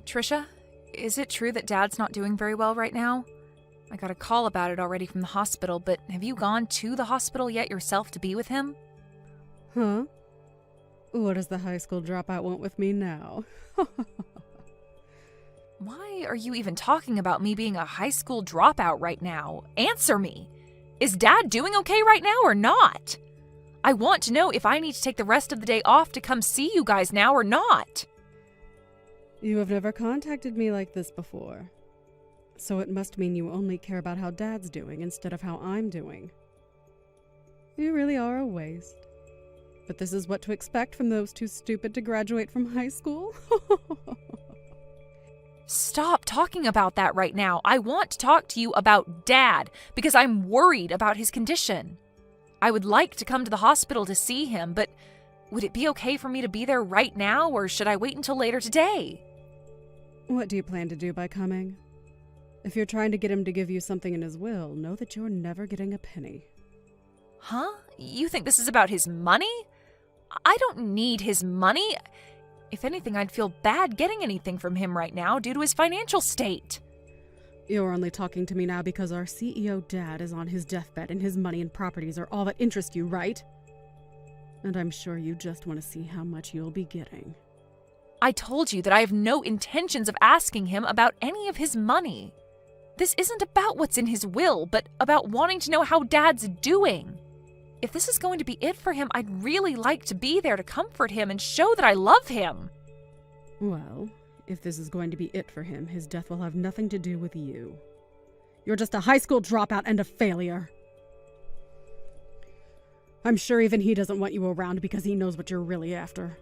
Trisha, is it true that Dad's not doing very well right now? I got a call about it already from the hospital, but have you gone to the hospital yet yourself to be with him? Huh? What does the high school dropout want with me now? Why are you even talking about me being a high school dropout right now? Answer me! Is Dad doing okay right now or not? I want to know if I need to take the rest of the day off to come see you guys now or not. You have never contacted me like this before. So it must mean you only care about how Dad's doing instead of how I'm doing. You really are a waste. But this is what to expect from those too stupid to graduate from high school? Stop talking about that right now. I want to talk to you about Dad because I'm worried about his condition. I would like to come to the hospital to see him, but would it be okay for me to be there right now, or should I wait until later today? What do you plan to do by coming? If you're trying to get him to give you something in his will, know that you're never getting a penny. Huh? You think this is about his money? I don't need his money. If anything, I'd feel bad getting anything from him right now due to his financial state. You're only talking to me now because our CEO Dad is on his deathbed and his money and properties are all that interest you, right? And I'm sure you just want to see how much you'll be getting. I told you that I have no intentions of asking him about any of his money. This isn't about what's in his will, but about wanting to know how Dad's doing. If this is going to be it for him, I'd really like to be there to comfort him and show that I love him. Well, if this is going to be it for him, his death will have nothing to do with you. You're just a high school dropout and a failure. I'm sure even he doesn't want you around because he knows what you're really after.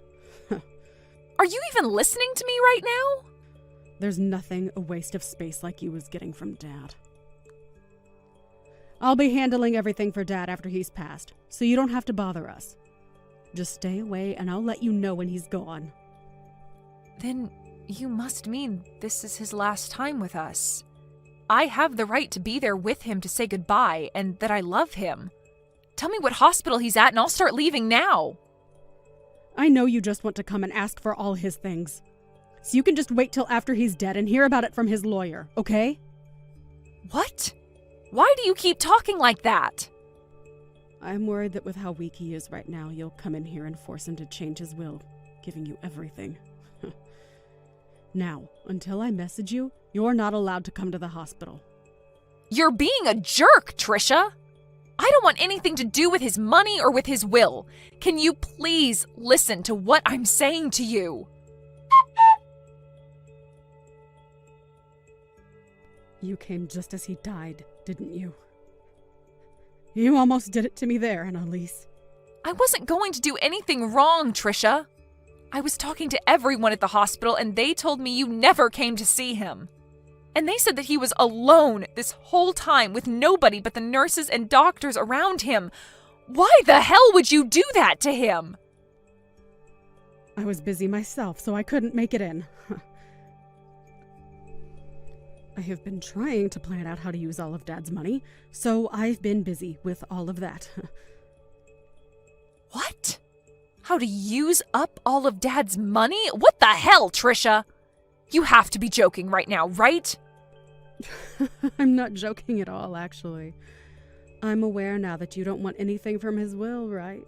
Are you even listening to me right now? There's nothing a waste of space like you is getting from Dad. I'll be handling everything for Dad after he's passed, so you don't have to bother us. Just stay away and I'll let you know when he's gone. Then you must mean this is his last time with us. I have the right to be there with him to say goodbye and that I love him. Tell me what hospital he's at and I'll start leaving now. I know you just want to come and ask for all his things. So you can just wait till after he's dead and hear about it from his lawyer, okay? What? Why do you keep talking like that? I'm worried that with how weak he is right now, you'll come in here and force him to change his will, giving you everything. Now, until I message you, you're not allowed to come to the hospital. You're being a jerk, Trisha. I don't want anything to do with his money or with his will. Can you please listen to what I'm saying to you? You came just as he died, didn't you? You almost did it to me there, Annalise. I wasn't going to do anything wrong, Trisha. I was talking to everyone at the hospital and they told me you never came to see him. And they said that he was alone this whole time with nobody but the nurses and doctors around him. Why the hell would you do that to him? I was busy myself, so I couldn't make it in. I have been trying to plan out how to use all of Dad's money, so I've been busy with all of that. What? How to use up all of Dad's money? What the hell, Trisha? You have to be joking right now, right? I'm not joking at all, actually. I'm aware now that you don't want anything from his will, right?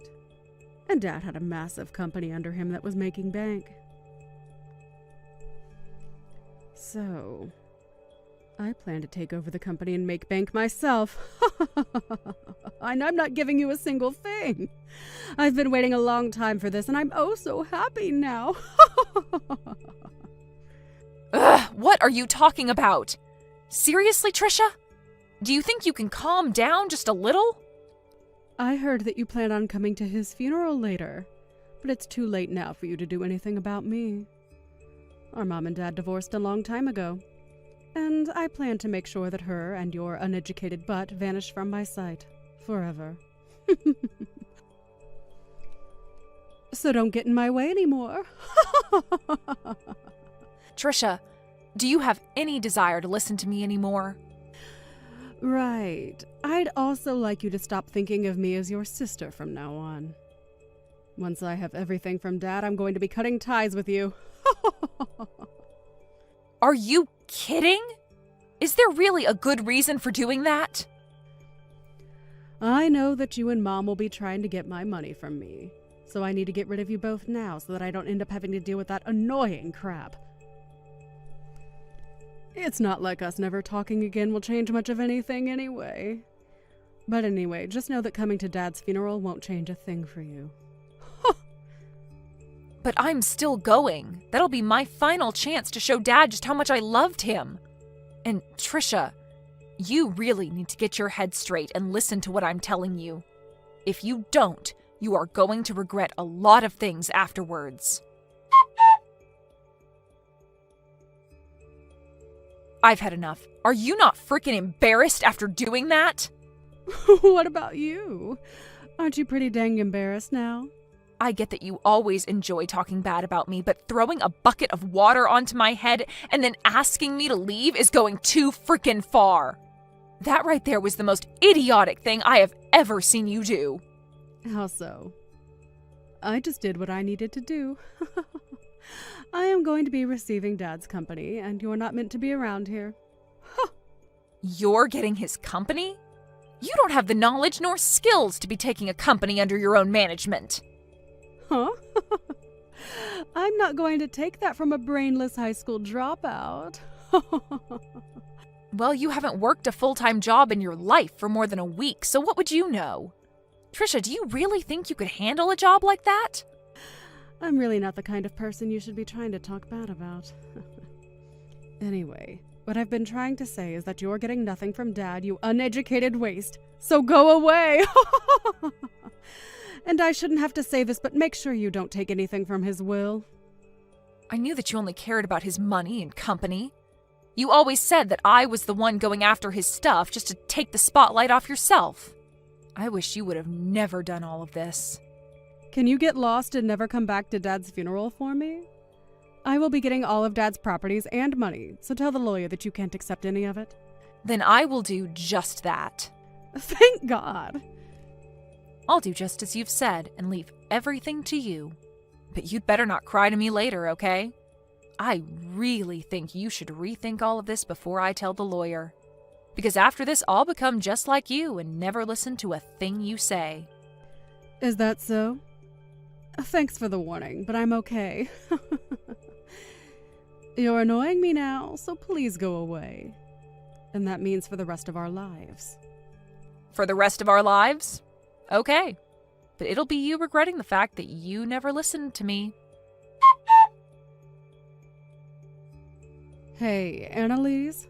And Dad had a massive company under him that was making bank. So, I plan to take over the company and make bank myself. And I'm not giving you a single thing. I've been waiting a long time for this, and I'm oh so happy now. Ugh, what are you talking about? Seriously, Trisha? Do you think you can calm down just a little? I heard that you plan on coming to his funeral later, but it's too late now for you to do anything about me. Our mom and dad divorced a long time ago, and I plan to make sure that her and your uneducated butt vanish from my sight forever. So don't get in my way anymore. Trisha, do you have any desire to listen to me anymore? Right. I'd also like you to stop thinking of me as your sister from now on. Once I have everything from Dad, I'm going to be cutting ties with you. Are you kidding? Is there really a good reason for doing that? I know that you and Mom will be trying to get my money from me, so I need to get rid of you both now so that I don't end up having to deal with that annoying crap. It's not like us never talking again will change much of anything anyway. But anyway, just know that coming to Dad's funeral won't change a thing for you. But I'm still going. That'll be my final chance to show Dad just how much I loved him. And Trisha, you really need to get your head straight and listen to what I'm telling you. If you don't, you are going to regret a lot of things afterwards. I've had enough. Are you not freaking embarrassed after doing that? What about you? Aren't you pretty dang embarrassed now? I get that you always enjoy talking bad about me, but throwing a bucket of water onto my head and then asking me to leave is going too freaking far. That right there was the most idiotic thing I have ever seen you do. How so? I just did what I needed to do. I am going to be receiving Dad's company, and you're not meant to be around here. You're getting his company? You don't have the knowledge nor skills to be taking a company under your own management. Huh? I'm not going to take that from a brainless high school dropout. Well, you haven't worked a full-time job in your life for more than a week, so what would you know? Trisha, do you really think you could handle a job like that? I'm really not the kind of person you should be trying to talk bad about. Anyway, what I've been trying to say is that you're getting nothing from Dad, you uneducated waste. So go away! And I shouldn't have to say this, but make sure you don't take anything from his will. I knew that you only cared about his money and company. You always said that I was the one going after his stuff just to take the spotlight off yourself. I wish you would have never done all of this. Can you get lost and never come back to Dad's funeral for me? I will be getting all of Dad's properties and money, so tell the lawyer that you can't accept any of it. Then I will do just that. Thank God. I'll do just as you've said and leave everything to you. But you'd better not cry to me later, okay? I really think you should rethink all of this before I tell the lawyer. Because after this, I'll become just like you and never listen to a thing you say. Is that so? Thanks for the warning, but I'm okay. You're annoying me now, so please go away. And that means for the rest of our lives. For the rest of our lives? Okay. But it'll be you regretting the fact that you never listened to me. Hey, Annalise?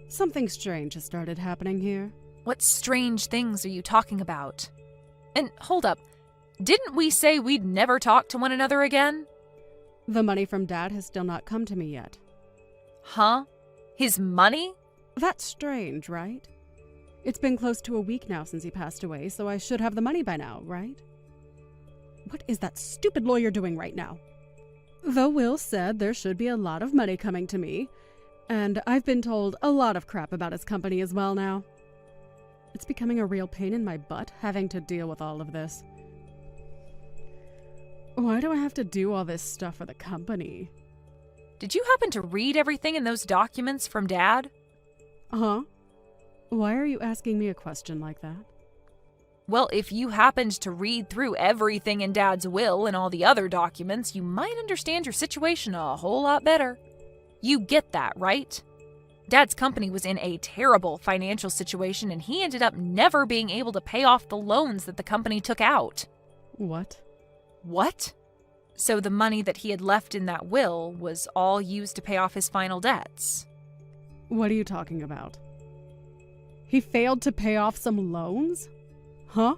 Something strange has started happening here. What strange things are you talking about? And hold up, didn't we say we'd never talk to one another again? The money from Dad has still not come to me yet. Huh? His money? That's strange, right? It's been close to a week now since he passed away, so I should have the money by now, right? What is that stupid lawyer doing right now? The will said there should be a lot of money coming to me, and I've been told a lot of crap about his company as well now. It's becoming a real pain in my butt having to deal with all of this. Why do I have to do all this stuff for the company? Did you happen to read everything in those documents from Dad? Huh? Why are you asking me a question like that? Well, if you happened to read through everything in Dad's will and all the other documents, you might understand your situation a whole lot better. You get that, right? Dad's company was in a terrible financial situation, and he ended up never being able to pay off the loans that the company took out. What? What? So the money that he had left in that will was all used to pay off his final debts. What are you talking about? He failed to pay off some loans? Huh?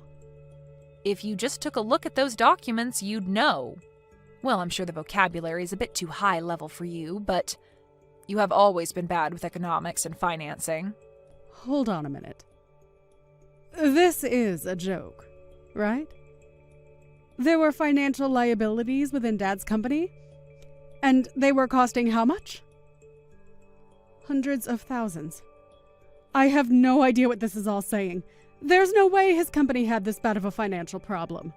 If you just took a look at those documents, you'd know. Well, I'm sure the vocabulary is a bit too high level for you, but you have always been bad with economics and financing. Hold on a minute. This is a joke, right? There were financial liabilities within Dad's company, and they were costing how much? Hundreds of thousands. I have no idea what this is all saying. There's no way his company had this bad of a financial problem.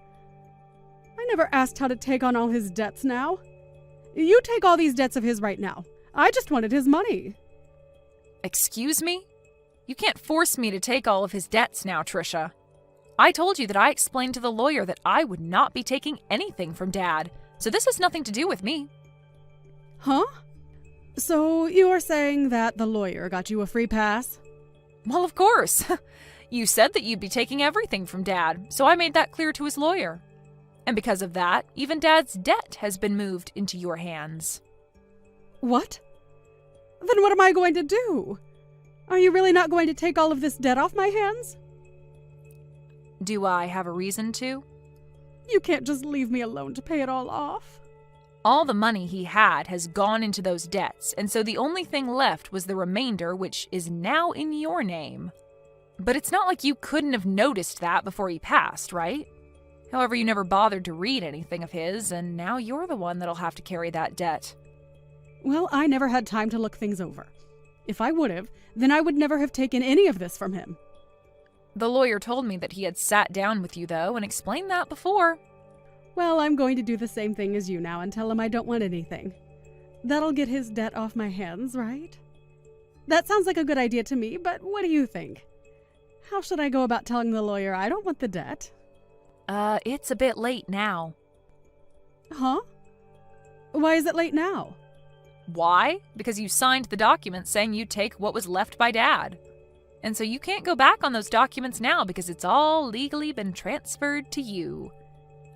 I never asked how to take on all his debts now. You take all these debts of his right now. I just wanted his money. Excuse me? You can't force me to take all of his debts now, Trisha. I told you that I explained to the lawyer that I would not be taking anything from Dad, so this has nothing to do with me. Huh? So you're saying that the lawyer got you a free pass? Well, of course. You said that you'd be taking everything from Dad, so I made that clear to his lawyer. And because of that, even Dad's debt has been moved into your hands. What? Then what am I going to do? Are you really not going to take all of this debt off my hands? Do I have a reason to? You can't just leave me alone to pay it all off. All the money he had has gone into those debts, and so the only thing left was the remainder, which is now in your name. But it's not like you couldn't have noticed that before he passed, right? However, you never bothered to read anything of his, and now you're the one that'll have to carry that debt. Well, I never had time to look things over. If I would have, then I would never have taken any of this from him. The lawyer told me that he had sat down with you, though, and explained that before. Well, I'm going to do the same thing as you now and tell him I don't want anything. That'll get his debt off my hands, right? That sounds like a good idea to me, but what do you think? How should I go about telling the lawyer I don't want the debt? It's a bit late now. Huh? Why is it late now? Why? Because you signed the document saying you'd take what was left by Dad. And so you can't go back on those documents now because it's all legally been transferred to you.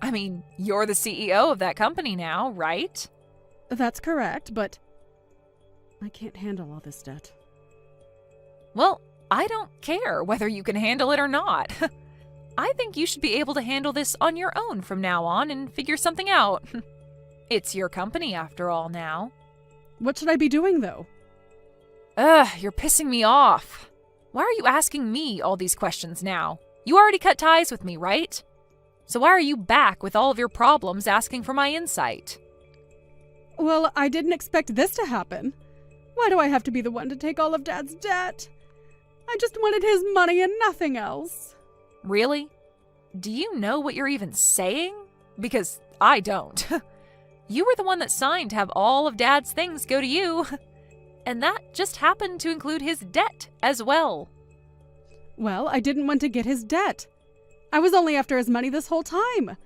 I mean, you're the CEO of that company now, right? That's correct, but I can't handle all this debt. Well, I don't care whether you can handle it or not. I think you should be able to handle this on your own from now on and figure something out. It's your company after all now. What should I be doing, though? You're pissing me off. Why are you asking me all these questions now? You already cut ties with me, right? So why are you back with all of your problems asking for my insight? Well, I didn't expect this to happen. Why do I have to be the one to take all of Dad's debt? I just wanted his money and nothing else. Really? Do you know what you're even saying? Because I don't. You were the one that signed to have all of Dad's things go to you. And that just happened to include his debt as well. Well, I didn't want to get his debt. I was only after his money this whole time.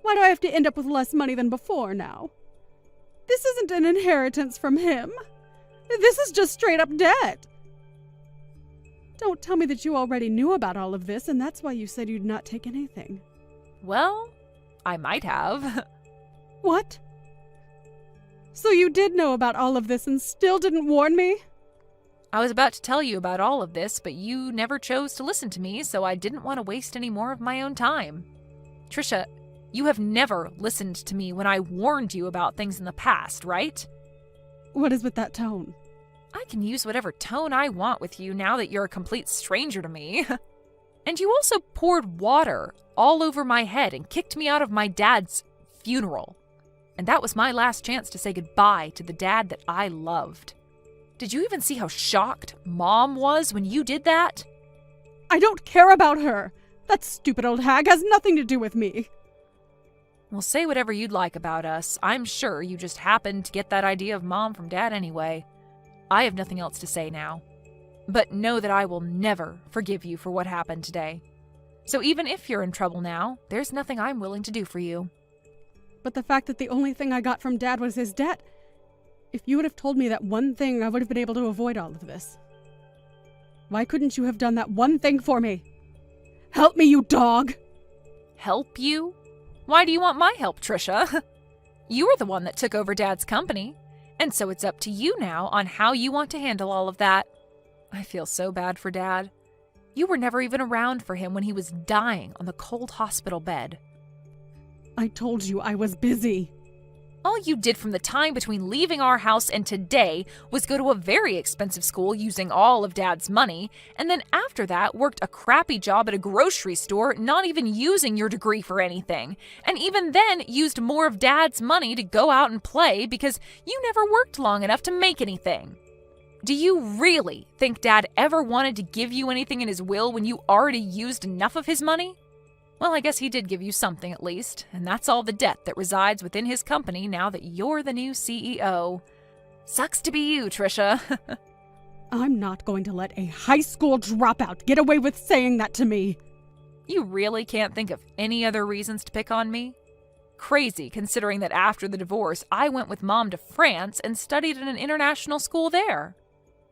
Why do I have to end up with less money than before now? This isn't an inheritance from him. This is just straight up debt. Don't tell me that you already knew about all of this and that's why you said you'd not take anything. Well, I might have. What? So you did know about all of this and still didn't warn me? I was about to tell you about all of this, but you never chose to listen to me, so I didn't want to waste any more of my own time. Trisha, you have never listened to me when I warned you about things in the past, right? What is with that tone? I can use whatever tone I want with you now that you're a complete stranger to me. And you also poured water all over my head and kicked me out of my dad's funeral. And that was my last chance to say goodbye to the dad that I loved. Did you even see how shocked Mom was when you did that? I don't care about her. That stupid old hag has nothing to do with me. Well, say whatever you'd like about us. I'm sure you just happened to get that idea of Mom from Dad anyway. I have nothing else to say now. But know that I will never forgive you for what happened today. So even if you're in trouble now, there's nothing I'm willing to do for you. But the fact that the only thing I got from Dad was his debt, if you would have told me that one thing, I would have been able to avoid all of this. Why couldn't you have done that one thing for me? Help me, you dog! Help you? Why do you want my help, Trisha? You were the one that took over Dad's company, and so it's up to you now on how you want to handle all of that. I feel so bad for Dad. You were never even around for him when he was dying on the cold hospital bed. I told you I was busy. All you did from the time between leaving our house and today was go to a very expensive school using all of Dad's money, and then after that worked a crappy job at a grocery store, not even using your degree for anything, and even then used more of Dad's money to go out and play because you never worked long enough to make anything. Do you really think Dad ever wanted to give you anything in his will when you already used enough of his money? Well, I guess he did give you something at least, and that's all the debt that resides within his company now that you're the new CEO. Sucks to be you, Trisha. I'm not going to let a high school dropout get away with saying that to me. You really can't think of any other reasons to pick on me? Crazy, considering that after the divorce, I went with Mom to France and studied at an international school there.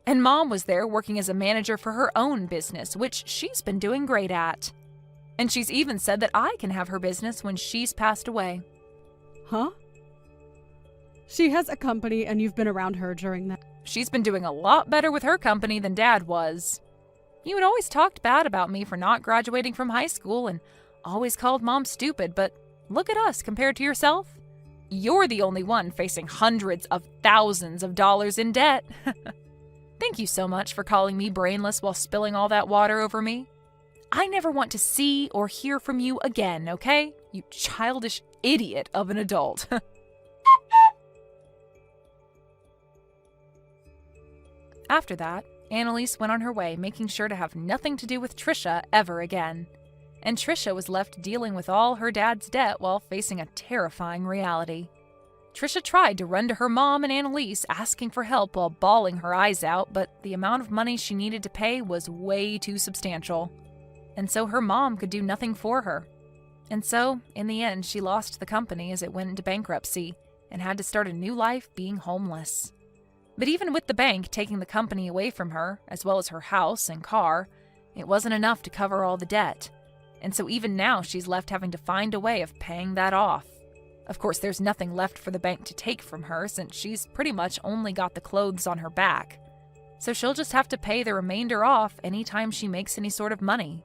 And Mom was there working as a manager for her own business, which she's been doing great at. And she's even said that I can have her business when she's passed away. Huh? She has a company and you've been around her during that. She's been doing a lot better with her company than Dad was. You had always talked bad about me for not graduating from high school and always called Mom stupid, but look at us compared to yourself. You're the only one facing hundreds of thousands of dollars in debt. Thank you so much for calling me brainless while spilling all that water over me. I never want to see or hear from you again, okay? You childish idiot of an adult. After that, Annalise went on her way, making sure to have nothing to do with Trisha ever again. And Trisha was left dealing with all her dad's debt while facing a terrifying reality. Trisha tried to run to her mom and Annalise asking for help while bawling her eyes out, but the amount of money she needed to pay was way too substantial. And so her mom could do nothing for her. And so, in the end, she lost the company as it went into bankruptcy and had to start a new life being homeless. But even with the bank taking the company away from her, as well as her house and car, it wasn't enough to cover all the debt. And so even now she's left having to find a way of paying that off. Of course, there's nothing left for the bank to take from her since she's pretty much only got the clothes on her back. So she'll just have to pay the remainder off anytime she makes any sort of money.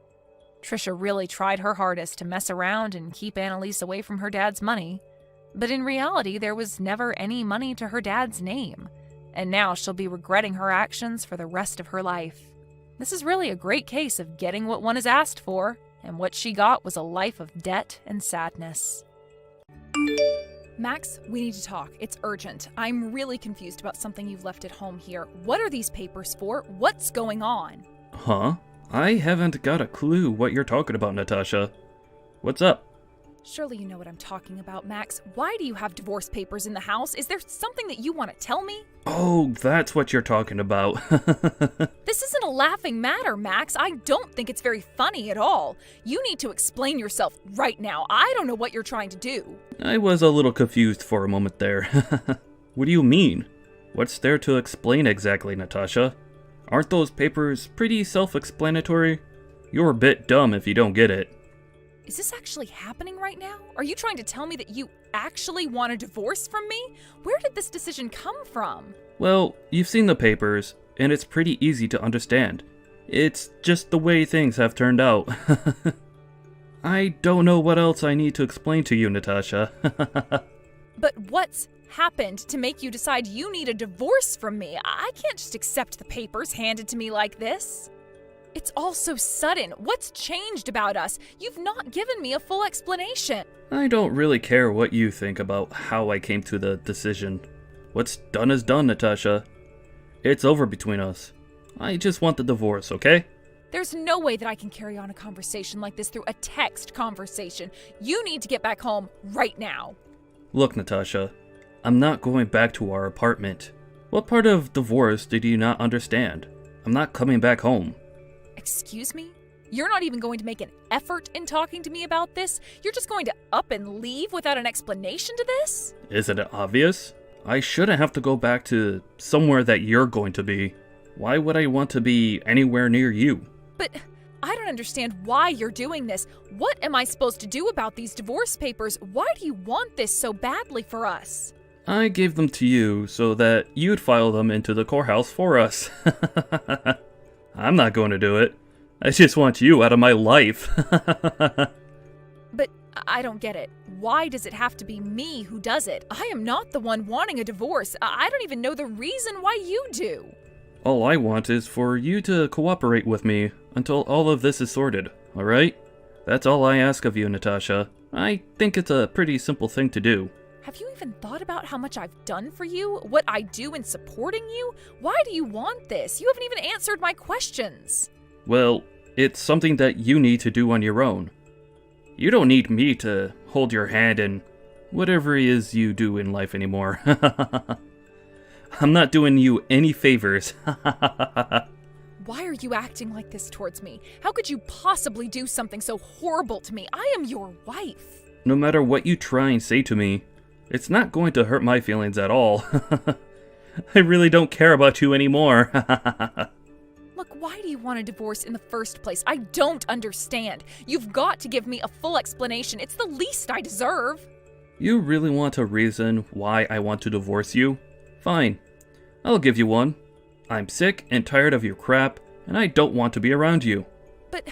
Trisha really tried her hardest to mess around and keep Annalise away from her dad's money. But in reality, there was never any money to her dad's name. And now she'll be regretting her actions for the rest of her life. This is really a great case of getting what one is asked for, and what she got was a life of debt and sadness. Max, we need to talk. It's urgent. I'm really confused about something you've left at home here. What are these papers for? What's going on? Huh? I haven't got a clue what you're talking about, Natasha. What's up? Surely you know what I'm talking about, Max. Why do you have divorce papers in the house? Is there something that you want to tell me? Oh, that's what you're talking about. This isn't a laughing matter, Max. I don't think it's very funny at all. You need to explain yourself right now. I don't know what you're trying to do. I was a little confused for a moment there. What do you mean? What's there to explain exactly, Natasha? Aren't those papers pretty self-explanatory? You're a bit dumb if you don't get it. Is this actually happening right now? Are you trying to tell me that you actually want a divorce from me? Where did this decision come from? Well, you've seen the papers, and it's pretty easy to understand. It's just the way things have turned out. I don't know what else I need to explain to you, Natasha. But what's happened to make you decide you need a divorce from me? I can't just accept the papers handed to me like this. It's all so sudden. What's changed about us? You've not given me a full explanation. I don't really care what you think about how I came to the decision. What's done is done, Natasha. It's over between us. I just want the divorce, okay? There's no way that I can carry on a conversation like this through a text conversation. You need to get back home right now. Look, Natasha, I'm not going back to our apartment. What part of divorce did you not understand? I'm not coming back home. Excuse me? You're not even going to make an effort in talking to me about this? You're just going to up and leave without an explanation to this? Isn't it obvious? I shouldn't have to go back to somewhere that you're going to be. Why would I want to be anywhere near you? But I don't understand why you're doing this. What am I supposed to do about these divorce papers? Why do you want this so badly for us? I gave them to you so that you'd file them into the courthouse for us. I'm not going to do it. I just want you out of my life. But I don't get it. Why does it have to be me who does it? I am not the one wanting a divorce. I don't even know the reason why you do. All I want is for you to cooperate with me until all of this is sorted, alright? That's all I ask of you, Natasha. I think it's a pretty simple thing to do. Have you even thought about how much I've done for you? What I do in supporting you? Why do you want this? You haven't even answered my questions. Well, it's something that you need to do on your own. You don't need me to hold your hand in whatever it is you do in life anymore. I'm not doing you any favors. Why are you acting like this towards me? How could you possibly do something so horrible to me? I am your wife. No matter what you try and say to me, it's not going to hurt my feelings at all. I really don't care about you anymore. Look, why do you want a divorce in the first place? I don't understand. You've got to give me a full explanation. It's the least I deserve. You really want a reason why I want to divorce you? Fine. I'll give you one. I'm sick and tired of your crap, and I don't want to be around you. But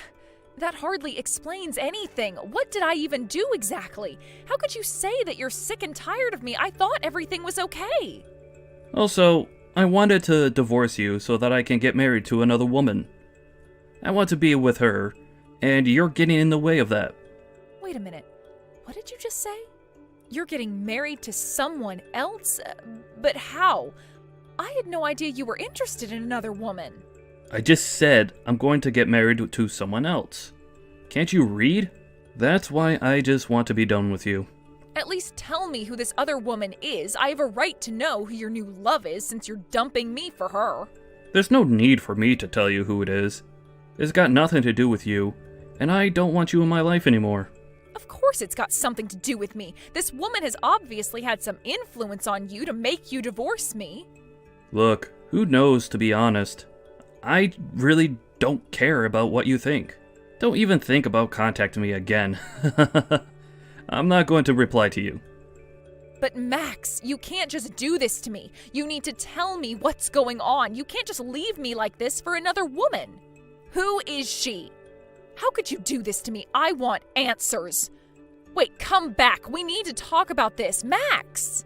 that hardly explains anything. What did I even do exactly? How could you say that you're sick and tired of me? I thought everything was okay. Also, I wanted to divorce you so that I can get married to another woman. I want to be with her, and you're getting in the way of that. Wait a minute. What did you just say? You're getting married to someone else? But how? I had no idea you were interested in another woman. I just said I'm going to get married to someone else. Can't you read? That's why I just want to be done with you. At least tell me who this other woman is. I have a right to know who your new love is since you're dumping me for her. There's no need for me to tell you who it is. It's got nothing to do with you, and I don't want you in my life anymore. Of course it's got something to do with me. This woman has obviously had some influence on you to make you divorce me. Look, who knows, to be honest. I really don't care about what you think. Don't even think about contacting me again. I'm not going to reply to you. But Max, you can't just do this to me. You need to tell me what's going on. You can't just leave me like this for another woman. Who is she? How could you do this to me? I want answers. Wait, come back. We need to talk about this. Max!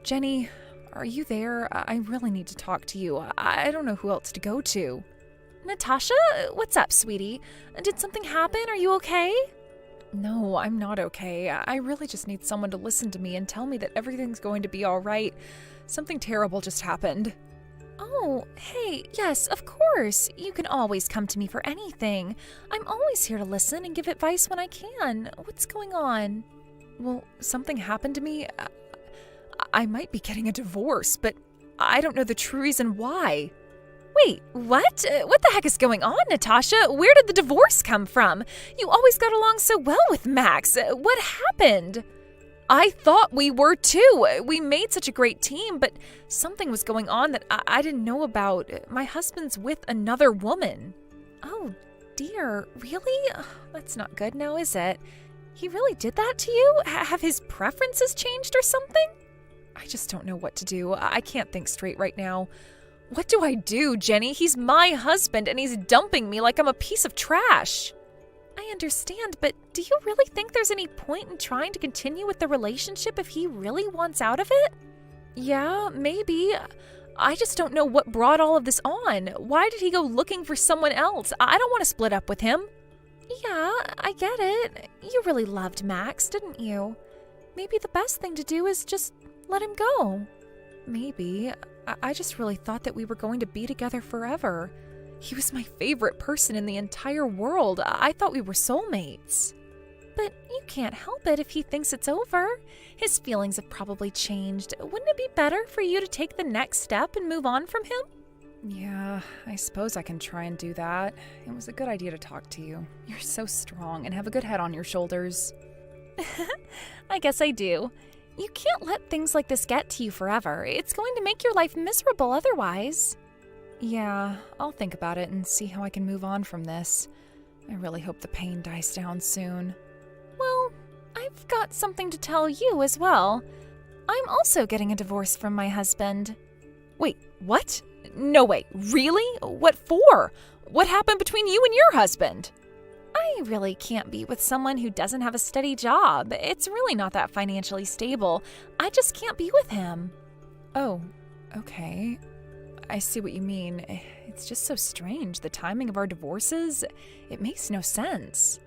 Jenny, are you there? I really need to talk to you. I don't know who else to go to. Natasha? What's up, sweetie? Did something happen? Are you okay? No, I'm not okay. I really just need someone to listen to me and tell me that everything's going to be all right. Something terrible just happened. Oh, hey, yes, of course. You can always come to me for anything. I'm always here to listen and give advice when I can. What's going on? Well, something happened to me. I might be getting a divorce, but I don't know the true reason why. Wait, what? What the heck is going on, Natasha? Where did the divorce come from? You always got along so well with Max. What happened? I thought we were too. We made such a great team, but something was going on that I didn't know about. My husband's with another woman. Oh, dear. Really? That's not good now, is it? He really did that to you? Have his preferences changed or something? I just don't know what to do. I can't think straight right now. What do I do, Jenny? He's my husband and he's dumping me like I'm a piece of trash. I understand, but do you really think there's any point in trying to continue with the relationship if he really wants out of it? Yeah, maybe. I just don't know what brought all of this on. Why did he go looking for someone else? I don't want to split up with him. Yeah, I get it. You really loved Max, didn't you? Maybe the best thing to do is just let him go. Maybe. I just really thought that we were going to be together forever. He was my favorite person in the entire world. I thought we were soulmates. But you can't help it if he thinks it's over. His feelings have probably changed. Wouldn't it be better for you to take the next step and move on from him? Yeah, I suppose I can try and do that. It was a good idea to talk to you. You're so strong and have a good head on your shoulders. I guess I do. You can't let things like this get to you forever. It's going to make your life miserable otherwise. Yeah, I'll think about it and see how I can move on from this. I really hope the pain dies down soon. Well, I've got something to tell you as well. I'm also getting a divorce from my husband. Wait, what? No way. Really? What for? What happened between you and your husband? I really can't be with someone who doesn't have a steady job. It's really not that financially stable. I just can't be with him. Oh, okay. I see what you mean. It's just so strange. The timing of our divorces, it makes no sense.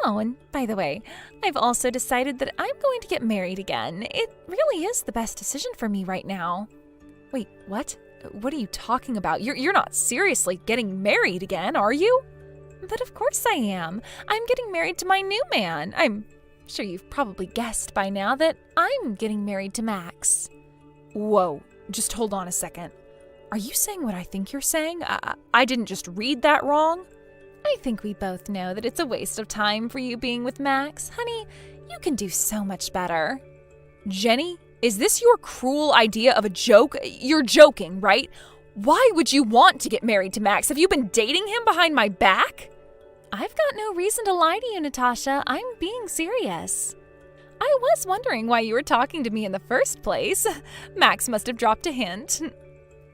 Oh, and by the way, I've also decided that I'm going to get married again. It really is the best decision for me right now. Wait, what? What are you talking about? You're not seriously getting married again, are you? But of course I am. I'm getting married to my new man. I'm sure you've probably guessed by now that I'm getting married to Max. Whoa, just hold on a second. Are you saying what I think you're saying? I didn't just read that wrong? I think we both know that it's a waste of time for you being with Max. Honey, you can do so much better. Jenny, is this your cruel idea of a joke? You're joking, right? Why would you want to get married to Max? Have you been dating him behind my back? I've got no reason to lie to you, Natasha. I'm being serious. I was wondering why you were talking to me in the first place. Max must have dropped a hint.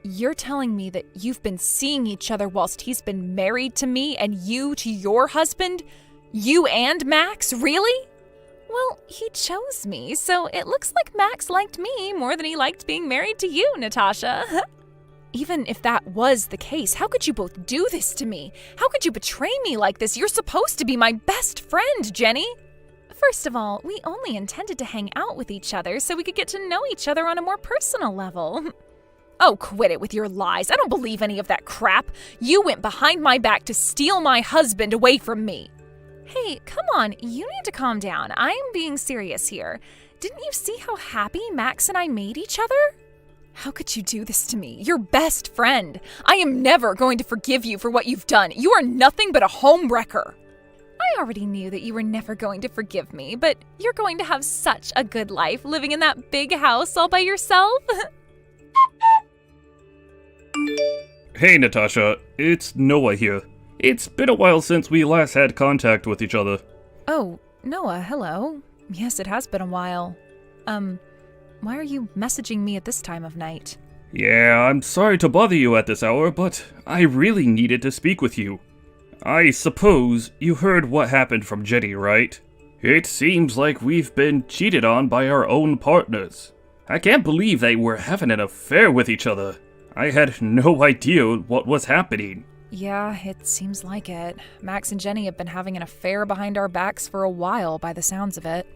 You're telling me that you've been seeing each other whilst he's been married to me and you to your husband? You and Max? Really? Well, he chose me, so it looks like Max liked me more than he liked being married to you, Natasha. Even if that was the case, how could you both do this to me? How could you betray me like this? You're supposed to be my best friend, Jenny. First of all, we only intended to hang out with each other so we could get to know each other on a more personal level. Oh, quit it with your lies. I don't believe any of that crap. You went behind my back to steal my husband away from me. Hey, come on, you need to calm down. I'm being serious here. Didn't you see how happy Max and I made each other? How could you do this to me? Your best friend. I am never going to forgive you for what you've done. You are nothing but a homewrecker. I already knew that you were never going to forgive me, but you're going to have such a good life living in that big house all by yourself. Hey, Natasha. It's Noah here. It's been a while since we last had contact with each other. Oh, Noah, hello. Yes, it has been a while. Why are you messaging me at this time of night? Yeah, I'm sorry to bother you at this hour, but I really needed to speak with you. I suppose you heard what happened from Jenny, right? It seems like we've been cheated on by our own partners. I can't believe they were having an affair with each other. I had no idea what was happening. Yeah, it seems like it. Max and Jenny have been having an affair behind our backs for a while, by the sounds of it.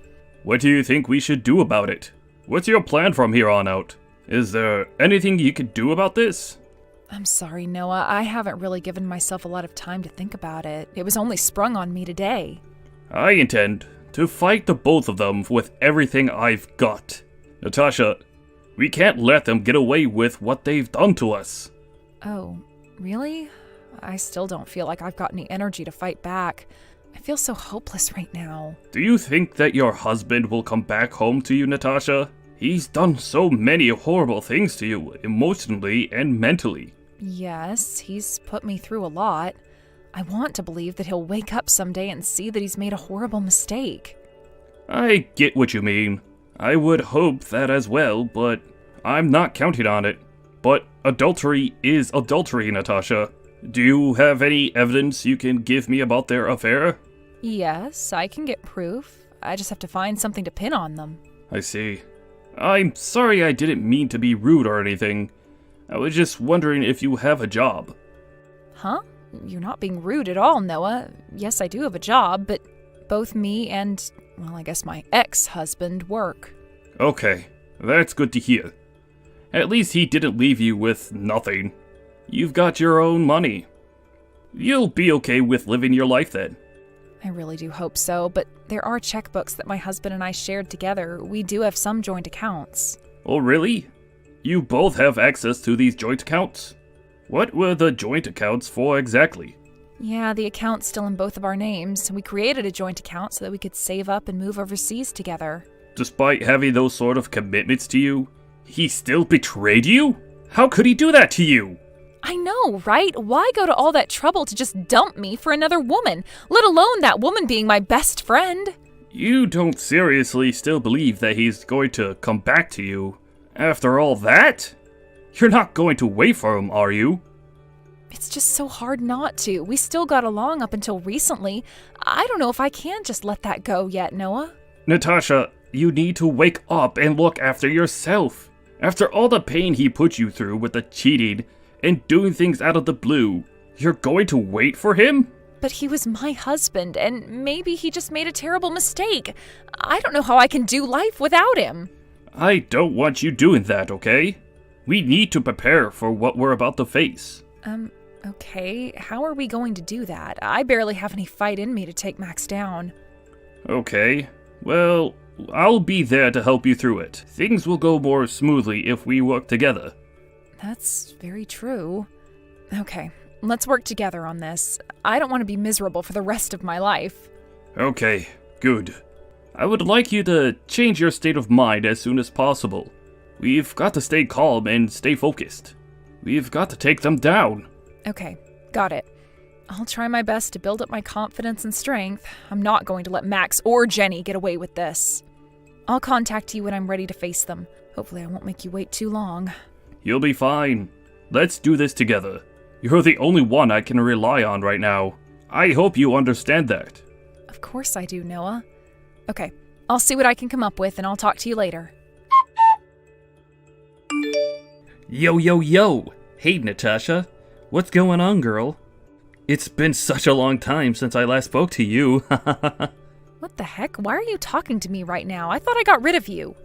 What do you think we should do about it? What's your plan from here on out? Is there anything you could do about this? I'm sorry, Noah. I haven't really given myself a lot of time to think about it. It was only sprung on me today. I intend to fight the both of them with everything I've got. Natasha, we can't let them get away with what they've done to us. Oh, really? I still don't feel like I've got any energy to fight back. I feel so hopeless right now. Do you think that your husband will come back home to you, Natasha? He's done so many horrible things to you, emotionally and mentally. Yes, he's put me through a lot. I want to believe that he'll wake up someday and see that he's made a horrible mistake. I get what you mean. I would hope that as well, but I'm not counting on it. But adultery is adultery, Natasha. Do you have any evidence you can give me about their affair? Yes, I can get proof. I just have to find something to pin on them. I see. I'm sorry I didn't mean to be rude or anything. I was just wondering if you have a job. Huh? You're not being rude at all, Noah. Yes, I do have a job, but both me and, well, I guess my ex-husband work. Okay, that's good to hear. At least he didn't leave you with nothing. You've got your own money. You'll be okay with living your life then. I really do hope so, but there are checkbooks that my husband and I shared together. We do have some joint accounts. Oh, really? You both have access to these joint accounts? What were the joint accounts for exactly? Yeah, the account's still in both of our names. We created a joint account so that we could save up and move overseas together. Despite having those sort of commitments to you, he still betrayed you? How could he do that to you? I know, right? Why go to all that trouble to just dump me for another woman, let alone that woman being my best friend? You don't seriously still believe that he's going to come back to you after all that? You're not going to wait for him, are you? It's just so hard not to. We still got along up until recently. I don't know if I can just let that go yet, Noah. Natasha, you need to wake up and look after yourself. After all the pain he put you through with the cheating and doing things out of the blue, you're going to wait for him? But he was my husband, and maybe he just made a terrible mistake. I don't know how I can do life without him. I don't want you doing that, okay? We need to prepare for what we're about to face. Okay. How are we going to do that? I barely have any fight in me to take Max down. Okay. Well, I'll be there to help you through it. Things will go more smoothly if we work together. That's very true. Okay, let's work together on this. I don't want to be miserable for the rest of my life. Okay, good. I would like you to change your state of mind as soon as possible. We've got to stay calm and stay focused. We've got to take them down. Okay, got it. I'll try my best to build up my confidence and strength. I'm not going to let Max or Jenny get away with this. I'll contact you when I'm ready to face them. Hopefully I won't make you wait too long. You'll be fine. Let's do this together. You're the only one I can rely on right now. I hope you understand that. Of course I do, Noah. Okay, I'll see what I can come up with and I'll talk to you later. Yo, yo, yo! Hey, Natasha. What's going on, girl? It's been such a long time since I last spoke to you. What the heck? Why are you talking to me right now? I thought I got rid of you.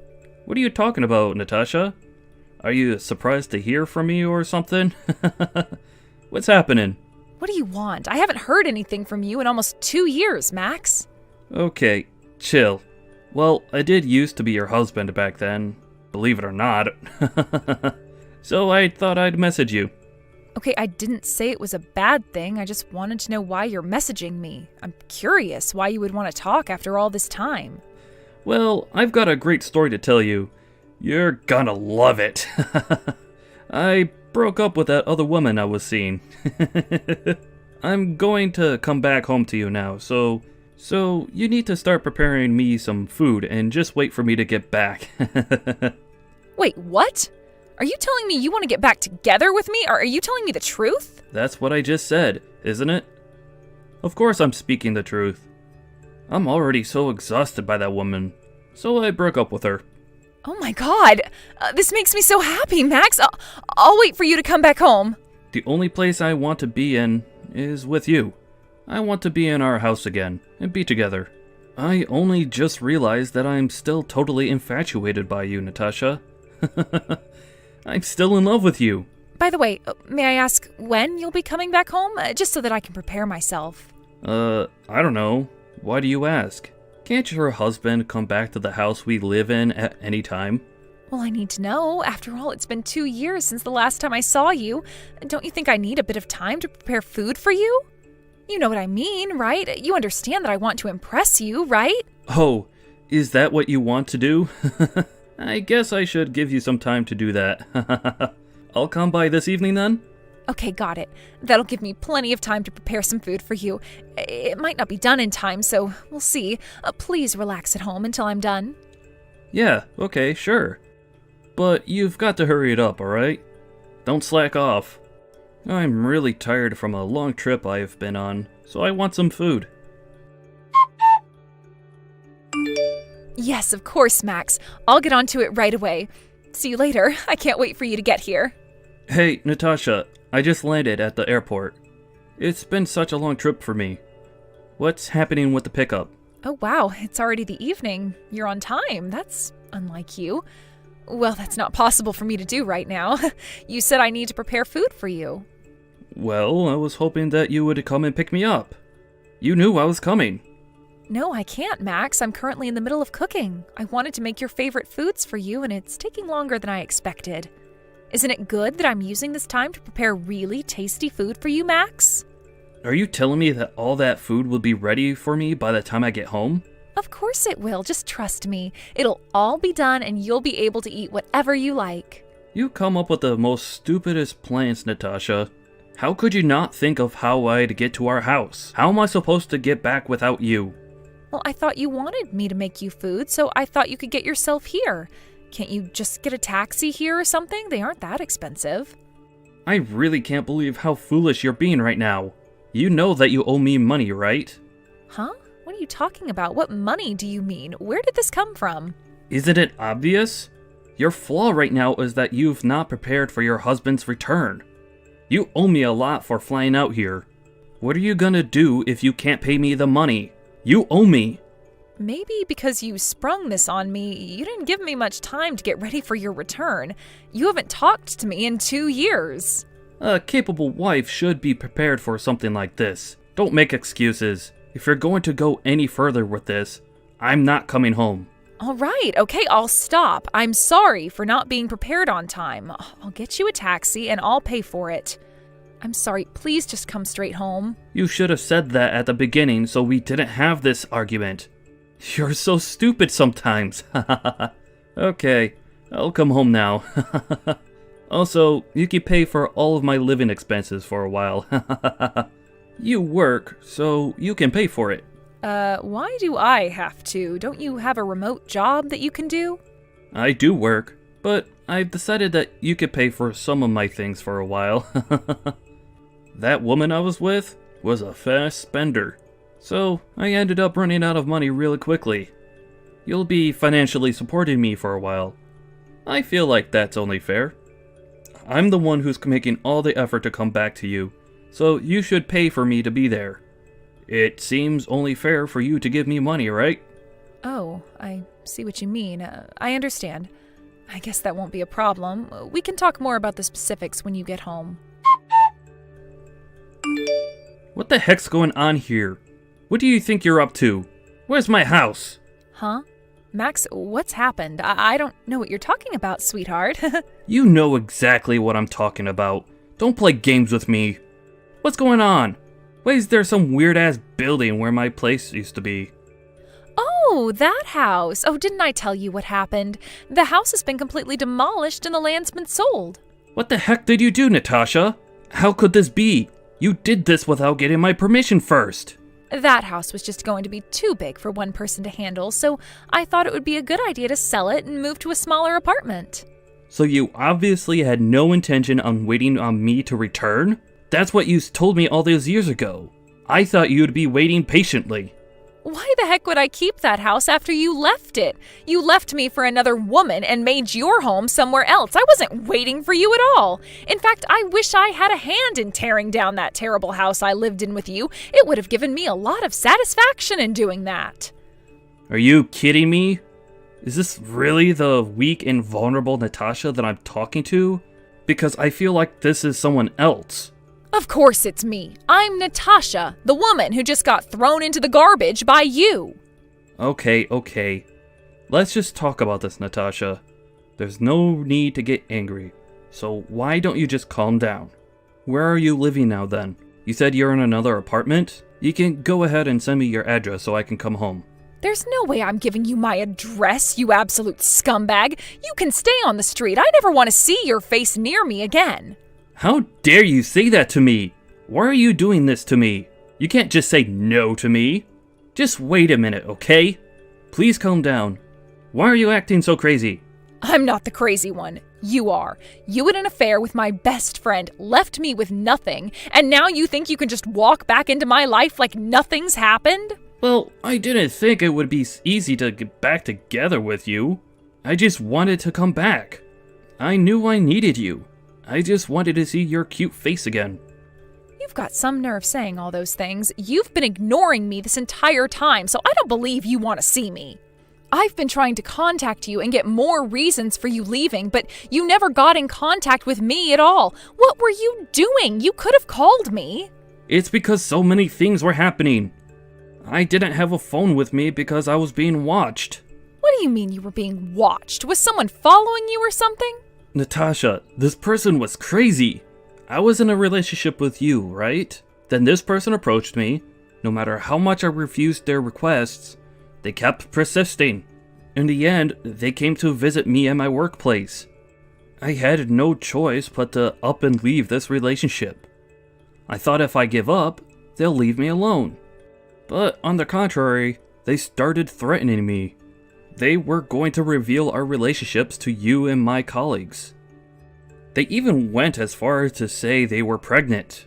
What are you talking about, Natasha? Are you surprised to hear from me or something? What's happening? What do you want? I haven't heard anything from you in almost 2 years, Max. Okay, chill. Well, I did used to be your husband back then, believe it or not. So I thought I'd message you. Okay, I didn't say it was a bad thing. I just wanted to know why you're messaging me. I'm curious why you would want to talk after all this time. Well, I've got a great story to tell you. You're gonna love it. I broke up with that other woman I was seeing. I'm going to come back home to you now, so you need to start preparing me some food and just wait for me to get back. Wait, what? Are you telling me you want to get back together with me, or are you telling me the truth? That's what I just said, isn't it? Of course I'm speaking the truth. I'm already so exhausted by that woman, so I broke up with her. Oh my god, this makes me so happy, Max. I'll wait for you to come back home. The only place I want to be in is with you. I want to be in our house again and be together. I only just realized that I'm still totally infatuated by you, Natasha. I'm still in love with you. By the way, may I ask when you'll be coming back home? Just so that I can prepare myself. I don't know. Why do you ask? Can't your husband come back to the house we live in at any time? Well, I need to know. After all, it's been 2 years since the last time I saw you. Don't you think I need a bit of time to prepare food for you? You know what I mean, right? You understand that I want to impress you, right? Oh, is that what you want to do? I guess I should give you some time to do that. I'll come by this evening then? Okay, got it. That'll give me plenty of time to prepare some food for you. It might not be done in time, so we'll see. Please relax at home until I'm done. Yeah, okay, sure. But you've got to hurry it up, alright? Don't slack off. I'm really tired from a long trip I've been on, so I want some food. Yes, of course, Max. I'll get onto it right away. See you later. I can't wait for you to get here. Hey, Natasha, I just landed at the airport. It's been such a long trip for me. What's happening with the pickup? Oh, wow. It's already the evening. You're on time. That's unlike you. Well, that's not possible for me to do right now. You said I need to prepare food for you. Well, I was hoping that you would come and pick me up. You knew I was coming. No, I can't, Max. I'm currently in the middle of cooking. I wanted to make your favorite foods for you, and it's taking longer than I expected. Isn't it good that I'm using this time to prepare really tasty food for you, Max? Are you telling me that all that food will be ready for me by the time I get home? Of course it will. Just trust me. It'll all be done, and you'll be able to eat whatever you like. You come up with the most stupidest plans, Natasha. How could you not think of how I'd get to our house? How am I supposed to get back without you? Well, I thought you wanted me to make you food, so I thought you could get yourself here. Can't you just get a taxi here or something? They aren't that expensive. I really can't believe how foolish you're being right now. You know that you owe me money, right? Huh? What are you talking about? What money do you mean? Where did this come from? Isn't it obvious? Your flaw right now is that you've not prepared for your husband's return. You owe me a lot for flying out here. What are you gonna do if you can't pay me the money? You owe me. Maybe because you sprung this on me, you didn't give me much time to get ready for your return. You haven't talked to me in 2 years. A capable wife should be prepared for something like this. Don't make excuses. If you're going to go any further with this, I'm not coming home. All right, okay, I'll stop. I'm sorry for not being prepared on time. I'll get you a taxi and I'll pay for it. I'm sorry, please just come straight home. You should have said that at the beginning so we didn't have this argument. You're so stupid sometimes. Okay, I'll come home now. Also, you can pay for all of my living expenses for a while. You work, so you can pay for it. Why do I have to? Don't you have a remote job that you can do? I do work, but I've decided that you could pay for some of my things for a while. That woman I was with was a fast spender, so I ended up running out of money really quickly. You'll be financially supporting me for a while. I feel like that's only fair. I'm the one who's making all the effort to come back to you, so you should pay for me to be there. It seems only fair for you to give me money, right? Oh, I see what you mean. I understand. I guess that won't be a problem. We can talk more about the specifics when you get home. What the heck's going on here? What do you think you're up to? Where's my house? Huh? Max, what's happened? I don't know what you're talking about, sweetheart. You know exactly what I'm talking about. Don't play games with me. What's going on? Why is there some weird-ass building where my place used to be? Oh, that house. Oh, didn't I tell you what happened? The house has been completely demolished and the land's been sold. What the heck did you do, Natasha? How could this be? You did this without getting my permission first. That house was just going to be too big for one person to handle, so I thought it would be a good idea to sell it and move to a smaller apartment. So you obviously had no intention on waiting on me to return? That's what you told me all those years ago. I thought you'd be waiting patiently. Why the heck would I keep that house after you left it? You left me for another woman and made your home somewhere else. I wasn't waiting for you at all. In fact, I wish I had a hand in tearing down that terrible house I lived in with you. It would have given me a lot of satisfaction in doing that. Are you kidding me? Is this really the weak and vulnerable Natasha that I'm talking to? Because I feel like this is someone else. Of course it's me. I'm Natasha, the woman who just got thrown into the garbage by you. Okay. Let's just talk about this, Natasha. There's no need to get angry. So why don't you just calm down? Where are you living now then? You said you're in another apartment? You can go ahead and send me your address so I can come home. There's no way I'm giving you my address, you absolute scumbag. You can stay on the street. I never want to see your face near me again. How dare you say that to me? Why are you doing this to me? You can't just say no to me. Just wait a minute, okay? Please calm down. Why are you acting so crazy? I'm not the crazy one. You are. You had an affair with my best friend, left me with nothing, and now you think you can just walk back into my life like nothing's happened? Well, I didn't think it would be easy to get back together with you. I just wanted to come back. I knew I needed you. I just wanted to see your cute face again. You've got some nerve saying all those things. You've been ignoring me this entire time, so I don't believe you want to see me. I've been trying to contact you and get more reasons for you leaving, but you never got in contact with me at all. What were you doing? You could have called me. It's because so many things were happening. I didn't have a phone with me because I was being watched. What do you mean you were being watched? Was someone following you or something? Natasha, this person was crazy. I was in a relationship with you, right? Then this person approached me. No matter how much I refused their requests, they kept persisting. In the end, they came to visit me at my workplace. I had no choice but to up and leave this relationship. I thought if I give up, they'll leave me alone. But on the contrary, they started threatening me. They were going to reveal our relationships to you and my colleagues. They even went as far as to say they were pregnant.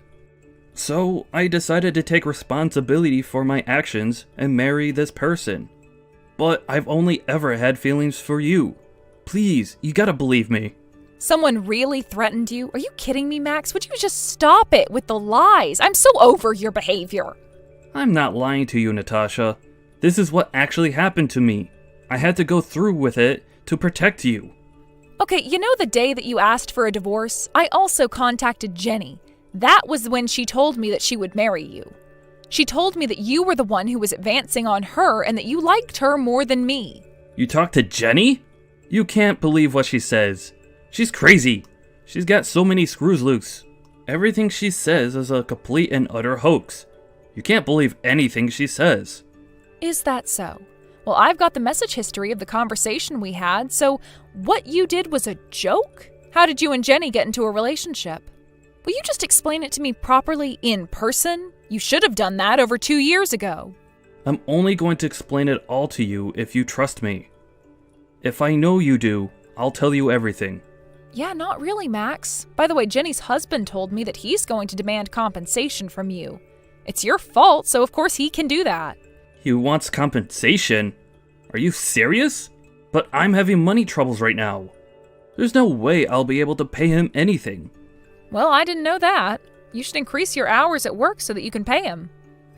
So I decided to take responsibility for my actions and marry this person. But I've only ever had feelings for you. Please, you gotta believe me. Someone really threatened you? Are you kidding me, Max? Would you just stop it with the lies? I'm so over your behavior. I'm not lying to you, Natasha. This is what actually happened to me. I had to go through with it to protect you. Okay, you know the day that you asked for a divorce? I also contacted Jenny. That was when she told me that she would marry you. She told me that you were the one who was advancing on her and that you liked her more than me. You talked to Jenny? You can't believe what she says. She's crazy. She's got so many screws loose. Everything she says is a complete and utter hoax. You can't believe anything she says. Is that so? Well, I've got the message history of the conversation we had, so what you did was a joke? How did you and Jenny get into a relationship? Will you just explain it to me properly in person? You should have done that over 2 years ago. I'm only going to explain it all to you if you trust me. If I know you do, I'll tell you everything. Yeah, not really, Max. By the way, Jenny's husband told me that he's going to demand compensation from you. It's your fault, so of course he can do that. He wants compensation? Are you serious? But I'm having money troubles right now. There's no way I'll be able to pay him anything. Well, I didn't know that. You should increase your hours at work so that you can pay him.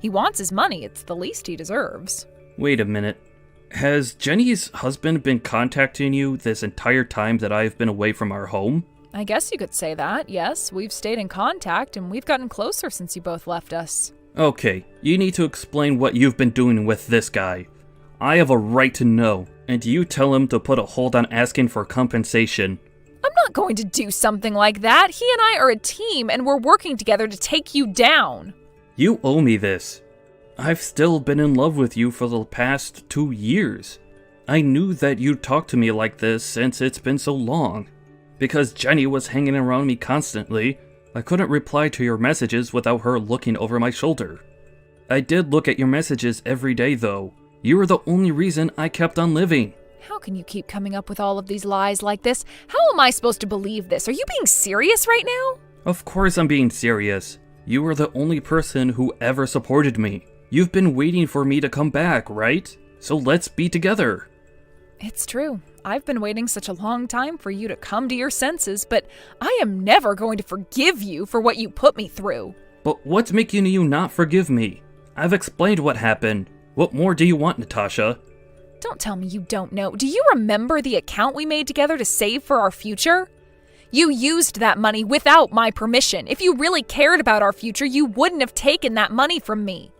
He wants his money. It's the least he deserves. Wait a minute. Has Jenny's husband been contacting you this entire time that I've been away from our home? I guess you could say that, yes. We've stayed in contact and we've gotten closer since you both left us. Okay, you need to explain what you've been doing with this guy. I have a right to know, and you tell him to put a hold on asking for compensation. I'm not going to do something like that. He and I are a team and we're working together to take you down. You owe me this. I've still been in love with you for the past 2 years. I knew that you'd talk to me like this since it's been so long. Because Jenny was hanging around me constantly, I couldn't reply to your messages without her looking over my shoulder. I did look at your messages every day though. You were the only reason I kept on living. How can you keep coming up with all of these lies like this? How am I supposed to believe this? Are you being serious right now? Of course I'm being serious. You were the only person who ever supported me. You've been waiting for me to come back, right? So let's be together. It's true. I've been waiting such a long time for you to come to your senses, but I am never going to forgive you for what you put me through. But what's making you not forgive me? I've explained what happened. What more do you want, Natasha? Don't tell me you don't know. Do you remember the account we made together to save for our future? You used that money without my permission. If you really cared about our future, you wouldn't have taken that money from me.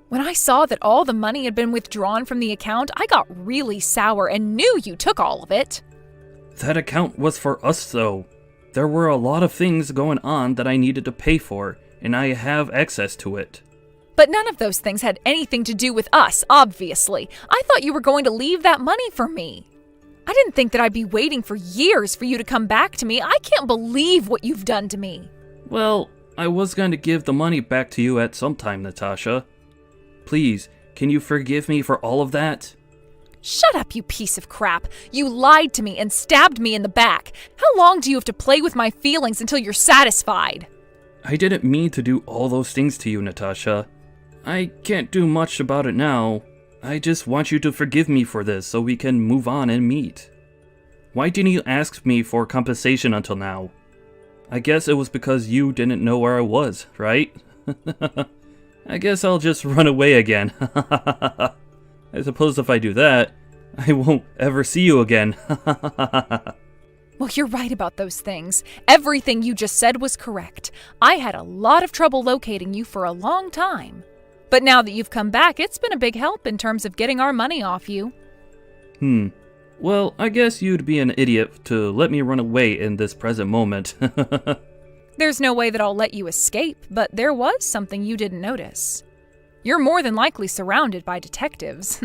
When I saw that all the money had been withdrawn from the account, I got really sour and knew you took all of it. That account was for us, though. There were a lot of things going on that I needed to pay for, and I have access to it. But none of those things had anything to do with us, obviously. I thought you were going to leave that money for me. I didn't think that I'd be waiting for years for you to come back to me. I can't believe what you've done to me. Well, I was going to give the money back to you at some time, Natasha. Please, can you forgive me for all of that? Shut up, you piece of crap. You lied to me and stabbed me in the back. How long do you have to play with my feelings until you're satisfied? I didn't mean to do all those things to you, Natasha. I can't do much about it now. I just want you to forgive me for this so we can move on and meet. Why didn't you ask me for compensation until now? I guess it was because you didn't know where I was, right? I guess I'll just run away again. I suppose if I do that, I won't ever see you again. Well, you're right about those things. Everything you just said was correct. I had a lot of trouble locating you for a long time. But now that you've come back, it's been a big help in terms of getting our money off you. Well, I guess you'd be an idiot to let me run away in this present moment. There's no way that I'll let you escape, but there was something you didn't notice. You're more than likely surrounded by detectives.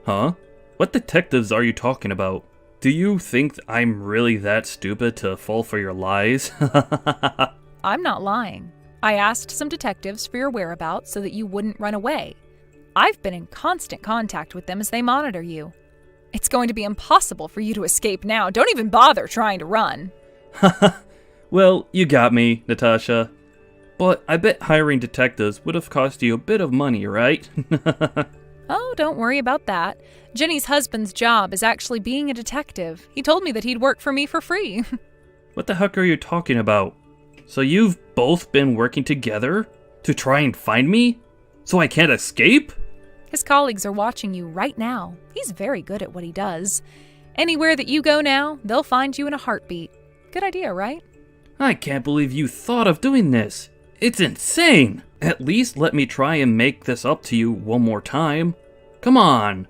Huh? What detectives are you talking about? Do you think I'm really that stupid to fall for your lies? I'm not lying. I asked some detectives for your whereabouts so that you wouldn't run away. I've been in constant contact with them as they monitor you. It's going to be impossible for you to escape now. Don't even bother trying to run. Well, you got me, Natasha. But I bet hiring detectives would have cost you a bit of money, right? Oh, don't worry about that. Jenny's husband's job is actually being a detective. He told me that he'd work for me for free. What the heck are you talking about? So you've both been working together to try and find me? So I can't escape? His colleagues are watching you right now. He's very good at what he does. Anywhere that you go now, they'll find you in a heartbeat. Good idea, right? I can't believe you thought of doing this. It's insane. At least let me try and make this up to you one more time. Come on.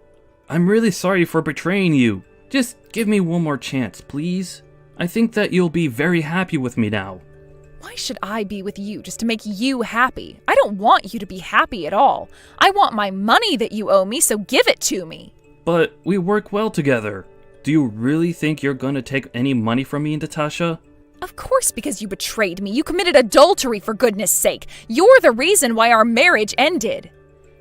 I'm really sorry for betraying you. Just give me one more chance, please. I think that you'll be very happy with me now. Why should I be with you just to make you happy? I don't want you to be happy at all. I want my money that you owe me, so give it to me. But we work well together. Do you really think you're gonna take any money from me, Natasha? Of course, because you betrayed me. You committed adultery, for goodness sake. You're the reason why our marriage ended.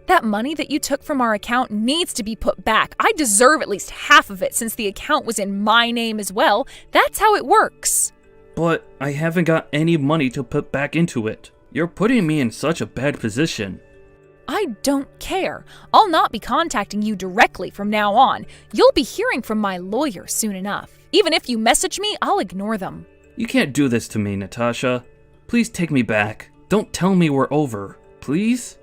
That money that you took from our account needs to be put back. I deserve at least half of it since the account was in my name as well. That's how it works. But I haven't got any money to put back into it. You're putting me in such a bad position. I don't care. I'll not be contacting you directly from now on. You'll be hearing from my lawyer soon enough. Even if you message me, I'll ignore them. You can't do this to me, Natasha. Please take me back. Don't tell me we're over. Please?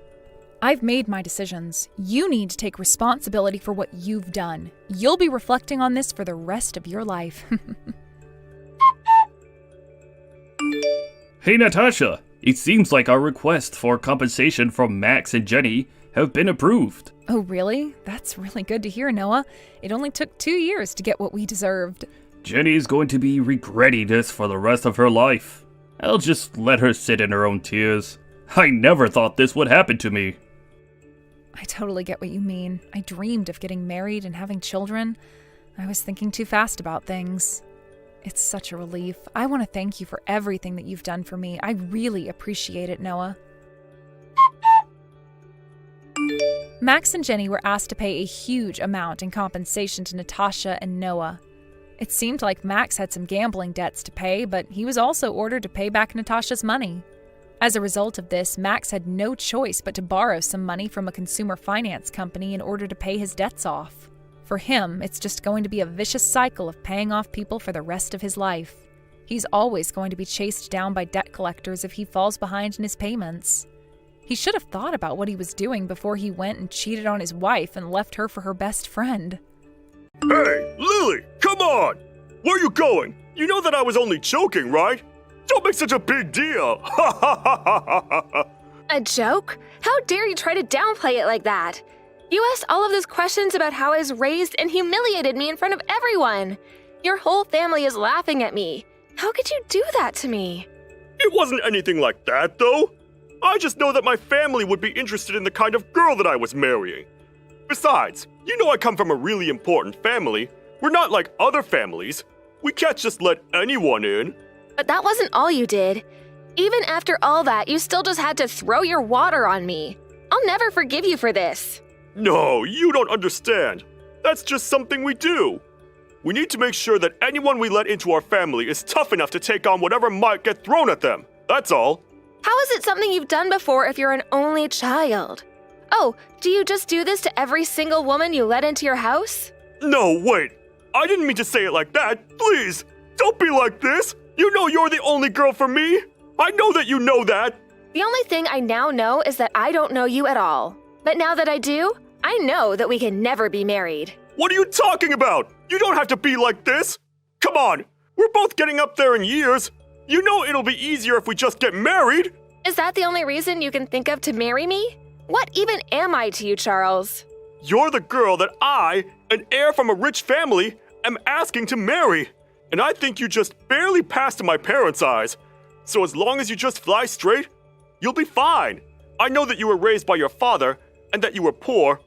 I've made my decisions. You need to take responsibility for what you've done. You'll be reflecting on this for the rest of your life. Hey, Natasha. It seems like our request for compensation from Max and Jenny have been approved. Oh, really? That's really good to hear, Noah. It only took 2 years to get what we deserved. Jenny is going to be regretting this for the rest of her life. I'll just let her sit in her own tears. I never thought this would happen to me. I totally get what you mean. I dreamed of getting married and having children. I was thinking too fast about things. It's such a relief. I want to thank you for everything that you've done for me. I really appreciate it, Noah. Max and Jenny were asked to pay a huge amount in compensation to Natasha and Noah. It seemed like Max had some gambling debts to pay, but he was also ordered to pay back Natasha's money. As a result of this, Max had no choice but to borrow some money from a consumer finance company in order to pay his debts off. For him, it's just going to be a vicious cycle of paying off people for the rest of his life. He's always going to be chased down by debt collectors if he falls behind in his payments. He should have thought about what he was doing before he went and cheated on his wife and left her for her best friend. Hey, Lily, come on! Where are you going? You know that I was only joking, right? Don't make such a big deal! Ha ha ha ha ha ha! A joke? How dare you try to downplay it like that? You asked all of those questions about how I was raised and humiliated me in front of everyone. Your whole family is laughing at me. How could you do that to me? It wasn't anything like that, though. I just know that my family would be interested in the kind of girl that I was marrying. Besides, you know I come from a really important family. We're not like other families. We can't just let anyone in. But that wasn't all you did. Even after all that, you still just had to throw your water on me. I'll never forgive you for this. No, you don't understand. That's just something we do. We need to make sure that anyone we let into our family is tough enough to take on whatever might get thrown at them. That's all. How is it something you've done before if you're an only child? Oh, do you just do this to every single woman you let into your house? No, wait. I didn't mean to say it like that. Please, don't be like this. You know you're the only girl for me. I know that you know that. The only thing I now know is that I don't know you at all. But now that I do, I know that we can never be married. What are you talking about? You don't have to be like this. Come on, we're both getting up there in years. You know it'll be easier if we just get married. Is that the only reason you can think of to marry me? What even am I to you, Charles? You're the girl that I, an heir from a rich family, am asking to marry. And I think you just barely passed in my parents' eyes. So as long as you just fly straight, you'll be fine. I know that you were raised by your father and that you were poor,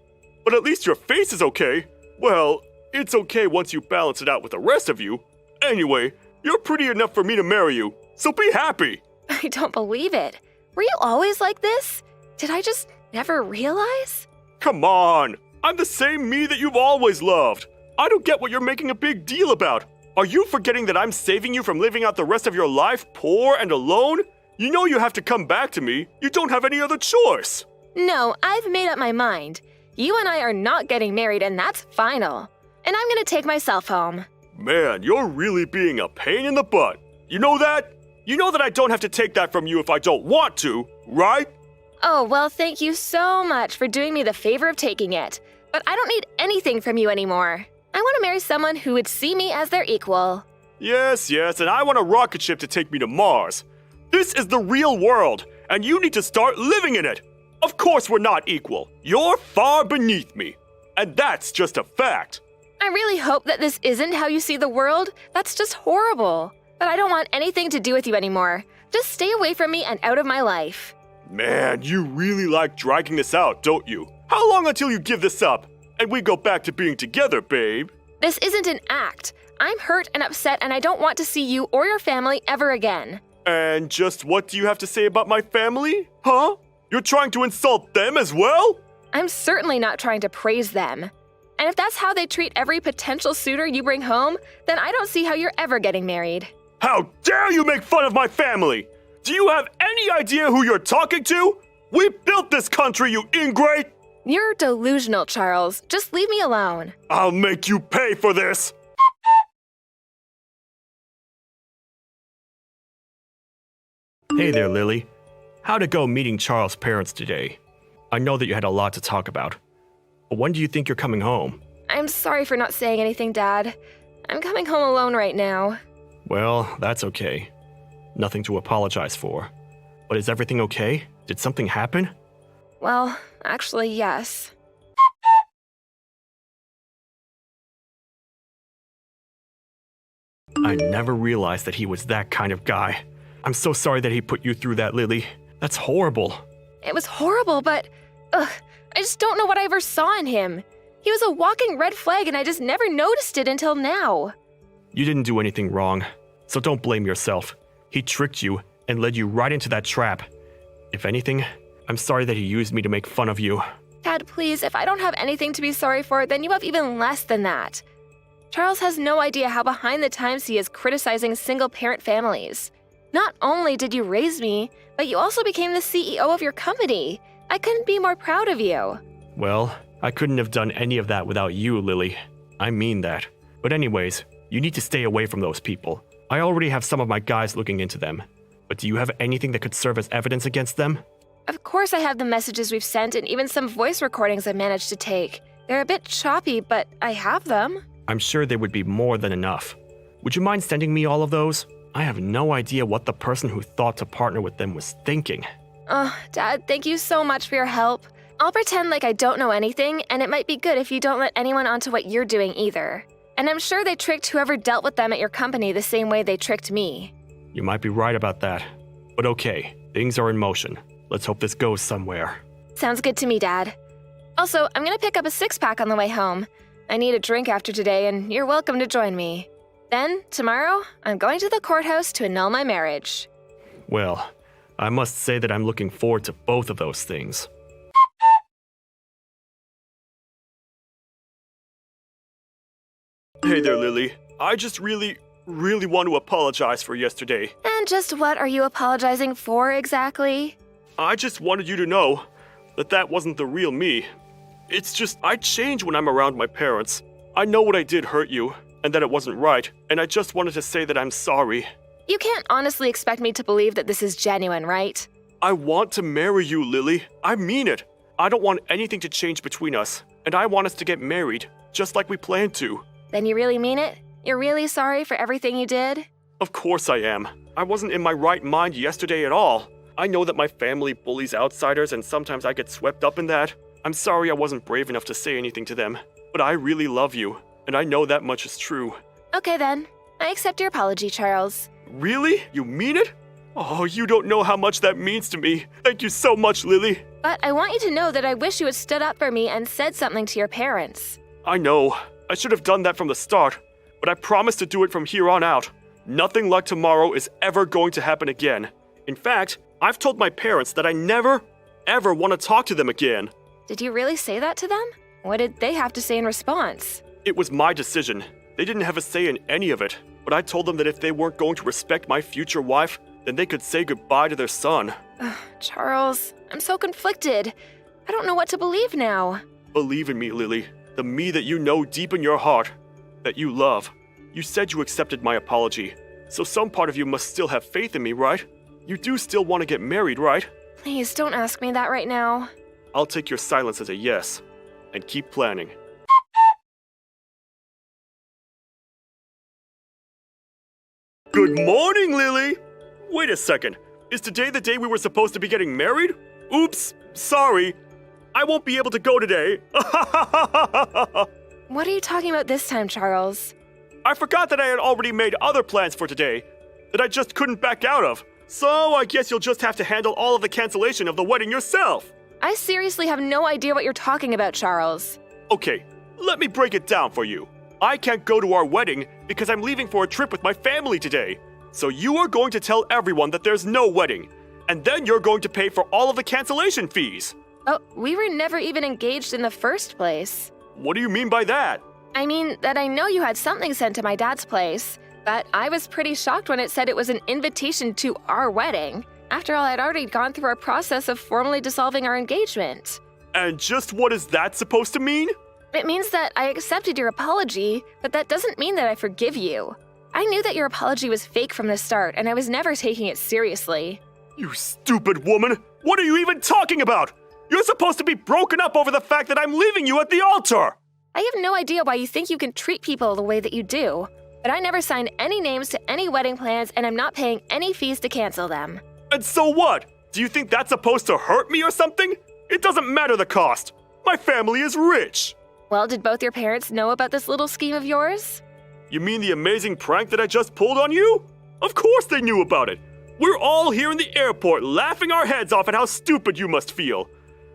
but at least your face is okay. Well, it's okay once you balance it out with the rest of you. Anyway, you're pretty enough for me to marry you, so be happy. I don't believe it. Were you always like this? Did I just never realize? Come on, I'm the same me that you've always loved. I don't get what you're making a big deal about. Are you forgetting that I'm saving you from living out the rest of your life poor and alone? You know you have to come back to me. You don't have any other choice. No, I've made up my mind. You and I are not getting married, and that's final. And I'm gonna take myself home. Man, you're really being a pain in the butt. You know that? You know that I don't have to take that from you if I don't want to, right? Oh, well, thank you so much for doing me the favor of taking it. But I don't need anything from you anymore. I want to marry someone who would see me as their equal. Yes, and I want a rocket ship to take me to Mars. This is the real world, and you need to start living in it. Of course we're not equal. You're far beneath me. And that's just a fact. I really hope that this isn't how you see the world. That's just horrible. But I don't want anything to do with you anymore. Just stay away from me and out of my life. Man, you really like dragging this out, don't you? How long until you give this up and we go back to being together, babe? This isn't an act. I'm hurt and upset, and I don't want to see you or your family ever again. And just what do you have to say about my family? Huh? You're trying to insult them as well? I'm certainly not trying to praise them. And if that's how they treat every potential suitor you bring home, then I don't see how you're ever getting married. How dare you make fun of my family? Do you have any idea who you're talking to? We built this country, you ingrate! You're delusional, Charles. Just leave me alone. I'll make you pay for this! Hey there, Lily. How'd it go meeting Charles' parents today? I know that you had a lot to talk about. But when do you think you're coming home? I'm sorry for not saying anything, Dad. I'm coming home alone right now. Well, that's okay. Nothing to apologize for. But is everything okay? Did something happen? Well, actually, yes. I never realized that he was that kind of guy. I'm so sorry that he put you through that, Lily. That's horrible. It was horrible, but I just don't know what I ever saw in him. He was a walking red flag, and I just never noticed it until now. You didn't do anything wrong, so don't blame yourself. He tricked you and led you right into that trap. If anything, I'm sorry that he used me to make fun of you. Dad, please, if I don't have anything to be sorry for, then you have even less than that. Charles has no idea how behind the times he is criticizing single-parent families. Not only did you raise me, but you also became the CEO of your company. I couldn't be more proud of you. Well, I couldn't have done any of that without you, Lily. I mean that. But anyways, you need to stay away from those people. I already have some of my guys looking into them. But do you have anything that could serve as evidence against them? Of course I have the messages we've sent and even some voice recordings I managed to take. They're a bit choppy, but I have them. I'm sure they would be more than enough. Would you mind sending me all of those? I have no idea what the person who thought to partner with them was thinking. Dad, thank you so much for your help. I'll pretend like I don't know anything, and it might be good if you don't let anyone onto what you're doing either. And I'm sure they tricked whoever dealt with them at your company the same way they tricked me. You might be right about that. But okay, things are in motion. Let's hope this goes somewhere. Sounds good to me, Dad. Also, I'm gonna pick up a six-pack on the way home. I need a drink after today, and you're welcome to join me. Then, tomorrow, I'm going to the courthouse to annul my marriage. Well, I must say that I'm looking forward to both of those things. Hey there, Lily. I just really want to apologize for yesterday. And just what are you apologizing for exactly? I just wanted you to know that that wasn't the real me. It's just, I change when I'm around my parents. I know what I did hurt you, and that it wasn't right, and I just wanted to say that I'm sorry. You can't honestly expect me to believe that this is genuine, right? I want to marry you, Lily. I mean it. I don't want anything to change between us, and I want us to get married, just like we planned to. Then you really mean it? You're really sorry for everything you did? Of course I am. I wasn't in my right mind yesterday at all. I know that my family bullies outsiders, and sometimes I get swept up in that. I'm sorry I wasn't brave enough to say anything to them, but I really love you, and I know that much is true. Okay then. I accept your apology, Charles. Really? You mean it? Oh, you don't know how much that means to me. Thank you so much, Lily. But I want you to know that I wish you had stood up for me and said something to your parents. I know. I should have done that from the start, but I promise to do it from here on out. Nothing like tomorrow is ever going to happen again. In fact, I've told my parents that I never, ever want to talk to them again. Did you really say that to them? What did they have to say in response? It was my decision. They didn't have a say in any of it, but I told them that if they weren't going to respect my future wife, then they could say goodbye to their son. Charles, I'm so conflicted. I don't know what to believe now. Believe in me, Lily. The me that you know deep in your heart, that you love. You said you accepted my apology, so some part of you must still have faith in me, right? You do still want to get married, right? Please don't ask me that right now. I'll take your silence as a yes, and keep planning. Good morning, Lily! Wait a second. Is today the day we were supposed to be getting married? Oops, sorry. I won't be able to go today. What are you talking about this time, Charles? I forgot that I had already made other plans for today that I just couldn't back out of. So I guess you'll just have to handle all of the cancellation of the wedding yourself. I seriously have no idea what you're talking about, Charles. Okay, let me break it down for you. I can't go to our wedding because I'm leaving for a trip with my family today. So you are going to tell everyone that there's no wedding, and then you're going to pay for all of the cancellation fees. Oh, we were never even engaged in the first place. What do you mean by that? I mean that I know you had something sent to my dad's place, but I was pretty shocked when it said it was an invitation to our wedding. After all, I'd already gone through a process of formally dissolving our engagement. And just what is that supposed to mean? It means that I accepted your apology, but that doesn't mean that I forgive you. I knew that your apology was fake from the start, and I was never taking it seriously. You stupid woman! What are you even talking about? You're supposed to be broken up over the fact that I'm leaving you at the altar! I have no idea why you think you can treat people the way that you do, but I never signed any names to any wedding plans, and I'm not paying any fees to cancel them. And so what? Do you think that's supposed to hurt me or something? It doesn't matter the cost. My family is rich. Well, did both your parents know about this little scheme of yours? You mean the amazing prank that I just pulled on you? Of course they knew about it. We're all here in the airport laughing our heads off at how stupid you must feel.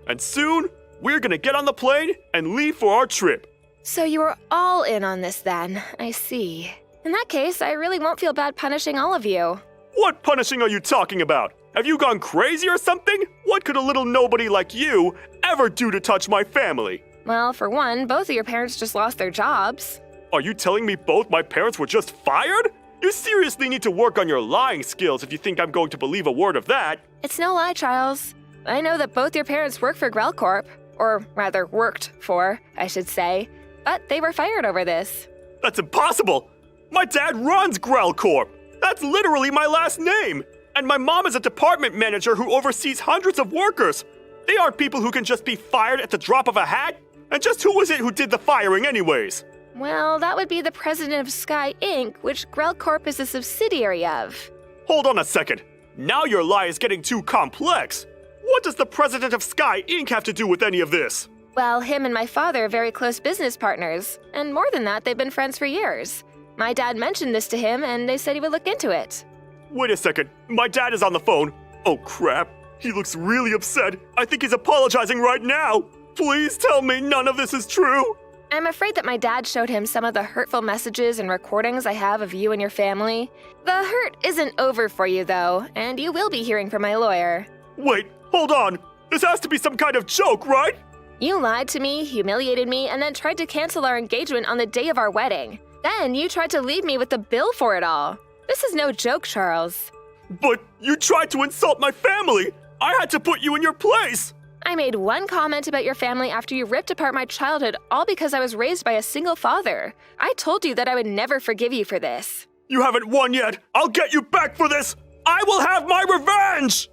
And soon, we're gonna get on the plane and leave for our trip. So you were all in on this then, I see. In that case, I really won't feel bad punishing all of you. What punishing are you talking about? Have you gone crazy or something? What could a little nobody like you ever do to touch my family? Well, for one, both of your parents just lost their jobs. Are you telling me both my parents were just fired? You seriously need to work on your lying skills if you think I'm going to believe a word of that. It's no lie, Charles. I know that both your parents work for Grell Corp, or rather worked for, I should say, but they were fired over this. That's impossible! My dad runs Grell Corp! That's literally my last name! And my mom is a department manager who oversees hundreds of workers! They aren't people who can just be fired at the drop of a hat! And just who was it who did the firing anyways? Well, that would be the president of Sky Inc., which Grell Corp is a subsidiary of. Hold on a second. Now your lie is getting too complex. What does the president of Sky Inc. have to do with any of this? Well, him and my father are very close business partners, and more than that, they've been friends for years. My dad mentioned this to him, and they said he would look into it. Wait a second. My dad is on the phone. Oh crap. He looks really upset. I think he's apologizing right now. Please tell me none of this is true. I'm afraid that my dad showed him some of the hurtful messages and recordings I have of you and your family. The hurt isn't over for you, though, and you will be hearing from my lawyer. Wait, hold on. This has to be some kind of joke, right? You lied to me, humiliated me, and then tried to cancel our engagement on the day of our wedding. Then you tried to leave me with the bill for it all. This is no joke, Charles. But you tried to insult my family. I had to put you in your place. I made one comment about your family after you ripped apart my childhood, all because I was raised by a single father. I told you that I would never forgive you for this. You haven't won yet. I'll get you back for this. I will have my revenge!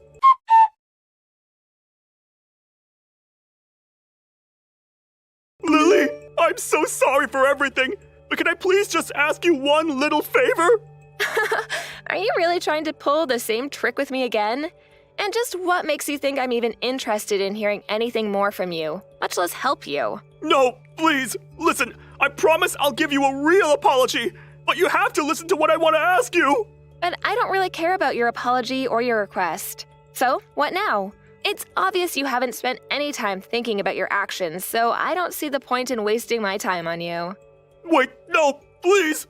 Lily, I'm so sorry for everything, but can I please just ask you one little favor? Are you really trying to pull the same trick with me again? And just what makes you think I'm even interested in hearing anything more from you, much less help you? No, please, listen, I promise I'll give you a real apology, but you have to listen to what I want to ask you. But I don't really care about your apology or your request. So, what now? It's obvious you haven't spent any time thinking about your actions, so I don't see the point in wasting my time on you. Wait, no, please.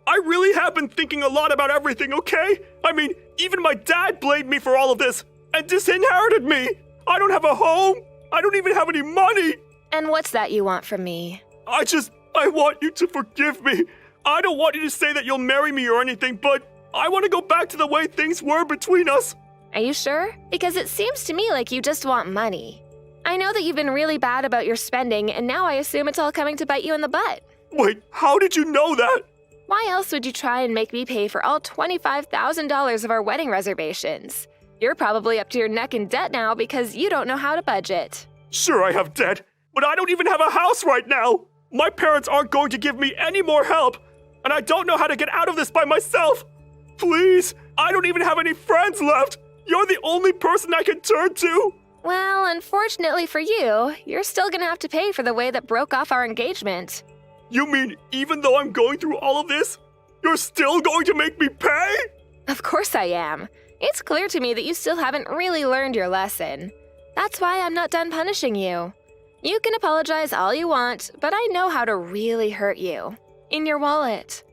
I really have been thinking a lot about everything, okay? I mean, even my dad blamed me for all of this and disinherited me. I don't have a home. I don't even have any money. And what's that you want from me? I want you to forgive me. I don't want you to say that you'll marry me or anything, but I want to go back to the way things were between us. Are you sure? Because it seems to me like you just want money. I know that you've been really bad about your spending, and now I assume it's all coming to bite you in the butt. Wait, how did you know that? Why else would you try and make me pay for all $25,000 of our wedding reservations? You're probably up to your neck in debt now because you don't know how to budget. Sure, I have debt, but I don't even have a house right now. My parents aren't going to give me any more help, and I don't know how to get out of this by myself. Please, I don't even have any friends left. You're the only person I can turn to! Well, unfortunately for you, you're still gonna have to pay for the way that broke off our engagement. You mean even though I'm going through all of this, you're still going to make me pay? Of course I am. It's clear to me that you still haven't really learned your lesson. That's why I'm not done punishing you. You can apologize all you want, but I know how to really hurt you. In your wallet.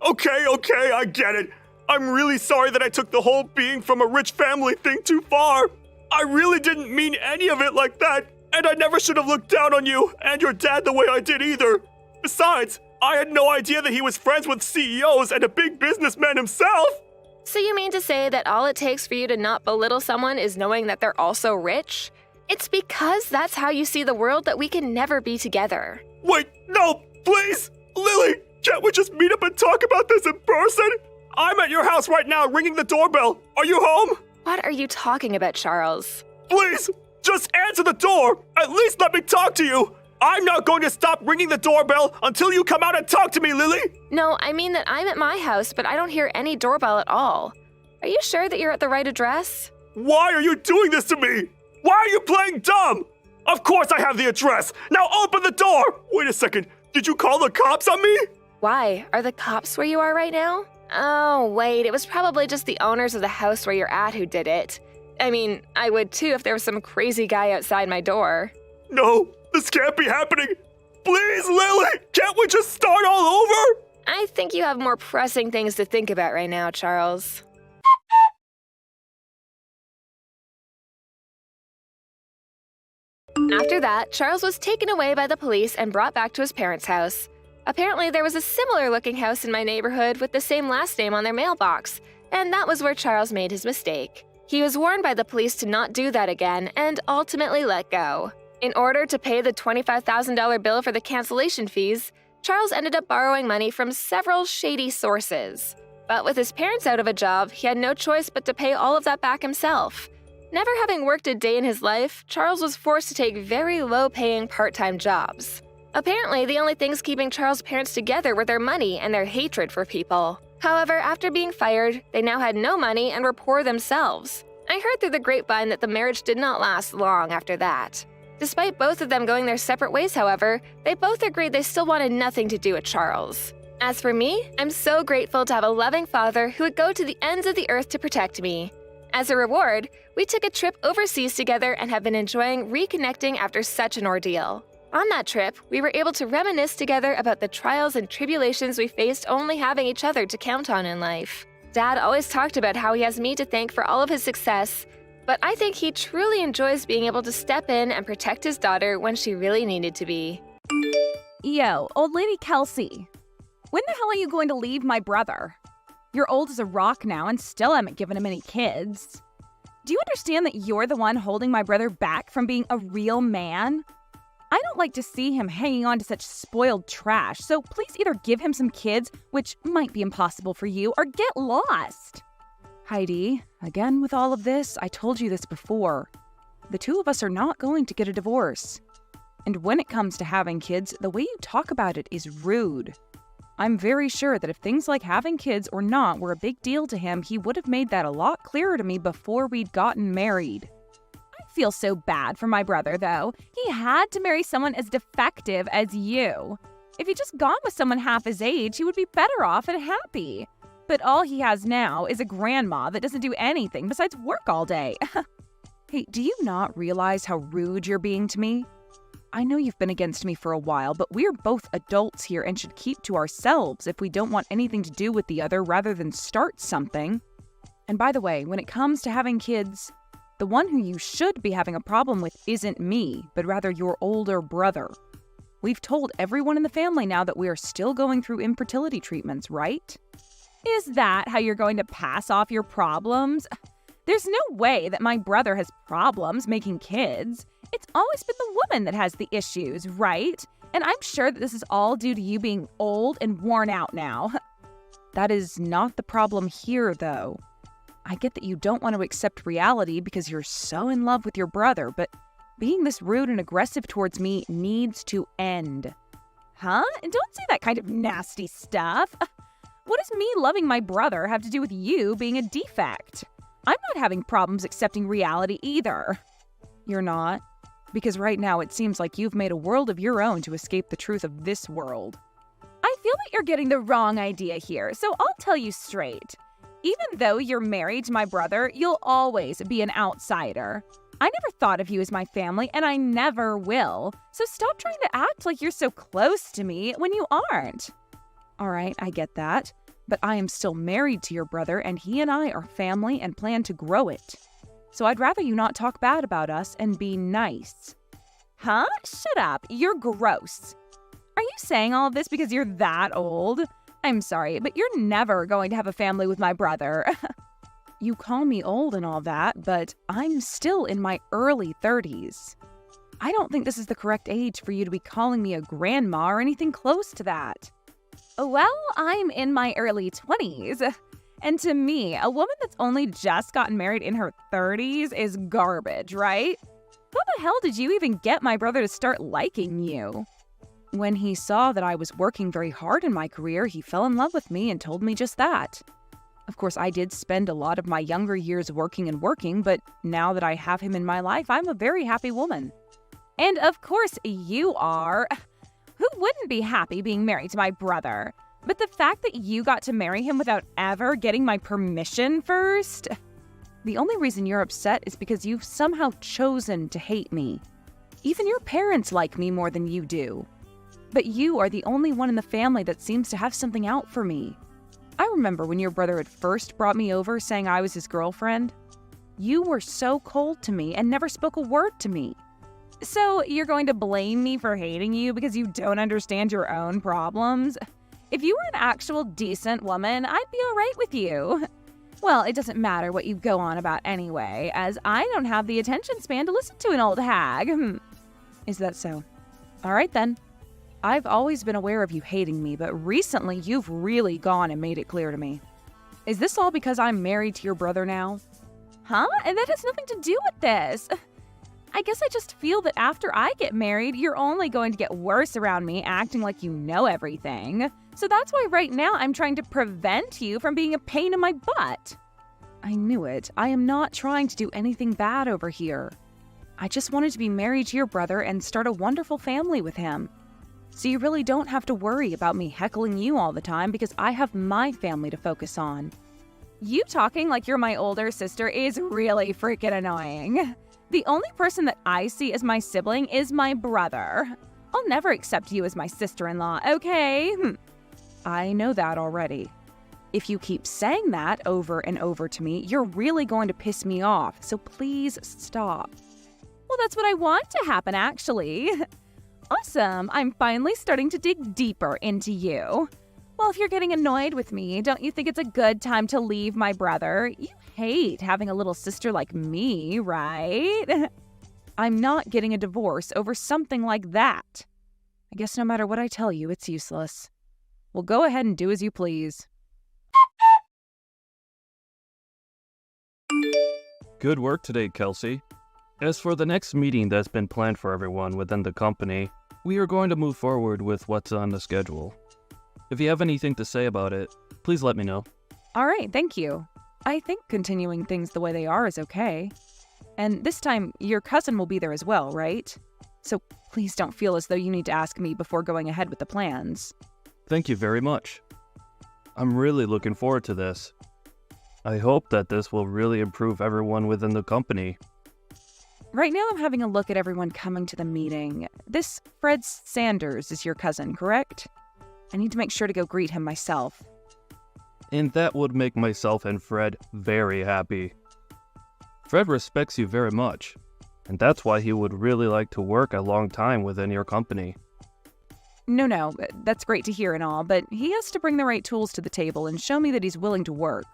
Okay, I get it. I'm really sorry that I took the whole being from a rich family thing too far. I really didn't mean any of it like that, and I never should have looked down on you and your dad the way I did either. Besides, I had no idea that he was friends with CEOs and a big businessman himself. So you mean to say that all it takes for you to not belittle someone is knowing that they're also rich? It's because that's how you see the world that we can never be together. Wait, no, please! Lily, can't we just meet up and talk about this in person? I'm at your house right now ringing the doorbell. Are you home? What are you talking about, Charles? Please, just answer the door. At least let me talk to you. I'm not going to stop ringing the doorbell until you come out and talk to me, Lily. No, I mean that I'm at my house, but I don't hear any doorbell at all. Are you sure that you're at the right address? Why are you doing this to me? Why are you playing dumb? Of course I have the address. Now open the door. Wait a second. Did you call the cops on me? Why? Are the cops where you are right now? Oh, wait, it was probably just the owners of the house where you're at who did it. I mean, I would too if there was some crazy guy outside my door. No, this can't be happening. Please, Lily, can't we just start all over? I think you have more pressing things to think about right now, Charles. After that, Charles was taken away by the police and brought back to his parents' house. Apparently, there was a similar-looking house in my neighborhood with the same last name on their mailbox, and that was where Charles made his mistake. He was warned by the police to not do that again and ultimately let go. In order to pay the $25,000 bill for the cancellation fees, Charles ended up borrowing money from several shady sources. But with his parents out of a job, he had no choice but to pay all of that back himself. Never having worked a day in his life, Charles was forced to take very low-paying part-time jobs. Apparently, the only things keeping Charles' parents together were their money and their hatred for people. However, after being fired, they now had no money and were poor themselves. I heard through the grapevine that the marriage did not last long after that. Despite both of them going their separate ways, however, they both agreed they still wanted nothing to do with Charles. As for me, I'm so grateful to have a loving father who would go to the ends of the earth to protect me. As a reward, we took a trip overseas together and have been enjoying reconnecting after such an ordeal. On that trip, we were able to reminisce together about the trials and tribulations we faced only having each other to count on in life. Dad always talked about how he has me to thank for all of his success, but I think he truly enjoys being able to step in and protect his daughter when she really needed to be. Yo, old lady Kelsey, when the hell are you going to leave my brother? You're old as a rock now and still haven't given him any kids. Do you understand that you're the one holding my brother back from being a real man? I don't like to see him hanging on to such spoiled trash, so please either give him some kids, which might be impossible for you, or get lost. Heidi, again with all of this, I told you this before. The two of us are not going to get a divorce. And when it comes to having kids, the way you talk about it is rude. I'm very sure that if things like having kids or not were a big deal to him, he would have made that a lot clearer to me before we'd gotten married. I feel so bad for my brother, though. He had to marry someone as defective as you. If he'd just gone with someone half his age, he would be better off and happy. But all he has now is a grandma that doesn't do anything besides work all day. Hey, do you not realize how rude you're being to me? I know you've been against me for a while, but we're both adults here and should keep to ourselves if we don't want anything to do with the other rather than start something. And by the way, when it comes to having kids, the one who you should be having a problem with isn't me, but rather your older brother. We've told everyone in the family now that we are still going through infertility treatments, right? Is that how you're going to pass off your problems? There's no way that my brother has problems making kids. It's always been the woman that has the issues, right? And I'm sure that this is all due to you being old and worn out now. That is not the problem here, though. I get that you don't want to accept reality because you're so in love with your brother, but being this rude and aggressive towards me needs to end. Huh? And don't say that kind of nasty stuff. What does me loving my brother have to do with you being a defect? I'm not having problems accepting reality either. You're not? Because right now it seems like you've made a world of your own to escape the truth of this world. I feel that you're getting the wrong idea here, so I'll tell you straight. Even though you're married to my brother, you'll always be an outsider. I never thought of you as my family, and I never will. So stop trying to act like you're so close to me when you aren't. All right, I get that. But I am still married to your brother, and he and I are family and plan to grow it. So I'd rather you not talk bad about us and be nice. Huh? Shut up. You're gross. Are you saying all of this because you're that old? I'm sorry, but you're never going to have a family with my brother. You call me old and all that, but I'm still in my early 30s. I don't think this is the correct age for you to be calling me a grandma or anything close to that. Well, I'm in my early 20s. And to me, a woman that's only just gotten married in her 30s is garbage, right? How the hell did you even get my brother to start liking you? When he saw that I was working very hard in my career, he fell in love with me and told me just that. Of course, I did spend a lot of my younger years working, but now that I have him in my life, I'm a very happy woman. And of course you are. Who wouldn't be happy being married to my brother? But the fact that you got to marry him without ever getting my permission first? The only reason you're upset is because you've somehow chosen to hate me. Even your parents like me more than you do. But you are the only one in the family that seems to have something out for me. I remember when your brother had first brought me over saying I was his girlfriend. You were so cold to me and never spoke a word to me. So you're going to blame me for hating you because you don't understand your own problems? If you were an actual decent woman, I'd be all right with you. Well, it doesn't matter what you go on about anyway, as I don't have the attention span to listen to an old hag. Is that so? All right then. I've always been aware of you hating me, but recently you've really gone and made it clear to me. Is this all because I'm married to your brother now? Huh? And that has nothing to do with this. I guess I just feel that after I get married, you're only going to get worse around me, acting like you know everything. So that's why right now I'm trying to prevent you from being a pain in my butt. I knew it. I am not trying to do anything bad over here. I just wanted to be married to your brother and start a wonderful family with him. So you really don't have to worry about me heckling you all the time because I have my family to focus on. You talking like you're my older sister is really freaking annoying. The only person that I see as my sibling is my brother. I'll never accept you as my sister-in-law, okay? I know that already. If you keep saying that over and over to me, you're really going to piss me off, so please stop. Well, that's what I want to happen, actually. Awesome, I'm finally starting to dig deeper into you. Well, if you're getting annoyed with me, don't you think it's a good time to leave my brother? You hate having a little sister like me, right? I'm not getting a divorce over something like that. I guess no matter what I tell you, it's useless. Well, go ahead and do as you please. Good work today, Kelsey. As for the next meeting that's been planned for everyone within the company, we are going to move forward with what's on the schedule. If you have anything to say about it, please let me know. All right, thank you. I think continuing things the way they are is okay. And this time, your cousin will be there as well, right? So please don't feel as though you need to ask me before going ahead with the plans. Thank you very much. I'm really looking forward to this. I hope that this will really improve everyone within the company. Right now, I'm having a look at everyone coming to the meeting. This Fred Sanders is your cousin, correct? I need to make sure to go greet him myself. And that would make myself and Fred very happy. Fred respects you very much, and that's why he would really like to work a long time within your company. No, that's great to hear and all, but he has to bring the right tools to the table and show me that he's willing to work.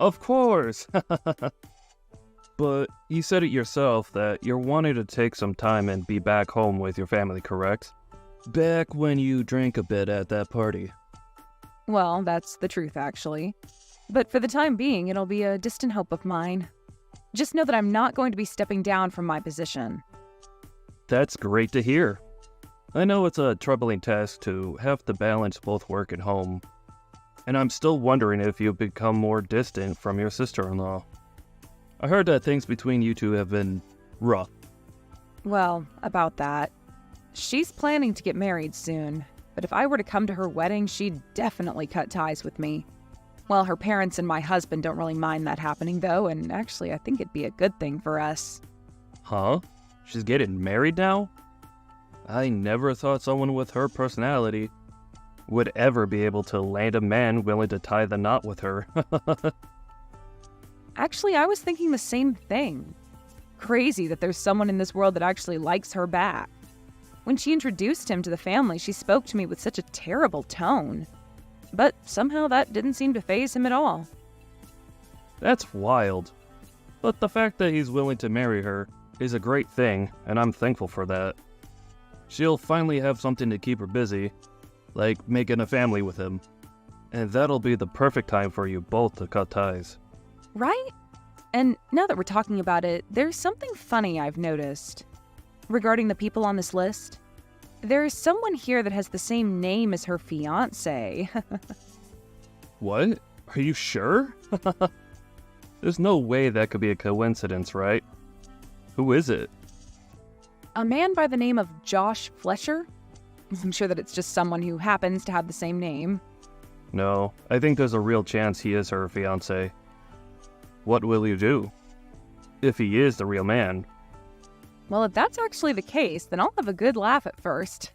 Of course! But you said it yourself that you're wanting to take some time and be back home with your family, correct? Back when you drank a bit at that party. Well, that's the truth, actually. But for the time being, it'll be a distant hope of mine. Just know that I'm not going to be stepping down from my position. That's great to hear. I know it's a troubling task to have to balance both work and home. And I'm still wondering if you've become more distant from your sister-in-law. I heard that things between you two have been rough. Well, about that. She's planning to get married soon, but if I were to come to her wedding, she'd definitely cut ties with me. Well, her parents and my husband don't really mind that happening, though, and actually I think it'd be a good thing for us. Huh? She's getting married now? I never thought someone with her personality would ever be able to land a man willing to tie the knot with her. Actually, I was thinking the same thing. Crazy that there's someone in this world that actually likes her back. When she introduced him to the family, she spoke to me with such a terrible tone. But somehow that didn't seem to faze him at all. That's wild. But the fact that he's willing to marry her is a great thing, and I'm thankful for that. She'll finally have something to keep her busy, like making a family with him. And that'll be the perfect time for you both to cut ties. Right? And now that we're talking about it, there's something funny I've noticed. Regarding the people on this list, there's someone here that has the same name as her fiancé. What? Are you sure? There's no way that could be a coincidence, right? Who is it? A man by the name of Josh Flesher? I'm sure that it's just someone who happens to have the same name. No, I think there's a real chance he is her fiancé. What will you do? If he is the real man. Well, if that's actually the case, then I'll have a good laugh at first.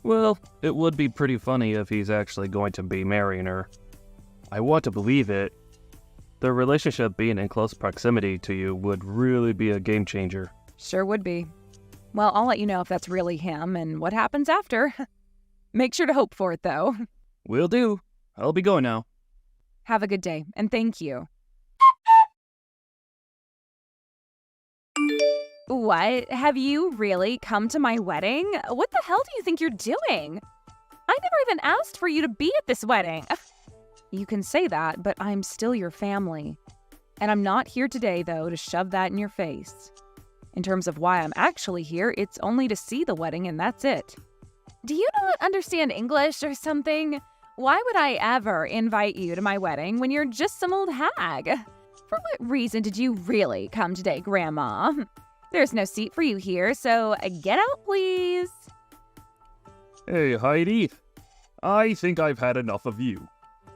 Well, it would be pretty funny if he's actually going to be marrying her. I want to believe it. Their relationship being in close proximity to you would really be a game changer. Sure would be. Well, I'll let you know if that's really him and what happens after. Make sure to hope for it, though. Will do. I'll be going now. Have a good day, and thank you. What? Have you really come to my wedding? What the hell do you think you're doing? I never even asked for you to be at this wedding. You can say that, but I'm still your family. And I'm not here today, though, to shove that in your face. In terms of why I'm actually here, it's only to see the wedding, and that's it. Do you not understand English or something? Why would I ever invite you to my wedding when you're just some old hag? For what reason did you really come today, Grandma? There's no seat for you here, so get out, please. Hey, Heidi. I think I've had enough of you.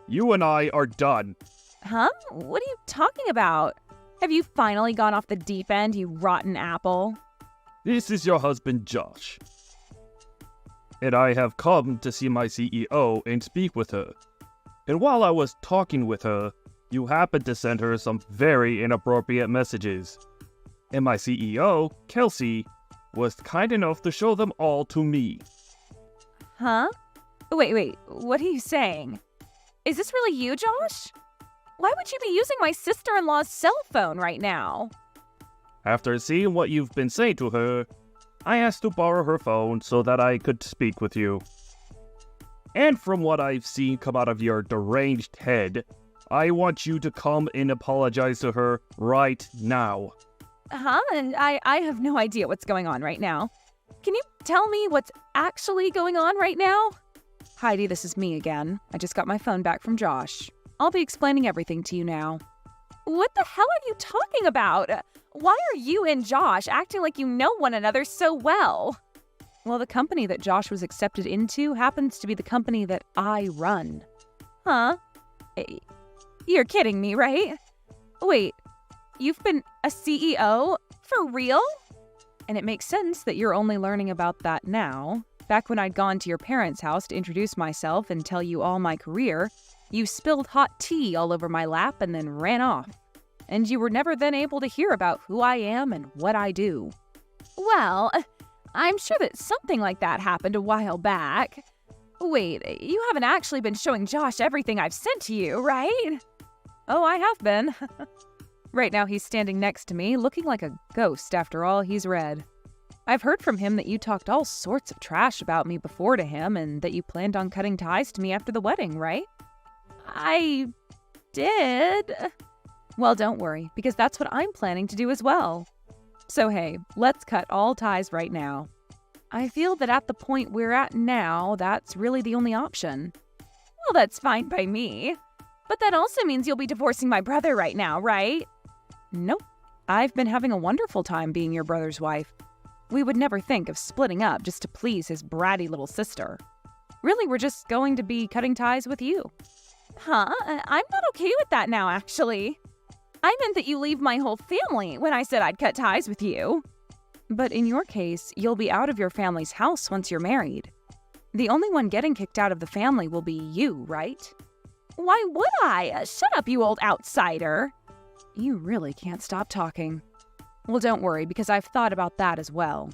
You and I are done. Huh? What are you talking about? Have you finally gone off the deep end, you rotten apple? This is your husband, Josh. And I have come to see my CEO and speak with her. And while I was talking with her, you happened to send her some very inappropriate messages. And my CEO, Kelsey, was kind enough to show them all to me. Huh? Wait, what are you saying? Is this really you, Josh? Why would you be using my sister-in-law's cell phone right now? After seeing what you've been saying to her, I asked to borrow her phone so that I could speak with you. And from what I've seen come out of your deranged head, I want you to come and apologize to her right now. Huh? And I have no idea what's going on right now. Can you tell me what's actually going on right now? Heidi, this is me again. I just got my phone back from Josh. I'll be explaining everything to you now. What the hell are you talking about? Why are you and Josh acting like you know one another so well? Well, the company that Josh was accepted into happens to be the company that I run. Huh? You're kidding me, right? Wait, you've been a CEO? For real? And it makes sense that you're only learning about that now. Back when I'd gone to your parents' house to introduce myself and tell you all my career, you spilled hot tea all over my lap and then ran off. And you were never then able to hear about who I am and what I do. Well, I'm sure that something like that happened a while back. Wait, you haven't actually been showing Josh everything I've sent to you, right? Oh, I have been. Right now he's standing next to me, looking like a ghost after all he's read. I've heard from him that you talked all sorts of trash about me before to him and that you planned on cutting ties to me after the wedding, right? I did. Well, don't worry, because that's what I'm planning to do as well. So hey, let's cut all ties right now. I feel that at the point we're at now, that's really the only option. Well, that's fine by me. But that also means you'll be divorcing my brother right now, right? Nope. I've been having a wonderful time being your brother's wife. We would never think of splitting up just to please his bratty little sister. Really, we're just going to be cutting ties with you. Huh? I'm not okay with that now, actually. I meant that you leave my whole family when I said I'd cut ties with you. But in your case, you'll be out of your family's house once you're married. The only one getting kicked out of the family will be you, right? Why would I? Shut up, you old outsider. You really can't stop talking. Well, don't worry, because I've thought about that as well.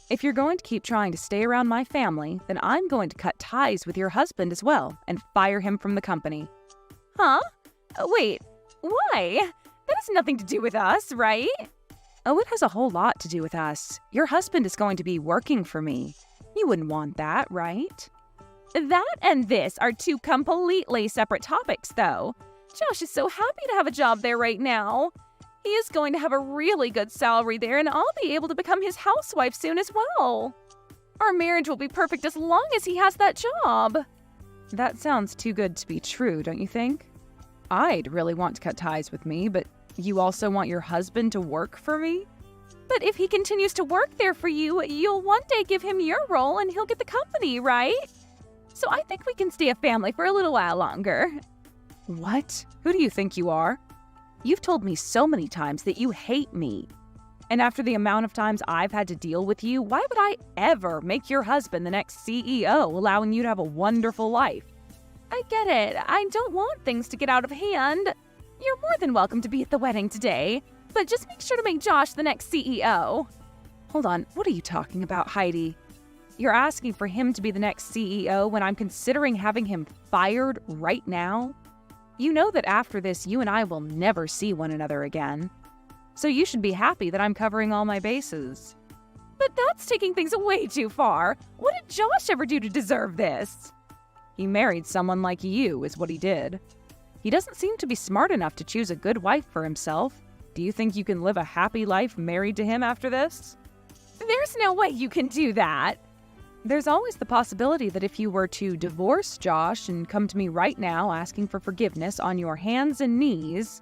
If you're going to keep trying to stay around my family, then I'm going to cut ties with your husband as well and fire him from the company. Huh? Wait, why? That has nothing to do with us, right? Oh, it has a whole lot to do with us. Your husband is going to be working for me. You wouldn't want that, right? That and this are two completely separate topics, though. Josh is so happy to have a job there right now. He is going to have a really good salary there, and I'll be able to become his housewife soon as well. Our marriage will be perfect as long as he has that job. That sounds too good to be true, don't you think? I'd really want to cut ties with me, but you also want your husband to work for me? But if he continues to work there for you, you'll one day give him your role and he'll get the company, right? So I think we can stay a family for a little while longer. What? Who do you think you are? You've told me so many times that you hate me. And after the amount of times I've had to deal with you, why would I ever make your husband the next CEO, allowing you to have a wonderful life? I get it. I don't want things to get out of hand. You're more than welcome to be at the wedding today, but just make sure to make Josh the next CEO. Hold on, what are you talking about, Heidi? You're asking for him to be the next CEO when I'm considering having him fired right now? You know that after this, you and I will never see one another again. So you should be happy that I'm covering all my bases. But that's taking things way too far. What did Josh ever do to deserve this? He married someone like you, is what he did. He doesn't seem to be smart enough to choose a good wife for himself. Do you think you can live a happy life married to him after this? There's no way you can do that. There's always the possibility that if you were to divorce Josh and come to me right now asking for forgiveness on your hands and knees,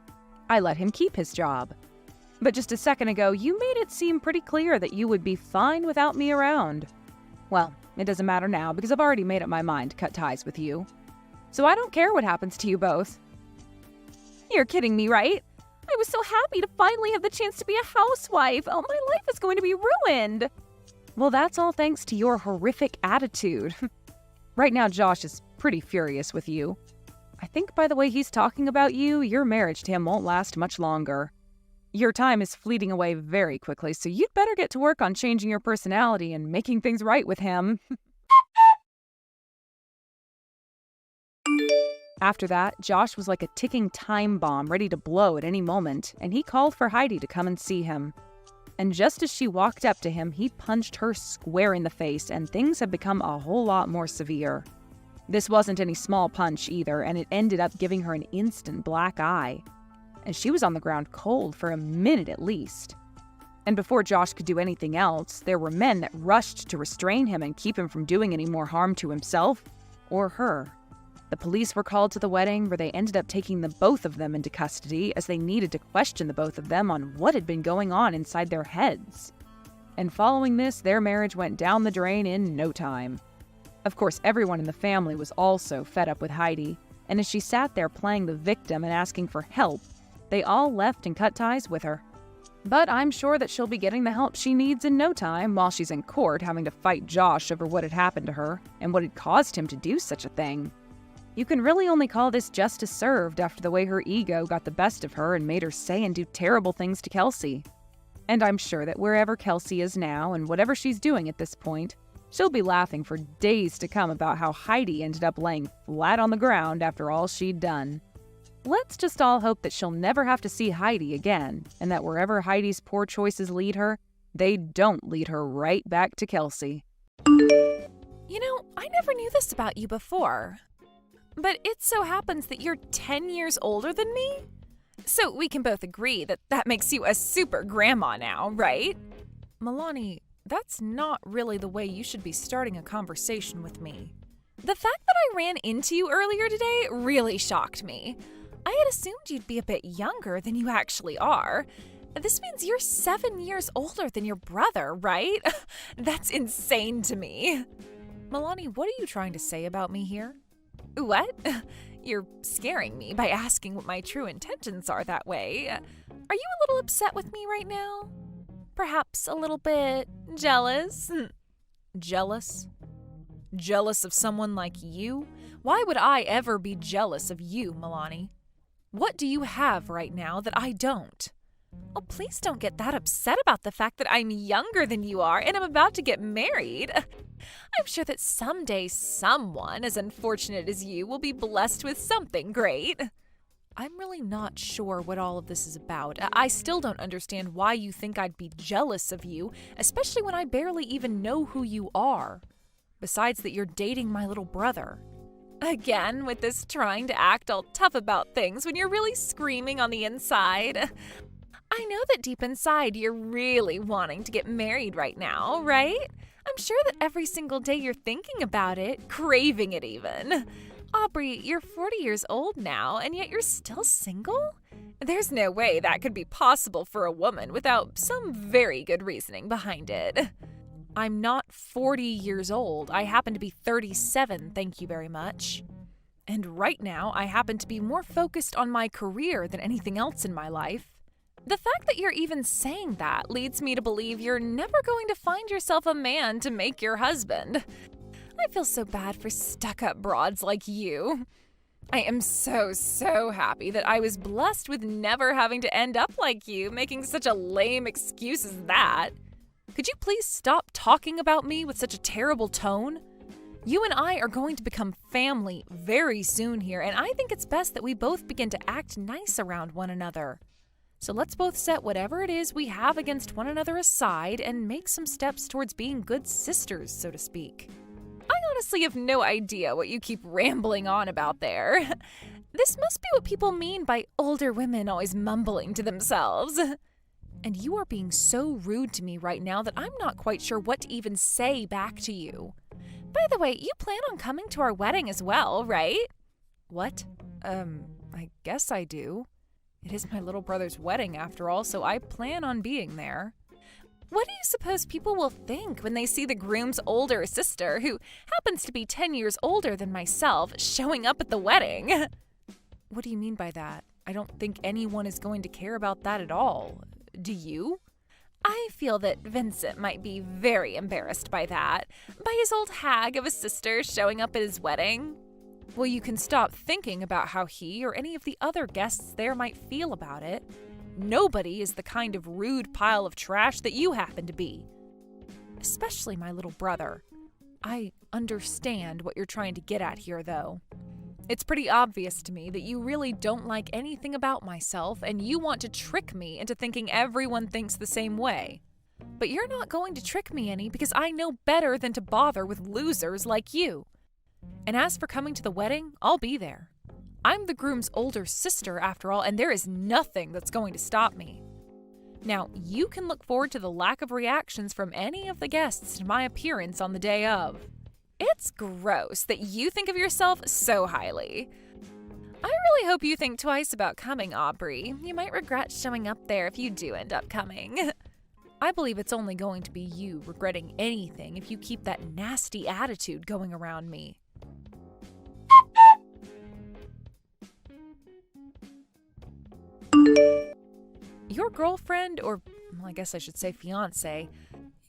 I let him keep his job. But just a second ago, you made it seem pretty clear that you would be fine without me around. Well, it doesn't matter now because I've already made up my mind to cut ties with you. So I don't care what happens to you both. You're kidding me, right? I was so happy to finally have the chance to be a housewife. Oh, my life is going to be ruined. Well, that's all thanks to your horrific attitude. Right now, Josh is pretty furious with you. I think by the way he's talking about you, your marriage to him won't last much longer. Your time is fleeting away very quickly, so you'd better get to work on changing your personality and making things right with him. After that, Josh was like a ticking time bomb ready to blow at any moment, and he called for Heidi to come and see him. And just as she walked up to him, he punched her square in the face, and things have become a whole lot more severe. This wasn't any small punch either, and it ended up giving her an instant black eye. And she was on the ground cold for a minute at least. And before Josh could do anything else, there were men that rushed to restrain him and keep him from doing any more harm to himself or her. The police were called to the wedding, where they ended up taking the both of them into custody as they needed to question the both of them on what had been going on inside their heads. And following this, their marriage went down the drain in no time. Of course, everyone in the family was also fed up with Heidi, and as she sat there playing the victim and asking for help, they all left and cut ties with her. But I'm sure that she'll be getting the help she needs in no time while she's in court having to fight Josh over what had happened to her and what had caused him to do such a thing. You can really only call this justice served after the way her ego got the best of her and made her say and do terrible things to Kelsey. And I'm sure that wherever Kelsey is now and whatever she's doing at this point, she'll be laughing for days to come about how Heidi ended up laying flat on the ground after all she'd done. Let's just all hope that she'll never have to see Heidi again, and that wherever Heidi's poor choices lead her, they don't lead her right back to Kelsey. You know, I never knew this about you before. But it so happens that you're 10 years older than me? So we can both agree that that makes you a super grandma now, right? Milani, that's not really the way you should be starting a conversation with me. The fact that I ran into you earlier today really shocked me. I had assumed you'd be a bit younger than you actually are. This means you're 7 years older than your brother, right? That's insane to me. Milani, what are you trying to say about me here? What? You're scaring me by asking what my true intentions are that way. Are you a little upset with me right now? Perhaps a little bit jealous? Jealous? Jealous of someone like you? Why would I ever be jealous of you, Milani? What do you have right now that I don't? Oh, please don't get that upset about the fact that I'm younger than you are and I'm about to get married. I'm sure that someday someone as unfortunate as you will be blessed with something great. I'm really not sure what all of this is about. I still don't understand why you think I'd be jealous of you, especially when I barely even know who you are. Besides that you're dating my little brother. Again, with this trying to act all tough about things when you're really screaming on the inside. I know that deep inside you're really wanting to get married right now, right? I'm sure that every single day you're thinking about it, craving it even. Aubrey, you're 40 years old now, and yet you're still single? There's no way that could be possible for a woman without some very good reasoning behind it. I'm not 40 years old. I happen to be 37, thank you very much. And right now, I happen to be more focused on my career than anything else in my life. The fact that you're even saying that leads me to believe you're never going to find yourself a man to make your husband. I feel so bad for stuck-up broads like you. I am so happy that I was blessed with never having to end up like you, making such a lame excuse as that. Could you please stop talking about me with such a terrible tone? You and I are going to become family very soon here, and I think it's best that we both begin to act nice around one another. So let's both set whatever it is we have against one another aside and make some steps towards being good sisters, so to speak. I honestly have no idea what you keep rambling on about there. This must be what people mean by older women always mumbling to themselves. And you are being so rude to me right now that I'm not quite sure what to even say back to you. By the way, you plan on coming to our wedding as well, right? What? I guess I do. It is my little brother's wedding after all, so I plan on being there. What do you suppose people will think when they see the groom's older sister, who happens to be 10 years older than myself, showing up at the wedding? What do you mean by that? I don't think anyone is going to care about that at all. Do you? I feel that Vincent might be very embarrassed by that, by his old hag of a sister showing up at his wedding. Well, you can stop thinking about how he or any of the other guests there might feel about it. Nobody is the kind of rude pile of trash that you happen to be. Especially my little brother. I understand what you're trying to get at here, though. It's pretty obvious to me that you really don't like anything about myself and you want to trick me into thinking everyone thinks the same way. But you're not going to trick me any because I know better than to bother with losers like you. And as for coming to the wedding, I'll be there. I'm the groom's older sister, after all, and there is nothing that's going to stop me. Now, you can look forward to the lack of reactions from any of the guests to my appearance on the day of. It's gross that you think of yourself so highly. I really hope you think twice about coming, Aubrey. You might regret showing up there if you do end up coming. I believe it's only going to be you regretting anything if you keep that nasty attitude going around me. Your girlfriend, or well, I guess I should say fiancé,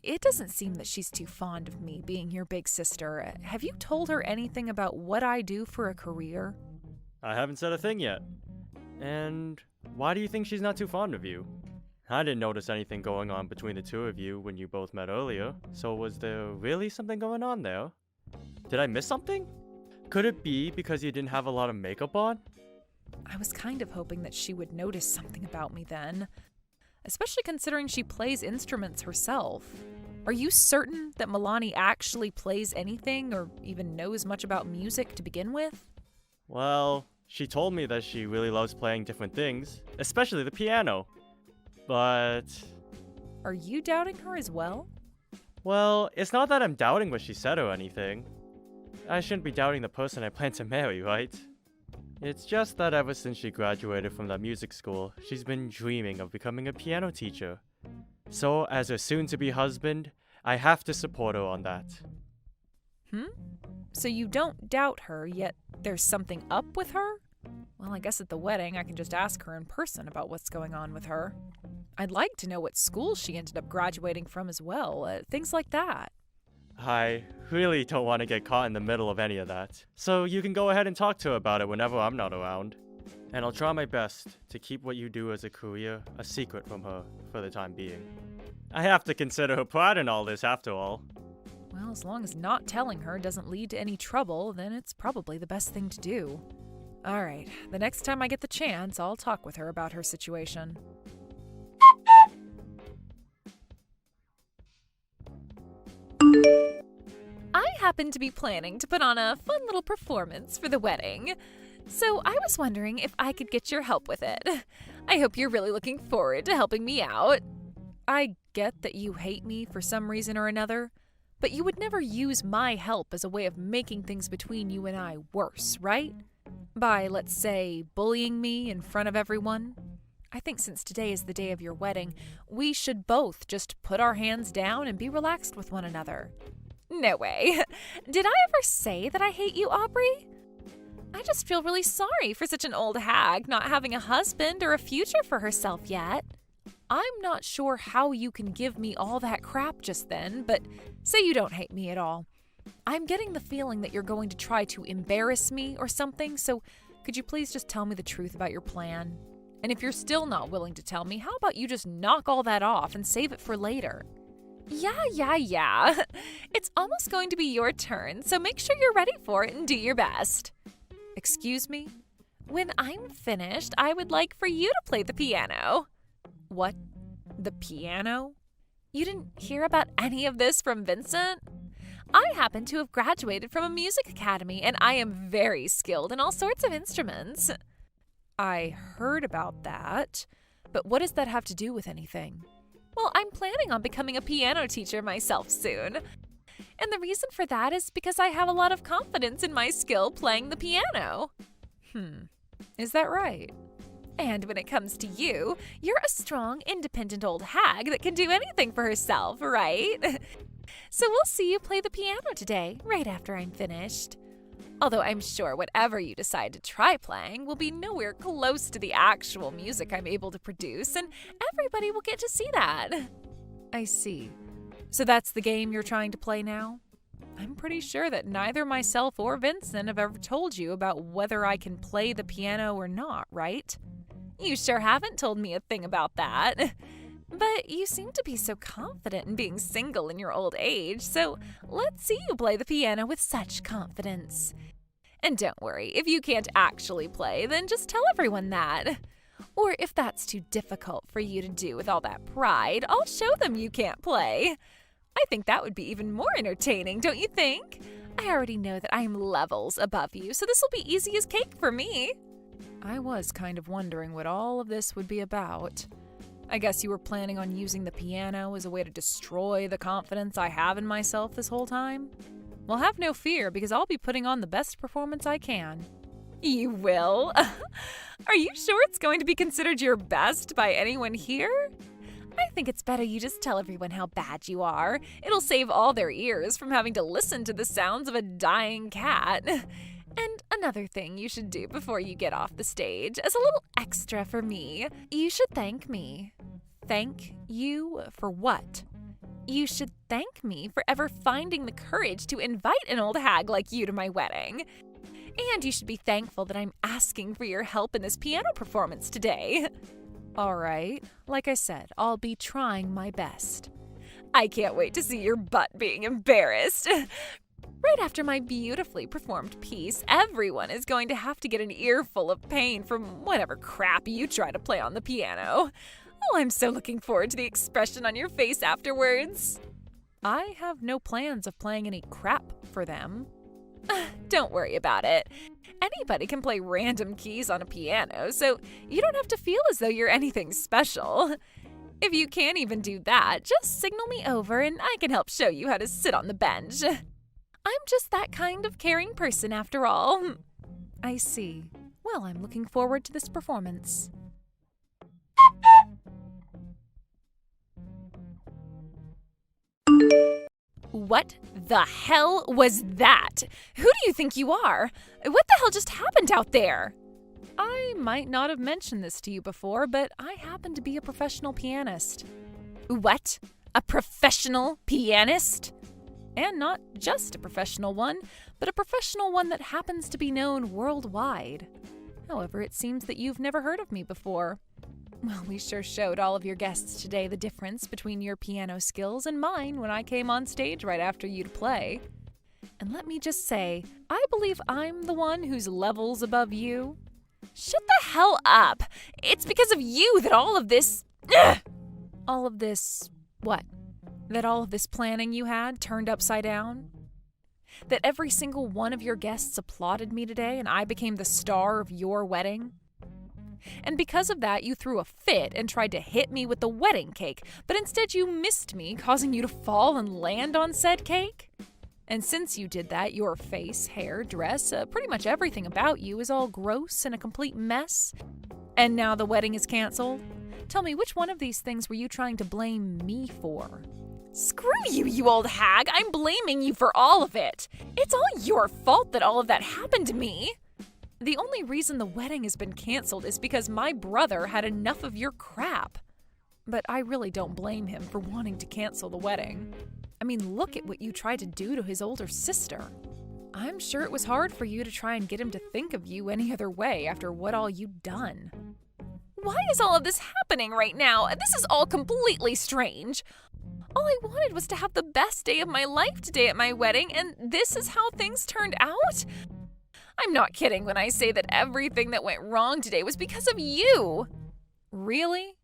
it doesn't seem that she's too fond of me being your big sister. Have you told her anything about what I do for a career? I haven't said a thing yet. And why do you think she's not too fond of you? I didn't notice anything going on between the two of you when you both met earlier, so was there really something going on there? Did I miss something? Could it be because you didn't have a lot of makeup on? I was kind of hoping that she would notice something about me then, especially considering she plays instruments herself. Are you certain that Milani actually plays anything or even knows much about music to begin with? Well, she told me that she really loves playing different things, especially the piano. But... Are you doubting her as well? Well, it's not that I'm doubting what she said or anything. I shouldn't be doubting the person I plan to marry, right? It's just that ever since she graduated from that music school, she's been dreaming of becoming a piano teacher. So, as her soon-to-be husband, I have to support her on that. So you don't doubt her, yet there's something up with her? Well, I guess at the wedding I can just ask her in person about what's going on with her. I'd like to know what school she ended up graduating from as well, things like that. I really don't want to get caught in the middle of any of that. So you can go ahead and talk to her about it whenever I'm not around. And I'll try my best to keep what you do as a career a secret from her for the time being. I have to consider her pride in all this after all. Well, as long as not telling her doesn't lead to any trouble, then it's probably the best thing to do. All right, the next time I get the chance, I'll talk with her about her situation. I happen to be planning to put on a fun little performance for the wedding, so I was wondering if I could get your help with it. I hope you're really looking forward to helping me out. I get that you hate me for some reason or another, but you would never use my help as a way of making things between you and I worse, right? By, let's say, bullying me in front of everyone. I think since today is the day of your wedding, we should both just put our hands down and be relaxed with one another. No way. Did I ever say that I hate you, Aubrey? I just feel really sorry for such an old hag not having a husband or a future for herself yet. I'm not sure how you can give me all that crap just then, but say you don't hate me at all. I'm getting the feeling that you're going to try to embarrass me or something, so could you please just tell me the truth about your plan? And if you're still not willing to tell me, how about you just knock all that off and save it for later? Yeah. It's almost going to be your turn, so make sure you're ready for it and do your best. Excuse me? When I'm finished, I would like for you to play the piano. What? The piano? You didn't hear about any of this from Vincent? I happen to have graduated from a music academy, and I am very skilled in all sorts of instruments. I heard about that, but what does that have to do with anything? Well, I'm planning on becoming a piano teacher myself soon. And the reason for that is because I have a lot of confidence in my skill playing the piano. Is that right? And when it comes to you, you're a strong, independent old hag that can do anything for herself, right? So we'll see you play the piano today, right after I'm finished. Although I'm sure whatever you decide to try playing will be nowhere close to the actual music I'm able to produce, and everybody will get to see that. I see. So that's the game you're trying to play now? I'm pretty sure that neither myself or Vincent have ever told you about whether I can play the piano or not, right? You sure haven't told me a thing about that. But you seem to be so confident in being single in your old age, so let's see you play the piano with such confidence. And don't worry, if you can't actually play, then just tell everyone that. Or if that's too difficult for you to do with all that pride, I'll show them you can't play. I think that would be even more entertaining, don't you think? I already know that I am levels above you, so this will be easy as cake for me. I was kind of wondering what all of this would be about. I guess you were planning on using the piano as a way to destroy the confidence I have in myself this whole time? Well, have no fear, because I'll be putting on the best performance I can. You will? Are you sure it's going to be considered your best by anyone here? I think it's better you just tell everyone how bad you are. It'll save all their ears from having to listen to the sounds of a dying cat. And another thing you should do before you get off the stage, as a little extra for me, you should thank me. Thank you for what? You should thank me for ever finding the courage to invite an old hag like you to my wedding. And you should be thankful that I'm asking for your help in this piano performance today. All right, like I said, I'll be trying my best. I can't wait to see your butt being embarrassed. Right after my beautifully performed piece, everyone is going to have to get an earful of pain from whatever crap you try to play on the piano. Oh, I'm so looking forward to the expression on your face afterwards. I have no plans of playing any crap for them. Don't worry about it. Anybody can play random keys on a piano, so you don't have to feel as though you're anything special. If you can't even do that, just signal me over and I can help show you how to sit on the bench. I'm just that kind of caring person after all. I see. Well, I'm looking forward to this performance. What the hell was that? Who do you think you are? What the hell just happened out there? I might not have mentioned this to you before, but I happen to be a professional pianist. What? A professional pianist? And not just a professional one, but a professional one that happens to be known worldwide. However, it seems that you've never heard of me before. Well, we sure showed all of your guests today the difference between your piano skills and mine when I came on stage right after you to play. And let me just say, I believe I'm the one who's levels above you. Shut the hell up! It's because of you that all of this... All of this... what? That all of this planning you had turned upside down? That every single one of your guests applauded me today and I became the star of your wedding? And because of that, you threw a fit and tried to hit me with the wedding cake, but instead you missed me, causing you to fall and land on said cake? And since you did that, your face, hair, dress, pretty much everything about you is all gross and a complete mess. And now the wedding is canceled? Tell me, which one of these things were you trying to blame me for? Screw you, you old hag! I'm blaming you for all of it! It's all your fault that all of that happened to me! The only reason the wedding has been canceled is because my brother had enough of your crap. But I really don't blame him for wanting to cancel the wedding. I mean, look at what you tried to do to his older sister. I'm sure it was hard for you to try and get him to think of you any other way after what all you'd done. Why is all of this happening right now? This is all completely strange. All I wanted was to have the best day of my life today at my wedding, and this is how things turned out? I'm not kidding when I say that everything that went wrong today was because of you. Really?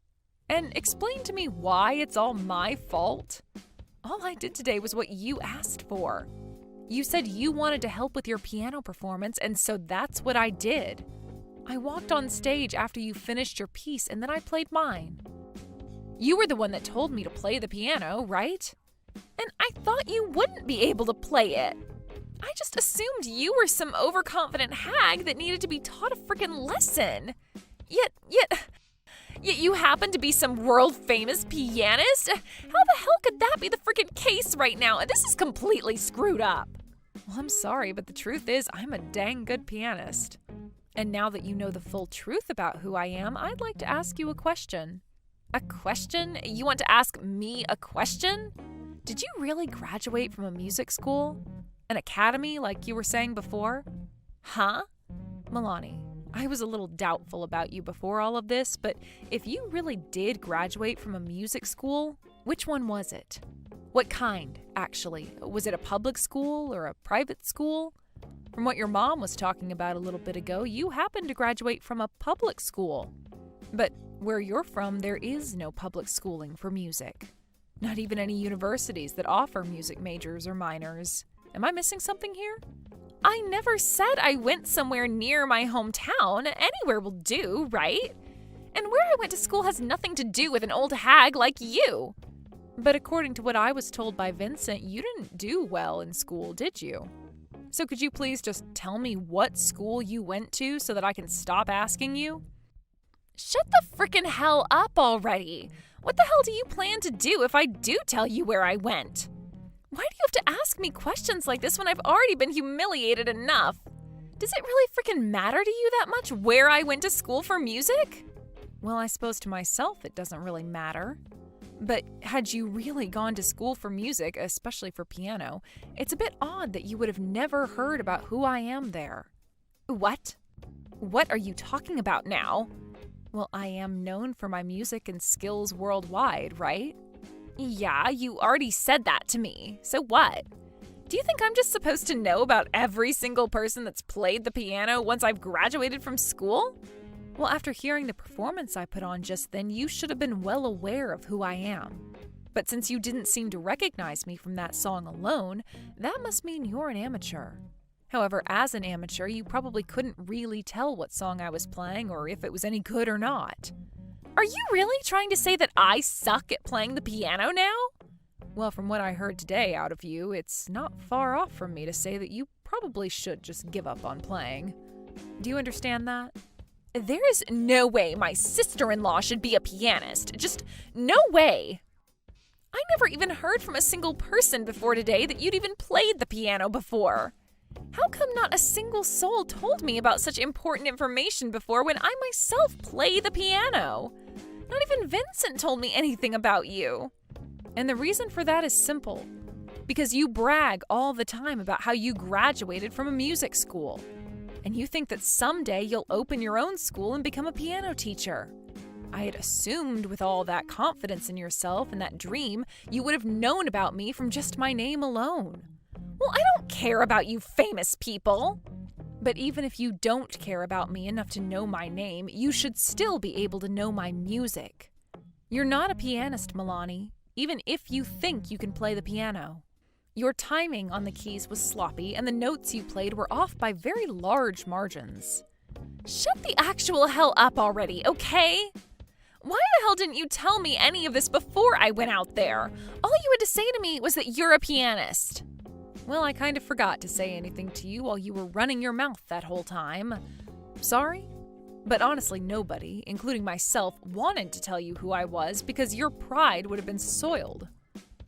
And explain to me why it's all my fault. All I did today was what you asked for. You said you wanted to help with your piano performance, and so that's what I did. I walked on stage after you finished your piece, and then I played mine. You were the one that told me to play the piano, right? And I thought you wouldn't be able to play it. I just assumed you were some overconfident hag that needed to be taught a freaking lesson. Yet you happen to be some world-famous pianist? How the hell could that be the freaking case right now? This is completely screwed up. Well, I'm sorry, but the truth is I'm a dang good pianist. And now that you know the full truth about who I am, I'd like to ask you a question. A question? You want to ask me a question? Did you really graduate from a music school? An academy, like you were saying before? Huh? Milani, I was a little doubtful about you before all of this, but if you really did graduate from a music school, which one was it? What kind, actually? Was it a public school or a private school? From what your mom was talking about a little bit ago, you happened to graduate from a public school. But where you're from, there is no public schooling for music. Not even any universities that offer music majors or minors. Am I missing something here? I never said I went somewhere near my hometown. Anywhere will do, right? And where I went to school has nothing to do with an old hag like you. But according to what I was told by Vincent, you didn't do well in school, did you? So could you please just tell me what school you went to so that I can stop asking you? Shut the frickin' hell up already! What the hell do you plan to do if I do tell you where I went? Why do you have to ask me questions like this when I've already been humiliated enough? Does it really frickin' matter to you that much where I went to school for music? Well, I suppose to myself it doesn't really matter. But had you really gone to school for music, especially for piano, it's a bit odd that you would have never heard about who I am there. What? What are you talking about now? Well, I am known for my music and skills worldwide, right? Yeah, you already said that to me. So what? Do you think I'm just supposed to know about every single person that's played the piano once I've graduated from school? Well, after hearing the performance I put on just then, you should have been well aware of who I am. But since you didn't seem to recognize me from that song alone, that must mean you're an amateur. However, as an amateur, you probably couldn't really tell what song I was playing or if it was any good or not. Are you really trying to say that I suck at playing the piano now? Well, from what I heard today out of you, it's not far off from me to say that you probably should just give up on playing. Do you understand that? There is no way my sister-in-law should be a pianist. Just no way. I never even heard from a single person before today that you'd even played the piano before. How come not a single soul told me about such important information before when I myself play the piano? Not even Vincent told me anything about you. And the reason for that is simple. Because you brag all the time about how you graduated from a music school. And you think that someday you'll open your own school and become a piano teacher. I had assumed with all that confidence in yourself and that dream, you would have known about me from just my name alone. Well, I don't care about you famous people. But even if you don't care about me enough to know my name, you should still be able to know my music. You're not a pianist, Milani, even if you think you can play the piano. Your timing on the keys was sloppy, and the notes you played were off by very large margins. Shut the actual hell up already, okay? Why the hell didn't you tell me any of this before I went out there? All you had to say to me was that you're a pianist. Well, I kind of forgot to say anything to you while you were running your mouth that whole time. Sorry? But honestly, nobody, including myself, wanted to tell you who I was because your pride would have been soiled.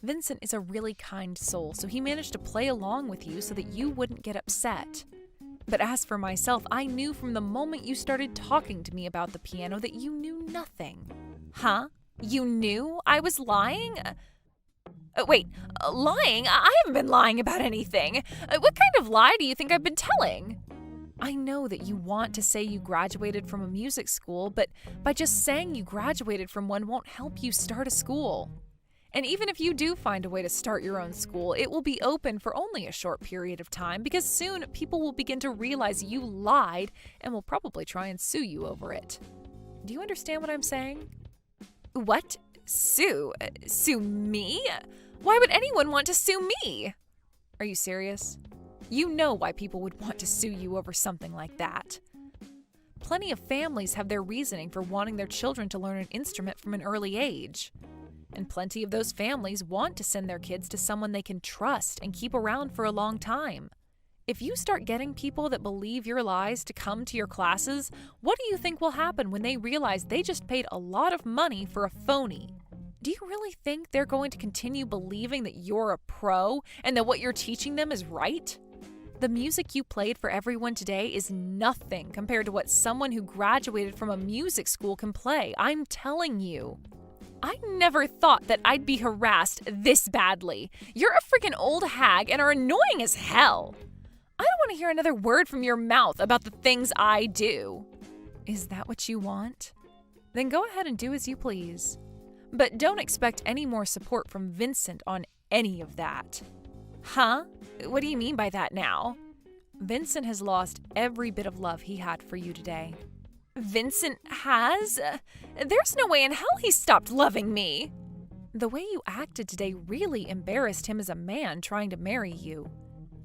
Vincent is a really kind soul, so he managed to play along with you so that you wouldn't get upset. But as for myself, I knew from the moment you started talking to me about the piano that you knew nothing. Huh? You knew I was lying? Wait, lying? I haven't been lying about anything. What kind of lie do you think I've been telling? I know that you want to say you graduated from a music school, but by just saying you graduated from one won't help you start a school. And even if you do find a way to start your own school, it will be open for only a short period of time because soon people will begin to realize you lied and will probably try and sue you over it. Do you understand what I'm saying? What? Sue? Sue me? Why would anyone want to sue me? Are you serious? You know why people would want to sue you over something like that. Plenty of families have their reasoning for wanting their children to learn an instrument from an early age. And plenty of those families want to send their kids to someone they can trust and keep around for a long time. If you start getting people that believe your lies to come to your classes, what do you think will happen when they realize they just paid a lot of money for a phony? Do you really think they're going to continue believing that you're a pro and that what you're teaching them is right? The music you played for everyone today is nothing compared to what someone who graduated from a music school can play. I'm telling you. I never thought that I'd be harassed this badly. You're a freaking old hag and are annoying as hell. I don't want to hear another word from your mouth about the things I do. Is that what you want? Then go ahead and do as you please. But don't expect any more support from Vincent on any of that. Huh? What do you mean by that now? Vincent has lost every bit of love he had for you today. Vincent has? There's no way in hell he stopped loving me. The way you acted today really embarrassed him as a man trying to marry you.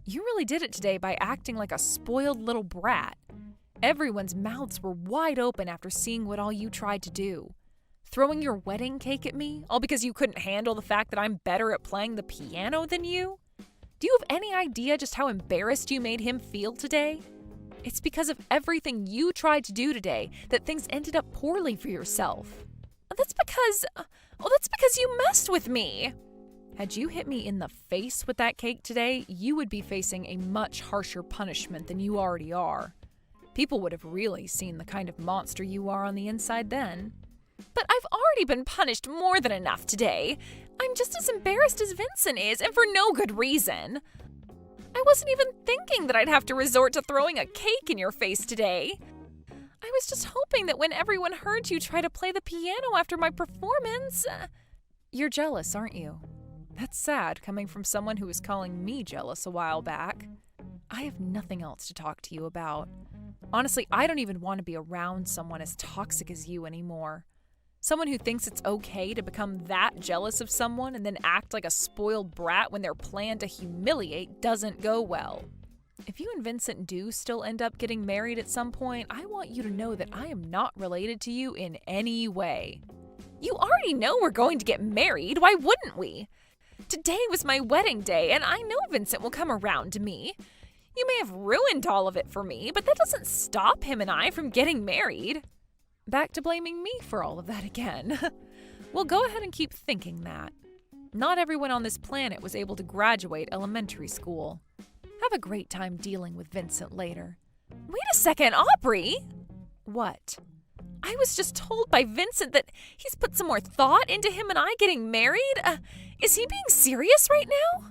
You really did it today by acting like a spoiled little brat. Everyone's mouths were wide open after seeing what all you tried to do. Throwing your wedding cake at me, all because you couldn't handle the fact that I'm better at playing the piano than you? Do you have any idea just how embarrassed you made him feel today? It's because of everything you tried to do today that things ended up poorly for yourself. That's because you messed with me. Had you hit me in the face with that cake today, you would be facing a much harsher punishment than you already are. People would have really seen the kind of monster you are on the inside then. But I've already been punished more than enough today. I'm just as embarrassed as Vincent is, and for no good reason. I wasn't even thinking that I'd have to resort to throwing a cake in your face today. I was just hoping that when everyone heard you try to play the piano after my performance... You're jealous, aren't you? That's sad, coming from someone who was calling me jealous a while back. I have nothing else to talk to you about. Honestly, I don't even want to be around someone as toxic as you anymore. Someone who thinks it's okay to become that jealous of someone and then act like a spoiled brat when their plan to humiliate doesn't go well. If you and Vincent do still end up getting married at some point, I want you to know that I am not related to you in any way. You already know we're going to get married. Why wouldn't we? Today was my wedding day, and I know Vincent will come around to me. You may have ruined all of it for me, but that doesn't stop him and I from getting married. Back to blaming me for all of that again. Well, go ahead and keep thinking that. Not everyone on this planet was able to graduate elementary school. Have a great time dealing with Vincent later. Wait a second, Aubrey! What? I was just told by Vincent that he's put some more thought into him and I getting married? Is he being serious right now?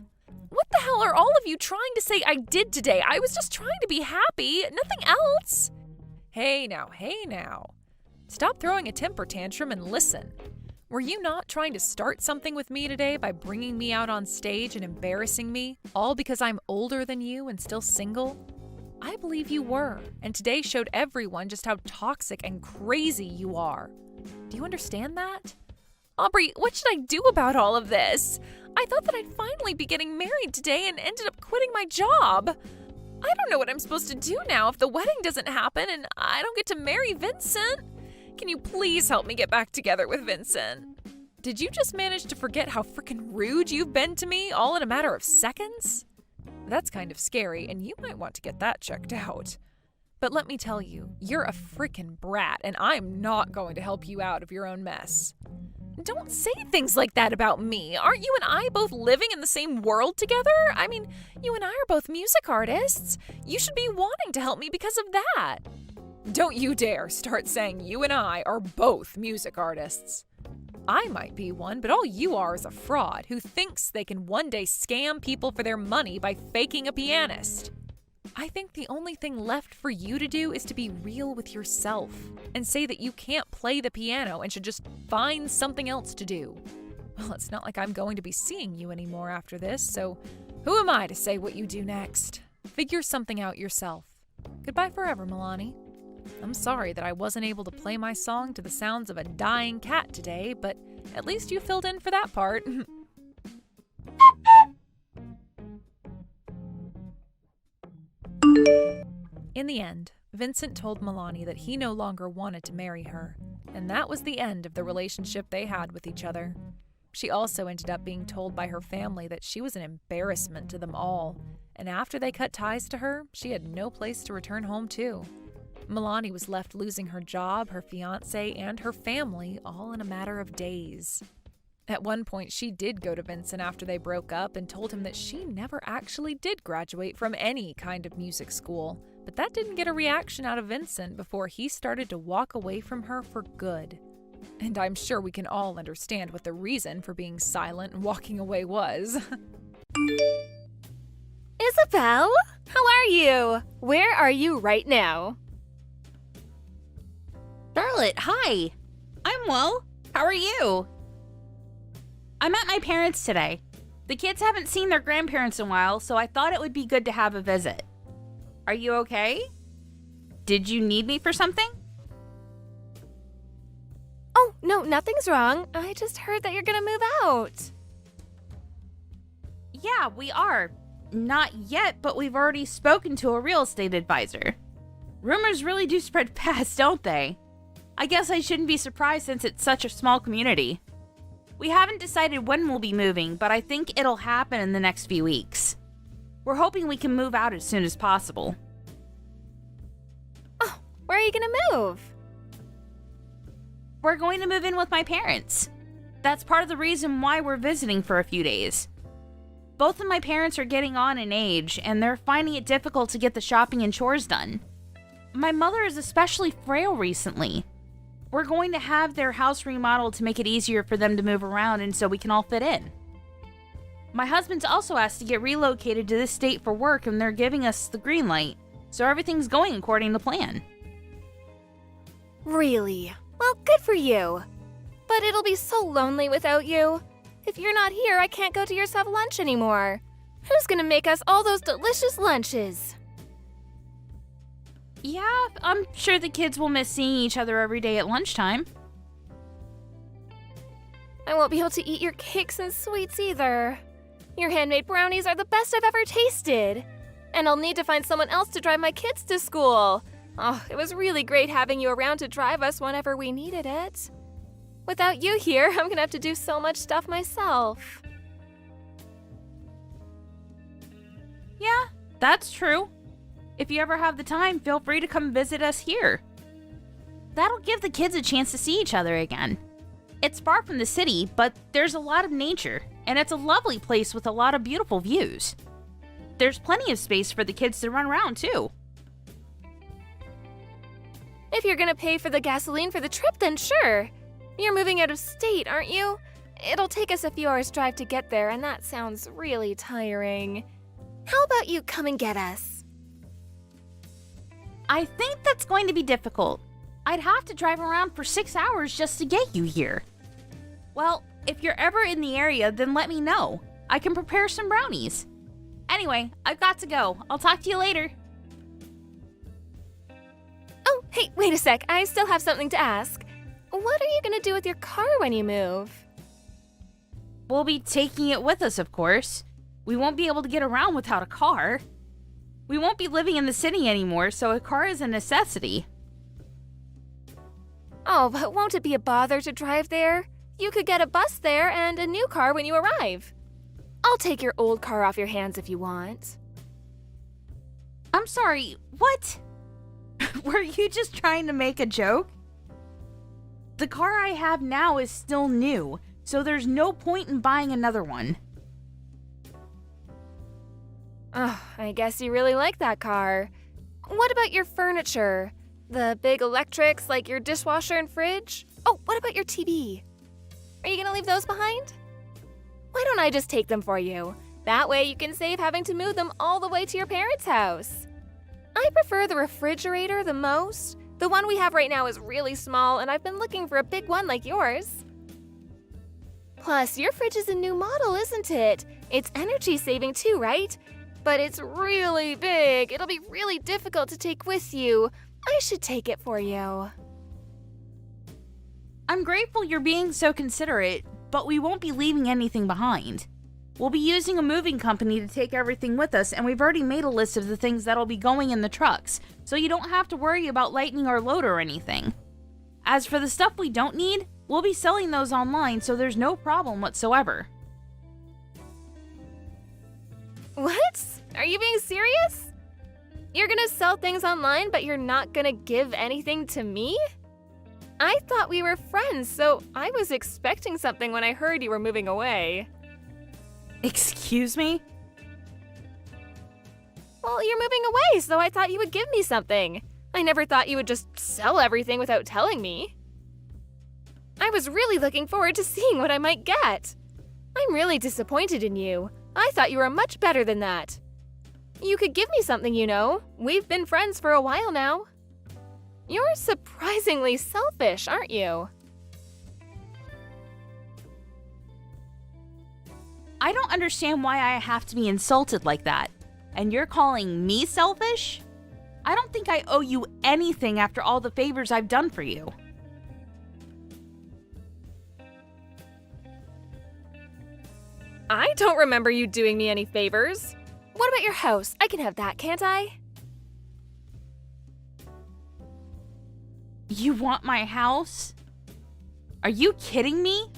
What the hell are all of you trying to say I did today? I was just trying to be happy, nothing else. Hey now. Stop throwing a temper tantrum and listen. Were you not trying to start something with me today by bringing me out on stage and embarrassing me, all because I'm older than you and still single? I believe you were, and today showed everyone just how toxic and crazy you are. Do you understand that? Aubrey, what should I do about all of this? I thought that I'd finally be getting married today and ended up quitting my job. I don't know what I'm supposed to do now if the wedding doesn't happen and I don't get to marry Vincent. Can you please help me get back together with Vincent? Did you just manage to forget how freaking rude you've been to me all in a matter of seconds? That's kind of scary, and you might want to get that checked out. But let me tell you, you're a freaking brat, and I'm not going to help you out of your own mess. Don't say things like that about me. Aren't you and I both living in the same world together? I mean, you and I are both music artists. You should be wanting to help me because of that. Don't you dare start saying you and I are both music artists. I might be one, but all you are is a fraud who thinks they can one day scam people for their money by faking a pianist. I think the only thing left for you to do is to be real with yourself and say that you can't play the piano and should just find something else to do. Well, it's not like I'm going to be seeing you anymore after this, so who am I to say what you do next? Figure something out yourself. Goodbye forever, Milani. I'm sorry that I wasn't able to play my song to the sounds of a dying cat today, but at least you filled in for that part. In the end, Vincent told Milani that he no longer wanted to marry her, and that was the end of the relationship they had with each other. She also ended up being told by her family that she was an embarrassment to them all, and after they cut ties to her, she had no place to return home to. Milani was left losing her job, her fiancé, and her family all in a matter of days. At one point, she did go to Vincent after they broke up and told him that she never actually did graduate from any kind of music school, but that didn't get a reaction out of Vincent before he started to walk away from her for good. And I'm sure we can all understand what the reason for being silent and walking away was. Isabel, how are you? Where are you right now? Charlotte, hi. I'm well. How are you? I'm at my parents' today. The kids haven't seen their grandparents in a while, so I thought it would be good to have a visit. Are you okay? Did you need me for something? Oh, no, nothing's wrong. I just heard that you're gonna move out. Yeah, we are. Not yet, but we've already spoken to a real estate advisor. Rumors really do spread fast, don't they? I guess I shouldn't be surprised since it's such a small community. We haven't decided when we'll be moving, but I think it'll happen in the next few weeks. We're hoping we can move out as soon as possible. Oh, where are you gonna move? We're going to move in with my parents. That's part of the reason why we're visiting for a few days. Both of my parents are getting on in age, and they're finding it difficult to get the shopping and chores done. My mother is especially frail recently. We're going to have their house remodeled to make it easier for them to move around and so we can all fit in. My husband's also asked to get relocated to this state for work, and they're giving us the green light, so everything's going according to plan. Really? Well, good for you. But it'll be so lonely without you. If you're not here, I can't go to your sub lunch anymore. Who's gonna make us all those delicious lunches? Yeah, I'm sure the kids will miss seeing each other every day at lunchtime. I won't be able to eat your cakes and sweets either. Your handmade brownies are the best I've ever tasted. And I'll need to find someone else to drive my kids to school. Oh, it was really great having you around to drive us whenever we needed it. Without you here, I'm gonna have to do so much stuff myself. Yeah, That's true. If you ever have the time, feel free to come visit us here. That'll give the kids a chance to see each other again. It's far from the city, but there's a lot of nature, and it's a lovely place with a lot of beautiful views. There's plenty of space for the kids to run around, too. If you're gonna pay for the gasoline for the trip, then sure. You're moving out of state, aren't you? It'll take us a few hours' drive to get there, and that sounds really tiring. How about you come and get us? I think that's going to be difficult. I'd have to drive around for 6 hours just to get you here. Well, if you're ever in the area, then let me know. I can prepare some brownies. Anyway, I've got to go. I'll talk to you later. Oh, hey, wait a sec. I still have something to ask. What are you gonna do with your car when you move? We'll be taking it with us, of course. We won't be able to get around without a car. We won't be living in the city anymore, so a car is a necessity. Oh, but won't it be a bother to drive there? You could get a bus there and a new car when you arrive. I'll take your old car off your hands if you want. I'm sorry, what? Were you just trying to make a joke? The car I have now is still new, so there's no point in buying another one. Oh, I guess you really like that car. What about your furniture? The big electrics like your dishwasher and fridge? Oh, what about your TV? Are you gonna leave those behind? Why don't I just take them for you? That way you can save having to move them all the way to your parents' house. I prefer the refrigerator the most. The one we have right now is really small, and I've been looking for a big one like yours. Plus, your fridge is a new model, isn't it? It's energy saving too, right? But it's really big. It'll be really difficult to take with you. I should take it for you. I'm grateful you're being so considerate, but we won't be leaving anything behind. We'll be using a moving company to take everything with us, and we've already made a list of the things that'll be going in the trucks, so you don't have to worry about lightening our load or anything. As for the stuff we don't need, we'll be selling those online, so there's no problem whatsoever. What? Are you being serious? You're gonna sell things online, but you're not gonna give anything to me? I thought we were friends, so I was expecting something when I heard you were moving away. Excuse me? Well, you're moving away, so I thought you would give me something. I never thought you would just sell everything without telling me. I was really looking forward to seeing what I might get. I'm really disappointed in you. I thought you were much better than that. You could give me something, you know. We've been friends for a while now. You're surprisingly selfish, aren't you? I don't understand why I have to be insulted like that. And you're calling me selfish? I don't think I owe you anything after all the favors I've done for you. I don't remember you doing me any favors. What about your house? I can have that, can't I? You want my house? Are you kidding me?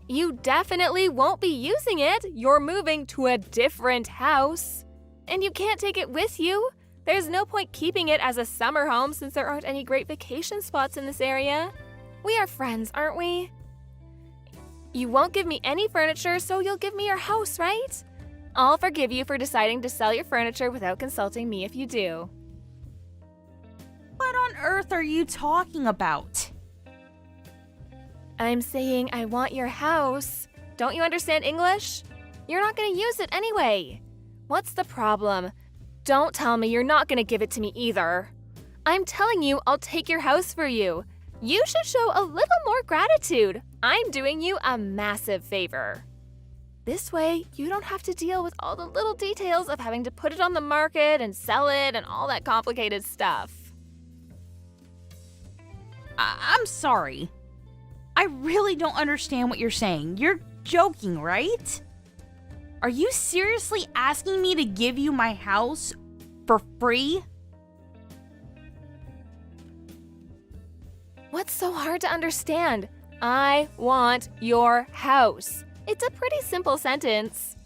You definitely won't be using it. You're moving to a different house. And you can't take it with you. There's no point keeping it as a summer home since there aren't any great vacation spots in this area. We are friends, aren't we? You won't give me any furniture, so you'll give me your house, right? I'll forgive you for deciding to sell your furniture without consulting me if you do. What on earth are you talking about? I'm saying I want your house. Don't you understand English? You're not going to use it anyway. What's the problem? Don't tell me you're not going to give it to me either. I'm telling you I'll take your house for you. You should show a little more gratitude. I'm doing you a massive favor. This way, you don't have to deal with all the little details of having to put it on the market and sell it and all that complicated stuff. I'm sorry. I really don't understand what you're saying. You're joking, right? Are you seriously asking me to give you my house for free? What's so hard to understand? I want your house. It's a pretty simple sentence.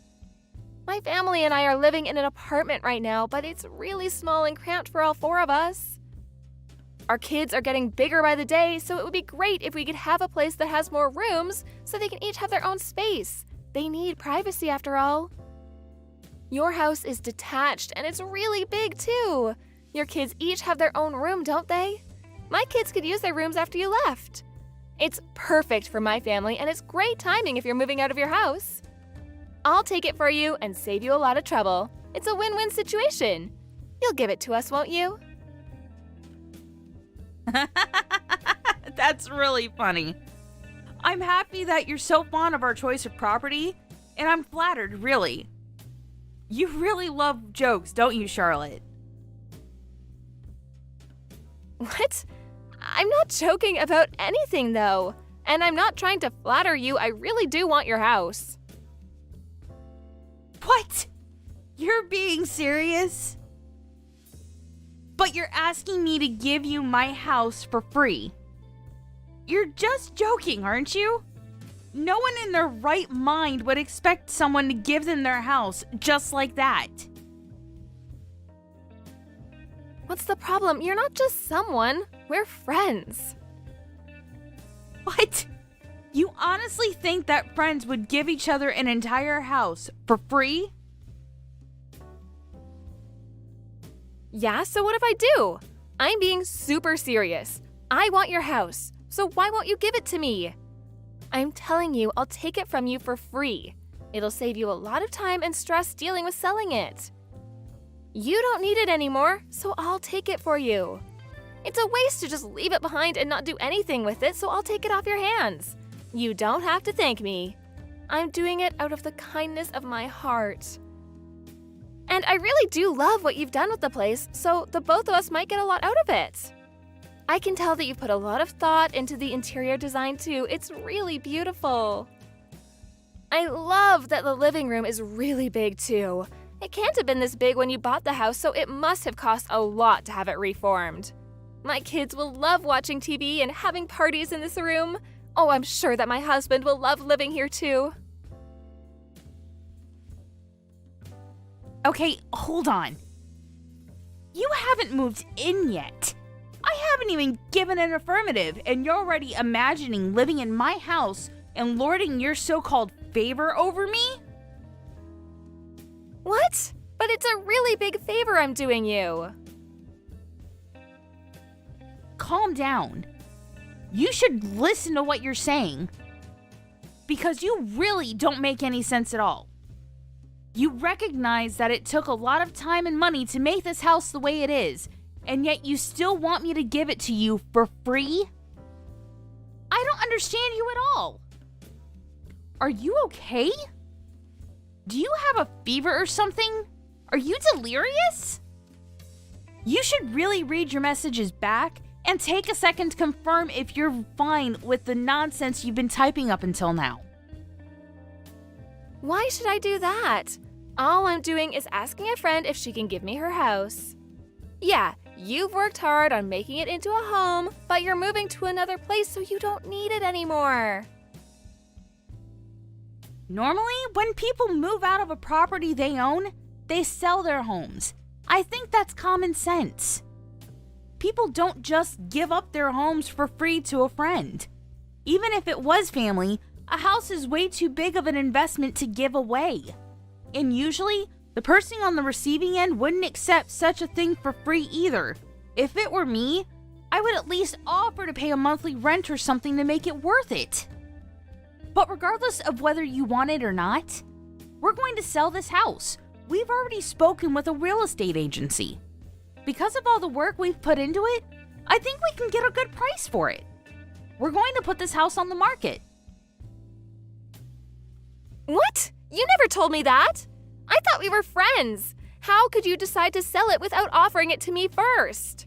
My family and I are living in an apartment right now, but it's really small and cramped for all 4 of us. Our kids are getting bigger by the day, so it would be great if we could have a place that has more rooms so they can each have their own space. They need privacy after all. Your house is detached and it's really big too. Your kids each have their own room, don't they? My kids could use their rooms after you left. It's perfect for my family and it's great timing if you're moving out of your house. I'll take it for you and save you a lot of trouble. It's a win-win situation. You'll give it to us, won't you? That's really funny. I'm happy that you're so fond of our choice of property, and I'm flattered, really. You really love jokes, don't you, Charlotte? What? I'm not joking about anything, though. And I'm not trying to flatter you. I really do want your house. What? You're being serious? But you're asking me to give you my house for free. You're just joking, aren't you? No one in their right mind would expect someone to give them their house just like that. What's the problem? You're not just someone. We're friends. What? You honestly think that friends would give each other an entire house for free? Yeah, so what if I do? I'm being super serious. I want your house, so why won't you give it to me? I'm telling you, I'll take it from you for free. It'll save you a lot of time and stress dealing with selling it. You don't need it anymore, so I'll take it for you. It's a waste to just leave it behind and not do anything with it, so I'll take it off your hands. You don't have to thank me. I'm doing it out of the kindness of my heart. And I really do love what you've done with the place, so the both of us might get a lot out of it. I can tell that you've put a lot of thought into the interior design too. It's really beautiful. I love that the living room is really big too. It can't have been this big when you bought the house, so it must have cost a lot to have it reformed. My kids will love watching TV and having parties in this room. Oh, I'm sure that my husband will love living here too. Okay, hold on. You haven't moved in yet. I haven't even given an affirmative, and you're already imagining living in my house and lording your so-called favor over me? What? But it's a really big favor I'm doing you. Calm down. You should listen to what you're saying. Because you really don't make any sense at all. You recognize that it took a lot of time and money to make this house the way it is, and yet you still want me to give it to you for free? I don't understand you at all. Are you okay? Do you have a fever or something? Are you delirious? You should really read your messages back and take a second to confirm if you're fine with the nonsense you've been typing up until now. Why should I do that? All I'm doing is asking a friend if she can give me her house. Yeah, you've worked hard on making it into a home, but you're moving to another place so you don't need it anymore. Normally, when people move out of a property they own, they sell their homes. I think that's common sense. People don't just give up their homes for free to a friend. Even if it was family, a house is way too big of an investment to give away. And usually, the person on the receiving end wouldn't accept such a thing for free either. If it were me, I would at least offer to pay a monthly rent or something to make it worth it. But regardless of whether you want it or not, we're going to sell this house. We've already spoken with a real estate agency. Because of all the work we've put into it, I think we can get a good price for it. We're going to put this house on the market. What? You never told me that. I thought we were friends. How could you decide to sell it without offering it to me first?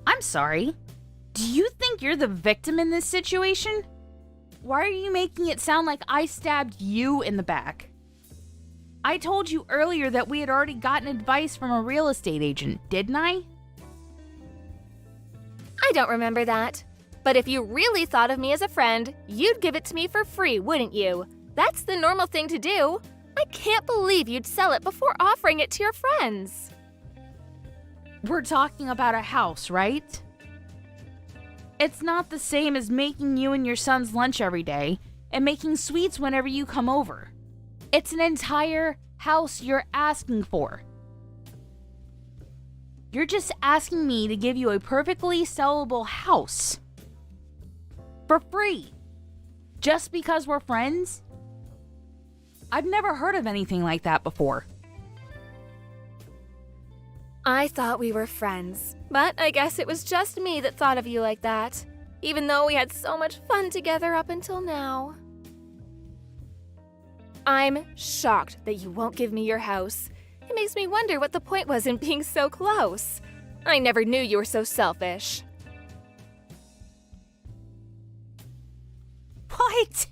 I'm sorry. Do you think you're the victim in this situation? Why are you making it sound like I stabbed you in the back? I told you earlier that we had already gotten advice from a real estate agent, didn't I? I don't remember that. But if you really thought of me as a friend, you'd give it to me for free, wouldn't you? That's the normal thing to do. I can't believe you'd sell it before offering it to your friends. We're talking about a house, right? It's not the same as making you and your son's lunch every day and making sweets whenever you come over. It's an entire house you're asking for. You're just asking me to give you a perfectly sellable house. For free. Just because we're friends? I've never heard of anything like that before. I thought we were friends, but I guess it was just me that thought of you like that, even though we had so much fun together up until now. I'm shocked that you won't give me your house. It makes me wonder what the point was in being so close. I never knew you were so selfish. What?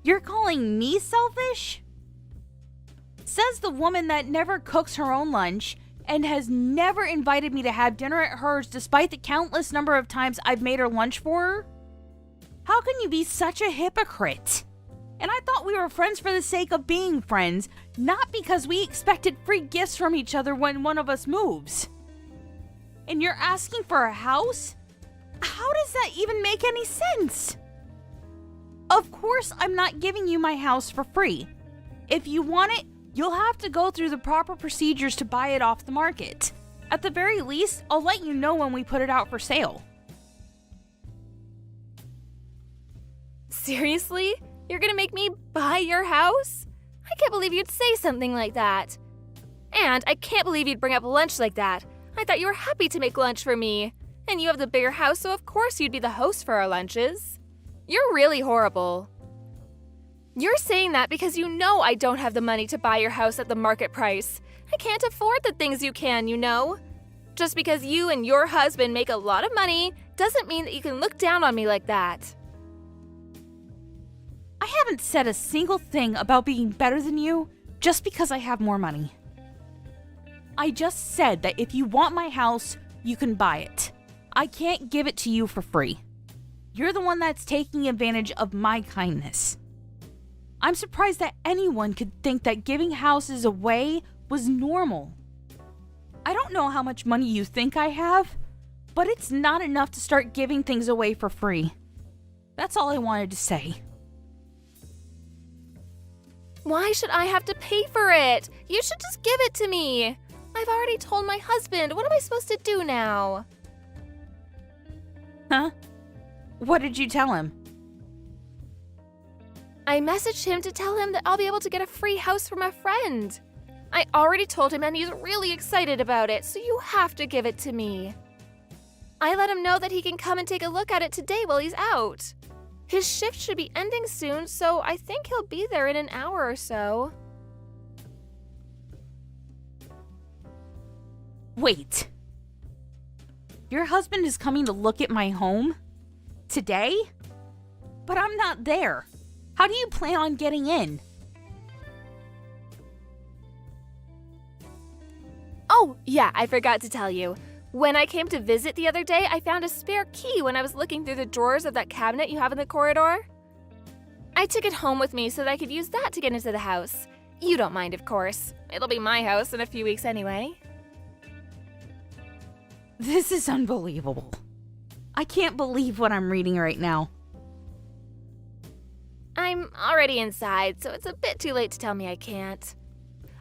You're calling me selfish? Says the woman that never cooks her own lunch and has never invited me to have dinner at hers despite the countless number of times I've made her lunch for her? How can you be such a hypocrite? And I thought we were friends for the sake of being friends, not because we expected free gifts from each other when one of us moves. And you're asking for a house? How does that even make any sense? Of course I'm not giving you my house for free. If you want it, you'll have to go through the proper procedures to buy it off the market. At the very least, I'll let you know when we put it out for sale. Seriously? You're gonna make me buy your house? I can't believe you'd say something like that. And I can't believe you'd bring up lunch like that. I thought you were happy to make lunch for me. And you have the bigger house, so of course you'd be the host for our lunches. You're really horrible. You're saying that because you know I don't have the money to buy your house at the market price. I can't afford the things you can, you know. Just because you and your husband make a lot of money doesn't mean that you can look down on me like that. I haven't said a single thing about being better than you just because I have more money. I just said that if you want my house, you can buy it. I can't give it to you for free. You're the one that's taking advantage of my kindness. I'm surprised that anyone could think that giving houses away was normal. I don't know how much money you think I have, but it's not enough to start giving things away for free. That's all I wanted to say. Why should I have to pay for it? You should just give it to me. I've already told my husband. What am I supposed to do now? Huh? What did you tell him? I messaged him to tell him that I'll be able to get a free house from a friend. I already told him and he's really excited about it, so you have to give it to me. I let him know that he can come and take a look at it today while he's out. His shift should be ending soon, so I think he'll be there in an hour or so. Wait. Your husband is coming to look at my home? Today? But I'm not there. How do you plan on getting in? Oh, yeah, I forgot to tell you. When I came to visit the other day, I found a spare key when I was looking through the drawers of that cabinet you have in the corridor. I took it home with me so that I could use that to get into the house. You don't mind, of course. It'll be my house in a few weeks anyway. This is unbelievable. I can't believe what I'm reading right now. I'm already inside, so it's a bit too late to tell me I can't.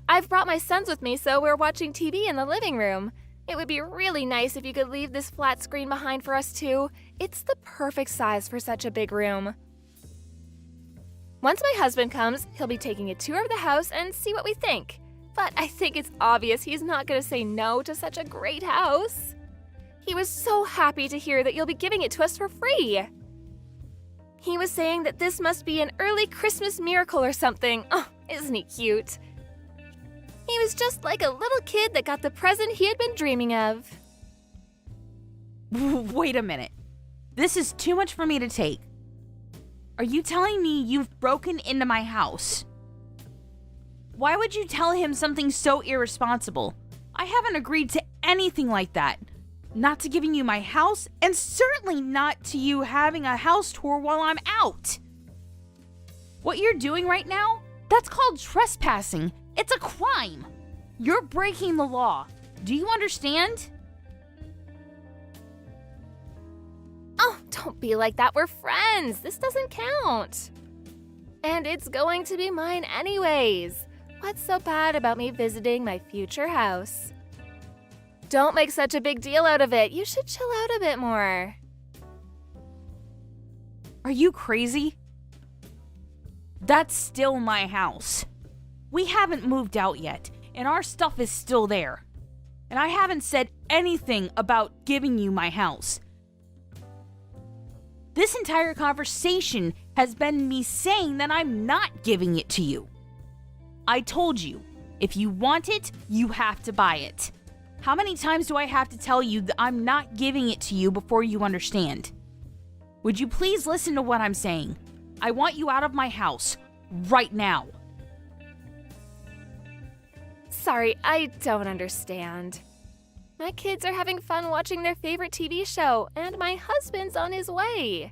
I've brought my sons with me, so we're watching TV in the living room. It would be really nice if you could leave this flat screen behind for us too. It's the perfect size for such a big room. Once my husband comes, he'll be taking a tour of the house and see what we think. But I think it's obvious he's not going to say no to such a great house. He was so happy to hear that you'll be giving it to us for free. He was saying that this must be an early Christmas miracle or something. Oh, isn't he cute? He was just like a little kid that got the present he had been dreaming of. Wait a minute. This is too much for me to take. Are you telling me you've broken into my house? Why would you tell him something so irresponsible? I haven't agreed to anything like that. Not to giving you my house, and certainly not to you having a house tour while I'm out. What you're doing right now That's called trespassing. It's a crime. You're breaking the law. Do you understand? Oh, don't be like that. We're friends. This doesn't count. And it's going to be mine anyways. What's so bad about me visiting my future house? Don't make such a big deal out of it. You should chill out a bit more. Are you crazy? That's still my house. We haven't moved out yet, and our stuff is still there. And I haven't said anything about giving you my house. This entire conversation has been me saying that I'm not giving it to you. I told you, if you want it, you have to buy it. How many times do I have to tell you that I'm not giving it to you before you understand? Would you please listen to what I'm saying? I want you out of my house, right now. Sorry, I don't understand. My kids are having fun watching their favorite TV show, and my husband's on his way.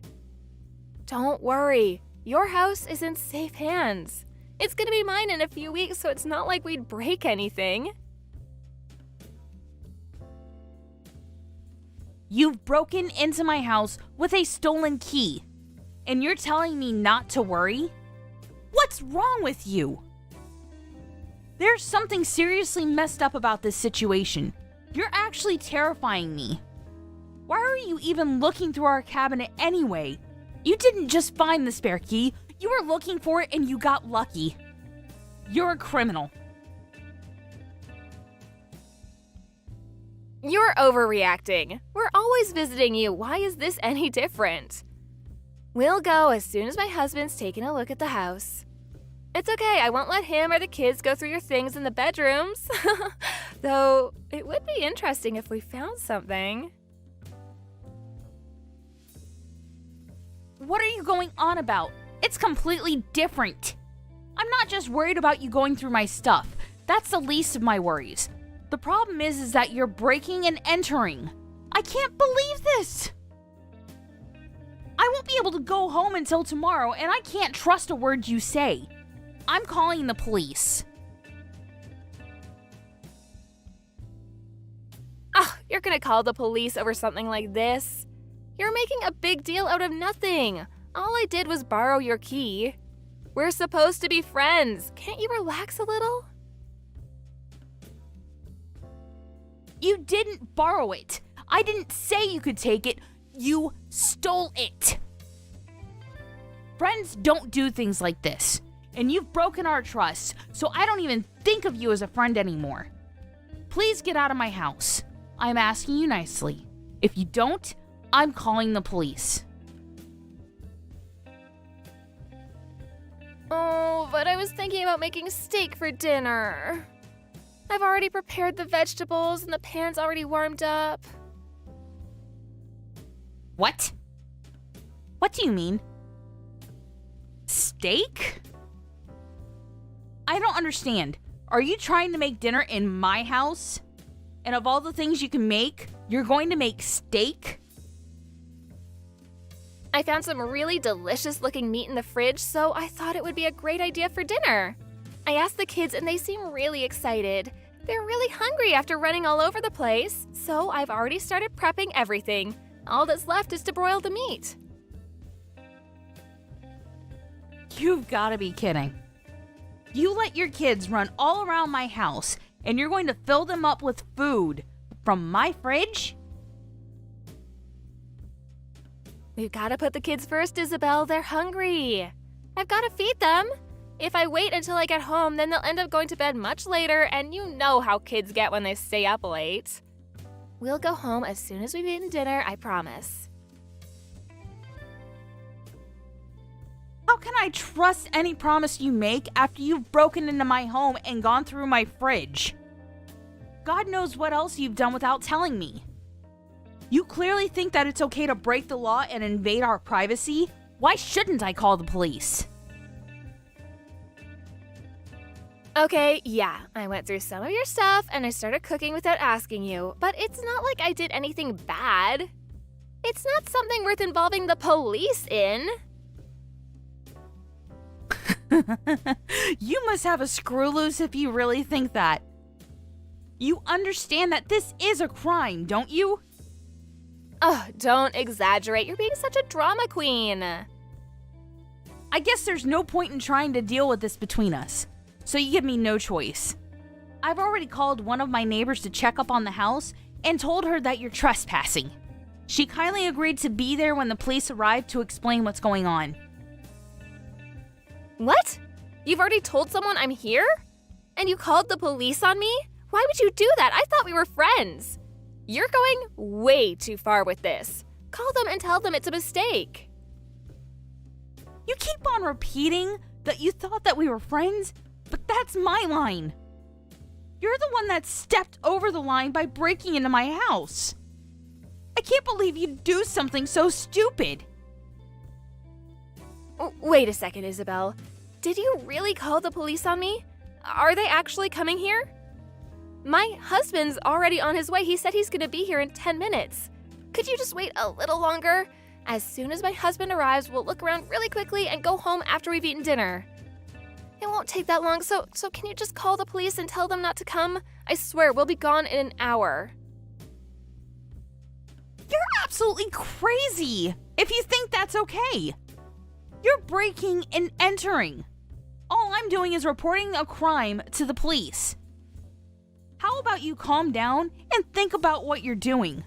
Don't worry, your house is in safe hands. It's gonna be mine in a few weeks, so it's not like we'd break anything. You've broken into my house with a stolen key, and you're telling me not to worry? What's wrong with you? There's something seriously messed up about this situation. You're actually terrifying me. Why are you even looking through our cabinet anyway? You didn't just find the spare key, you were looking for it and you got lucky. You're a criminal. You're overreacting. We're always visiting you. Why is this any different? We'll go as soon as my husband's taken a look at the house. It's okay, I won't let him or the kids go through your things in the bedrooms. Though, it would be interesting if we found something. What are you going on about? It's completely different. I'm not just worried about you going through my stuff. That's the least of my worries. The problem is that you're breaking and entering. I can't believe this. I won't be able to go home until tomorrow, and I can't trust a word you say. I'm calling the police. Oh, you're gonna call the police over something like this? You're making a big deal out of nothing. All I did was borrow your key. We're supposed to be friends. Can't you relax a little? You didn't borrow it. I didn't say you could take it. You stole it. Friends don't do things like this. And you've broken our trust, so I don't even think of you as a friend anymore. Please get out of my house. I'm asking you nicely. If you don't, I'm calling the police. Oh, but I was thinking about making steak for dinner. I've already prepared the vegetables and the pan's already warmed up. What? What do you mean? Steak? I don't understand. Are you trying to make dinner in my house? And of all the things you can make, you're going to make steak? I found some really delicious looking meat in the fridge, so I thought it would be a great idea for dinner. I asked the kids and they seem really excited. They're really hungry after running all over the place, so I've already started prepping everything. All that's left is to broil the meat. You've got to be kidding. You let your kids run all around my house, and you're going to fill them up with food from my fridge? We've got to put the kids first, Isabel. They're hungry. I've got to feed them. If I wait until I get home, then they'll end up going to bed much later, and you know how kids get when they stay up late. We'll go home as soon as we've eaten dinner, I promise. How can I trust any promise you make after you've broken into my home and gone through my fridge? God knows what else you've done without telling me. You clearly think that it's okay to break the law and invade our privacy? Why shouldn't I call the police? Okay, yeah, I went through some of your stuff and I started cooking without asking you, but it's not like I did anything bad. It's not something worth involving the police in. You must have a screw loose if you really think that. You understand that this is a crime, don't you? Oh, don't exaggerate. You're being such a drama queen. I guess there's no point in trying to deal with this between us, so you give me no choice. I've already called one of my neighbors to check up on the house and told her that you're trespassing. She kindly agreed to be there when the police arrived to explain what's going on. What? You've already told someone I'm here? And you called the police on me? Why would you do that? I thought we were friends. You're going way too far with this. Call them and tell them it's a mistake. You keep on repeating that you thought that we were friends, but that's my line. You're the one that stepped over the line by breaking into my house. I can't believe you'd do something so stupid. Wait a second, Isabel. Did you really call the police on me? Are they actually coming here? My husband's already on his way. He said he's going to be here in 10 minutes. Could you just wait a little longer? As soon as my husband arrives, we'll look around really quickly and go home after we've eaten dinner. It won't take that long, so can you just call the police and tell them not to come? I swear, we'll be gone in an hour. You're absolutely crazy if you think that's okay. You're breaking and entering. All I'm doing is reporting a crime to the police. How about you calm down and think about what you're doing?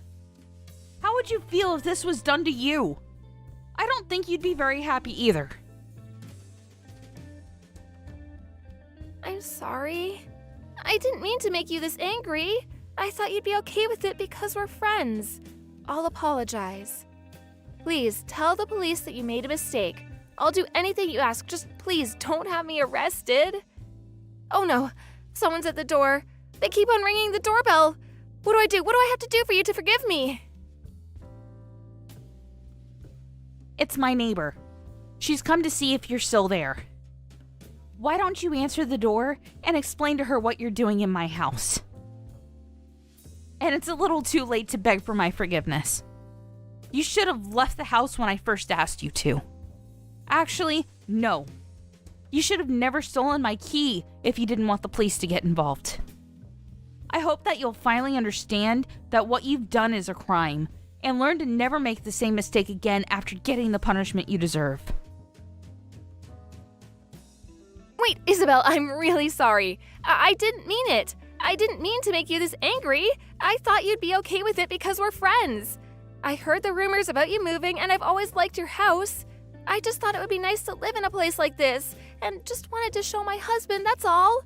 How would you feel if this was done to you? I don't think you'd be very happy either. I'm sorry. I didn't mean to make you this angry. I thought you'd be okay with it because we're friends. I'll apologize. Please tell the police that you made a mistake. I'll do anything you ask. Just please don't have me arrested. Oh no, someone's at the door. They keep on ringing the doorbell. What do I do? What do I have to do for you to forgive me? It's my neighbor. She's come to see if you're still there. Why don't you answer the door and explain to her what you're doing in my house? And it's a little too late to beg for my forgiveness. You should have left the house when I first asked you to. Actually, no. You should have never stolen my key if you didn't want the police to get involved. I hope that you'll finally understand that what you've done is a crime and learn to never make the same mistake again after getting the punishment you deserve. Wait, Isabel, I'm really sorry. I didn't mean it. I didn't mean to make you this angry. I thought you'd be okay with it because we're friends. I heard the rumors about you moving, and I've always liked your house. I just thought it would be nice to live in a place like this, and just wanted to show my husband, that's all.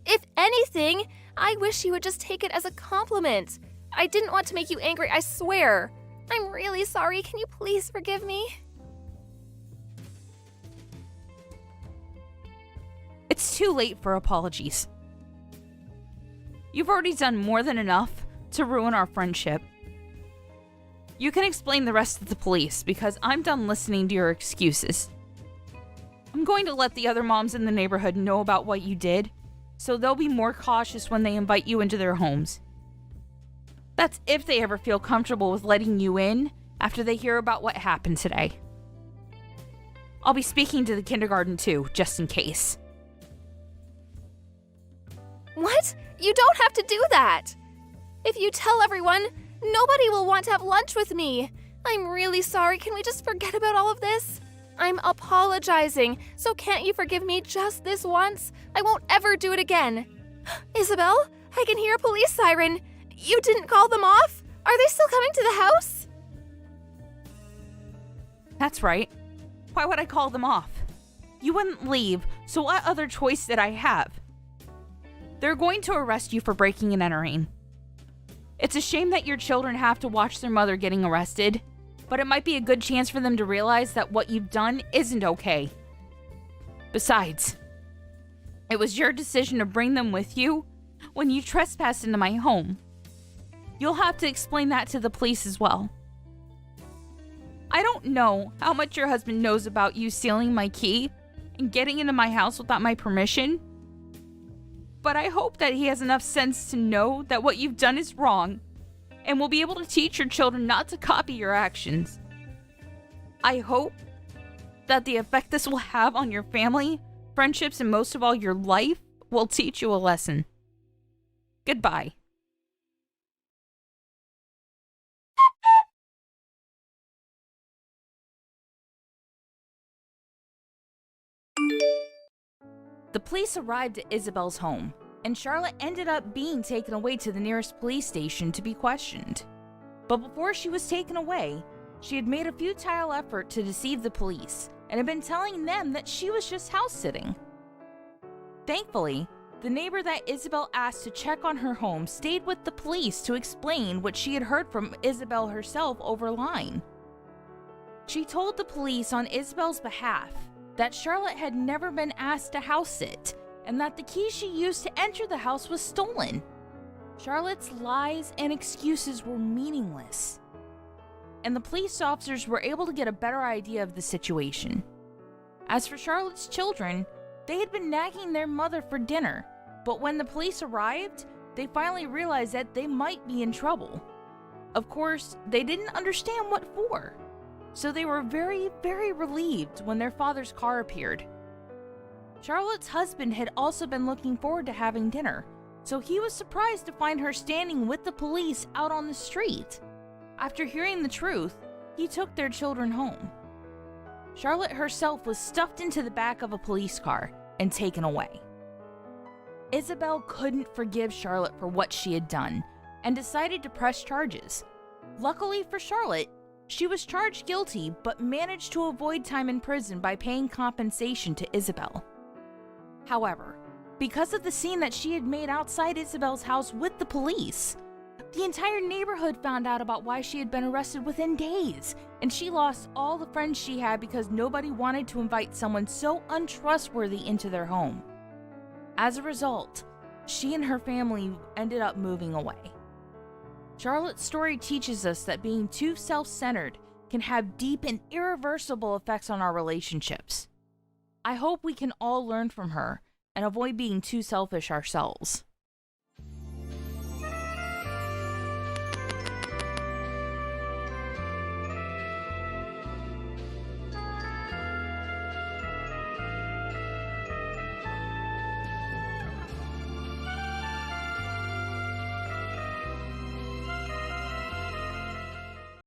If anything, I wish you would just take it as a compliment. I didn't want to make you angry, I swear. I'm really sorry. Can you please forgive me? It's too late for apologies. You've already done more than enough to ruin our friendship. You can explain the rest to the police because I'm done listening to your excuses. I'm going to let the other moms in the neighborhood know about what you did, so they'll be more cautious when they invite you into their homes. That's if they ever feel comfortable with letting you in after they hear about what happened today. I'll be speaking to the kindergarten too, just in case. What? You don't have to do that. If you tell everyone, nobody will want to have lunch with me. I'm really sorry. Can we just forget about all of this? I'm apologizing, so can't you forgive me just this once? I won't ever do it again. Isabel, I can hear a police siren. You didn't call them off? Are they still coming to the house? That's right. Why would I call them off? You wouldn't leave, so what other choice did I have? They're going to arrest you for breaking and entering. It's a shame that your children have to watch their mother getting arrested, but it might be a good chance for them to realize that what you've done isn't okay. Besides, it was your decision to bring them with you when you trespassed into my home. You'll have to explain that to the police as well. I don't know how much your husband knows about you stealing my key and getting into my house without my permission, but I hope that he has enough sense to know that what you've done is wrong and will be able to teach your children not to copy your actions. I hope that the effect this will have on your family friendships, and most of all, your life will teach you a lesson. Goodbye. The police arrived at Isabel's home, and Charlotte ended up being taken away to the nearest police station to be questioned. But before she was taken away, she had made a futile effort to deceive the police and had been telling them that she was just house sitting. Thankfully, the neighbor that Isabel asked to check on her home stayed with the police to explain what she had heard from Isabel herself over line. She told the police on Isabel's behalf that Charlotte had never been asked to house sit and that the key she used to enter the house was stolen. Charlotte's lies and excuses were meaningless, and the police officers were able to get a better idea of the situation. As for Charlotte's children, they had been nagging their mother for dinner, but when the police arrived, they finally realized that they might be in trouble. Of course, they didn't understand what for, so they were very, very relieved when their father's car appeared. Charlotte's husband had also been looking forward to having dinner, so he was surprised to find her standing with the police out on the street. After hearing the truth, he took their children home. Charlotte herself was stuffed into the back of a police car and taken away. Isabel couldn't forgive Charlotte for what she had done and decided to press charges. Luckily for Charlotte, she was charged guilty but managed to avoid time in prison by paying compensation to Isabel. However, because of the scene that she had made outside Isabel's house with the police, the entire neighborhood found out about why she had been arrested within days, and she lost all the friends she had because nobody wanted to invite someone so untrustworthy into their home. As a result, she and her family ended up moving away. Charlotte's story teaches us that being too self-centered can have deep and irreversible effects on our relationships. I hope we can all learn from her and avoid being too selfish ourselves.